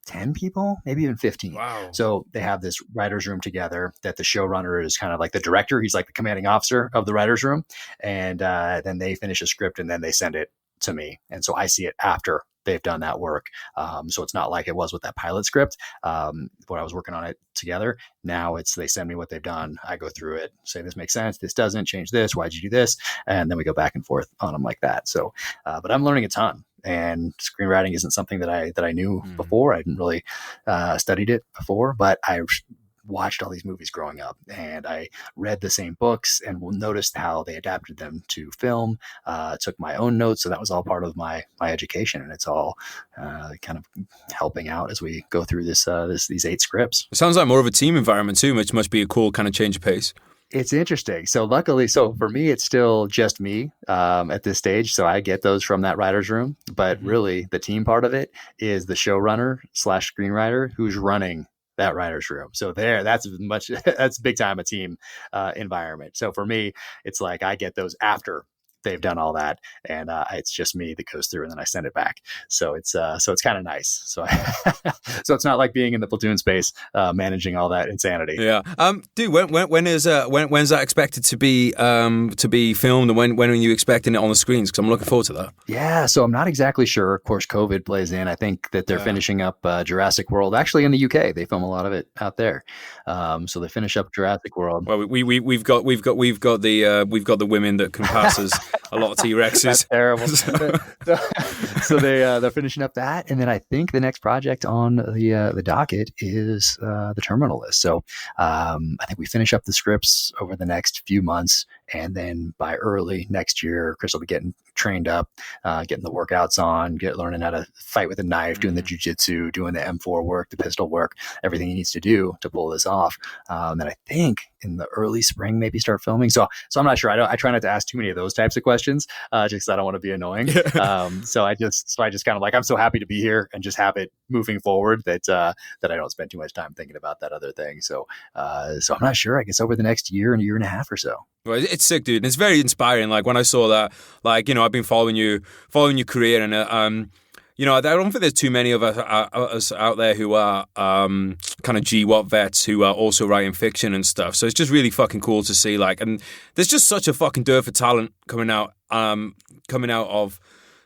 10 people, maybe even 15. Wow. So they have this writer's room together that the showrunner is kind of like the director. He's like the commanding officer of the writer's room. And then they finish a script and then they send it to me. And so I see it after they've done that work. So it's not like it was with that pilot script when I was working on it together. Now they send me what they've done. I go through it, say, this makes sense, this doesn't, change this, why'd you do this? And then we go back and forth on them like that. So, but I'm learning a ton. And screenwriting isn't something that I knew before. I hadn't really studied it before, but I watched all these movies growing up, and I read the same books and noticed how they adapted them to film, took my own notes. So that was all part of my education, and it's all kind of helping out as we go through these 8 scripts. It sounds like more of a team environment too, which must be a cool kind of change of pace. It's interesting. So luckily, for me, it's still just me at this stage. So I get those from that writer's room, but really the team part of it is the showrunner / screenwriter who's running that writer's room. So that's big time a team environment. So for me, it's like I get those after they've done all that, and it's just me that goes through, and then I send it back. So it's kind of nice. So so it's not like being in the platoon space managing all that insanity. Yeah. Dude, when's that expected to be filmed, and when are you expecting it on the screens? Because I'm looking forward to that. Yeah. So I'm not exactly sure. Of course, COVID plays in. I think that they're finishing up Jurassic World. Actually, in the UK, they film a lot of it out there. So they finish up Jurassic World. Well, we've got the women that can pass us a lot of T-Rexes. That's terrible. So they're finishing up that, and then I think the next project on the docket is the Terminal List. So I think we finish up the scripts over the next few months, and then by early next year, Chris will be getting trained up, getting the workouts on, learning how to fight with a knife, doing the jujitsu, doing the M4 work, the pistol work, everything he needs to do to pull this off. And I think in the early spring, maybe start filming. So I'm not sure. I try not to ask too many of those types of questions, just because I don't want to be annoying. So I just kind of like, I'm so happy to be here and just have it moving forward that I don't spend too much time thinking about that other thing. So I'm not sure. I guess over the next year and a half or so. Well, it's sick, dude. And it's very inspiring. Like when I saw that, like, I've been following your career, and I don't think there's too many of us out there who are kind of GWAT vets who are also writing fiction and stuff. So it's just really fucking cool to see. Like, and there's just such a fucking dearth of talent coming out of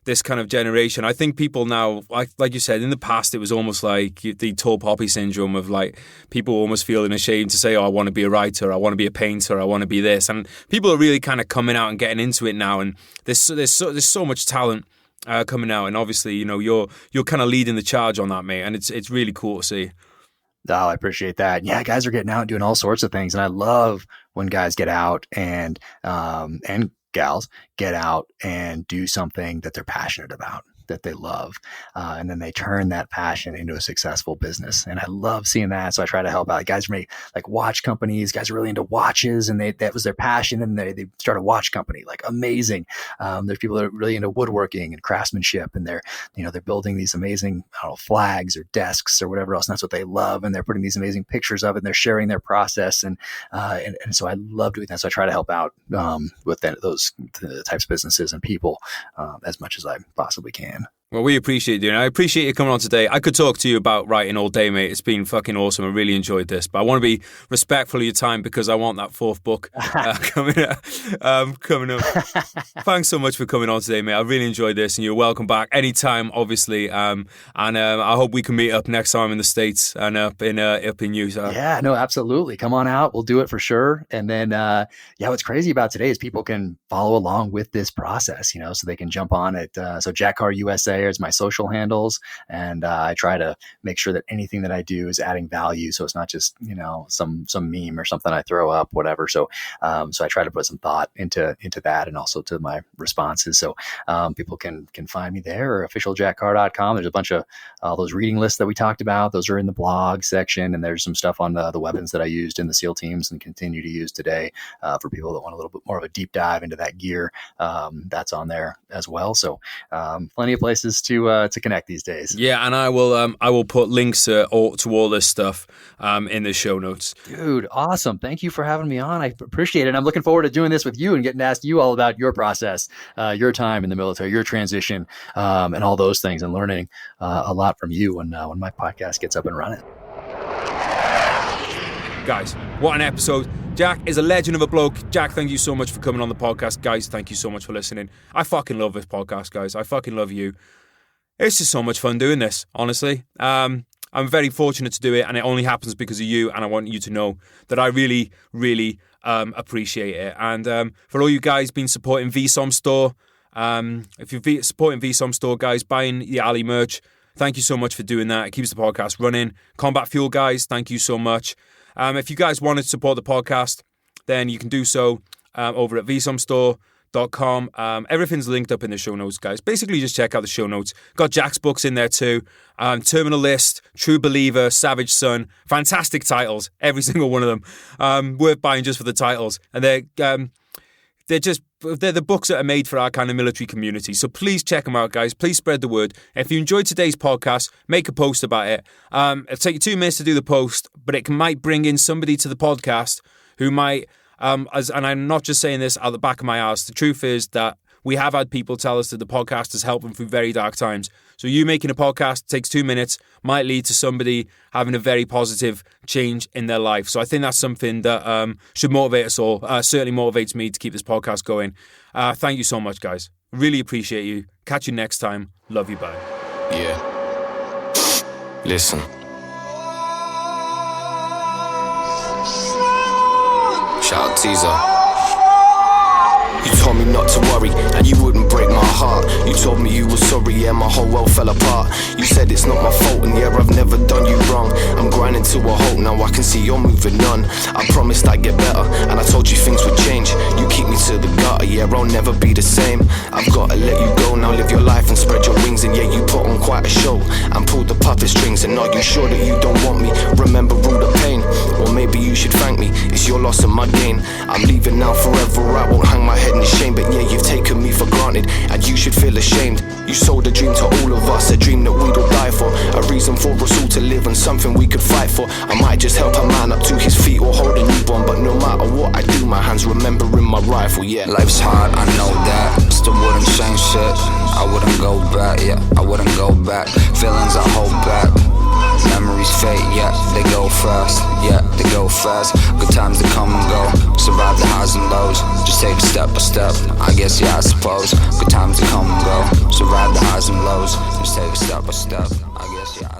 this kind of generation. I think people now, like you said, in the past, it was almost like the tall poppy syndrome of like people almost feeling ashamed to say, oh, I want to be a writer, I want to be a painter, I want to be this. And people are really kind of coming out and getting into it now. And there's so much talent coming out. And obviously, you're kind of leading the charge on that, mate. And it's really cool to see. Oh, I appreciate that. Yeah, guys are getting out and doing all sorts of things. And I love when guys get out and gals get out and do something that they're passionate about. that they love. And then they turn that passion into a successful business. And I love seeing that. So I try to help out. Guys make like watch companies, guys are really into watches, and that was their passion. And they start a watch company, like amazing. There's people that are really into woodworking and craftsmanship, and they're building these amazing, flags or desks or whatever else. And that's what they love. And they're putting these amazing pictures of it, and they're sharing their process. And so I love doing that. So I try to help out with those types of businesses and people as much as I possibly can. Well, we appreciate you. And I appreciate you coming on today. I could talk to you about writing all day, mate. It's been fucking awesome. I really enjoyed this. But I want to be respectful of your time because I want that fourth book coming up. Thanks so much for coming on today, mate. I really enjoyed this, and you're welcome back anytime, obviously. And I hope we can meet up next time in the States and up in Utah. Yeah, no, absolutely. Come on out. We'll do it for sure. And then, what's crazy about today is people can follow along with this process, so they can jump on it. So Jack Carr USA is my social handles, and I try to make sure that anything that I do is adding value. So it's not just some meme or something I throw up, whatever. So I try to put some thought into that, and also to my responses. So people can find me there, or officialjackcarr.com. There's a bunch of those reading lists that we talked about. Those are in the blog section, and there's some stuff on the weapons that I used in the SEAL teams and continue to use today for people that want a little bit more of a deep dive into that gear. That's on there as well. So plenty of places to connect these days. Yeah, and I will put links to all this stuff in the show notes. Dude, awesome. Thank you for having me on. I appreciate it. I'm looking forward to doing this with you and getting to ask you all about your process, your time in the military, your transition, and all those things, and learning a lot from you when my podcast gets up and running. Guys, what an episode. Jack is a legend of a bloke. Jack, thank you so much for coming on the podcast. Guys, thank you so much for listening. I fucking love this podcast, guys. I fucking love you. It's just so much fun doing this, honestly. I'm very fortunate to do it, and it only happens because of you, and I want you to know that I really, really appreciate it. And for all you guys been supporting VSOM Store, if you're supporting VSOM Store, guys, buying the Ali merch, thank you so much for doing that. It keeps the podcast running. Combat Fuel, guys, thank you so much. If you guys want to support the podcast, then you can do so over at vsomstore.com. Everything's linked up in the show notes, guys. Basically, just check out the show notes. Got Jack's books in there too. Terminal List, True Believer, Savage Son. Fantastic titles, every single one of them. Worth buying just for the titles. And they're the books that are made for our kind of military community. So please check them out, guys. Please spread the word. If you enjoyed today's podcast, make a post about it. It'll take you 2 minutes to do the post, but it might bring in somebody to the podcast who might, and I'm not just saying this out the back of my ass. The truth is that we have had people tell us that the podcast has helped them through very dark times. So you making a podcast takes 2 minutes, might lead to somebody having a very positive change in their life. So I think that's something that should motivate us all. Certainly motivates me to keep this podcast going. Thank you so much, guys. Really appreciate you. Catch you next time. Love you. Bye. Yeah. Listen. Shout out Teaser. You told me not to worry, and you wouldn't break my heart. You told me you were sorry, yeah, my whole world fell apart. You said it's not my fault, and yeah, I've never done you wrong. I'm grinding to a halt, now I can see you're moving on. I promised I'd get better, and I told you things would change. You keep me to the gutter, yeah, I'll never be the same. I've gotta let you go, now live your life and spread your wings. And yeah, you put on quite a show, and pulled the puppet strings. And are you sure that you don't want me? Remember all the pain, or maybe you should thank me. It's your loss and my gain. I'm leaving now forever, I won't hang my head in shame. But yeah, you've taken me for granted, and you should feel ashamed. You sold a dream to all of us, a dream that we'd all die for, a reason for us all to live and something we could fight for. I might just help a man up to his feet or hold a newborn, but no matter what I do, my hands remembering my rifle, yeah. Life's hard, I know that, still wouldn't change shit. I wouldn't go back, yeah, I wouldn't go back. Feelings I hold back, memories fade, yeah, they go fast, yeah, they go fast. Good times that come and go, survive the highs and lows, just take it step by step, I guess, yeah, I suppose. Good times that come and go, survive the highs and lows, just take it step by step, I guess, yeah.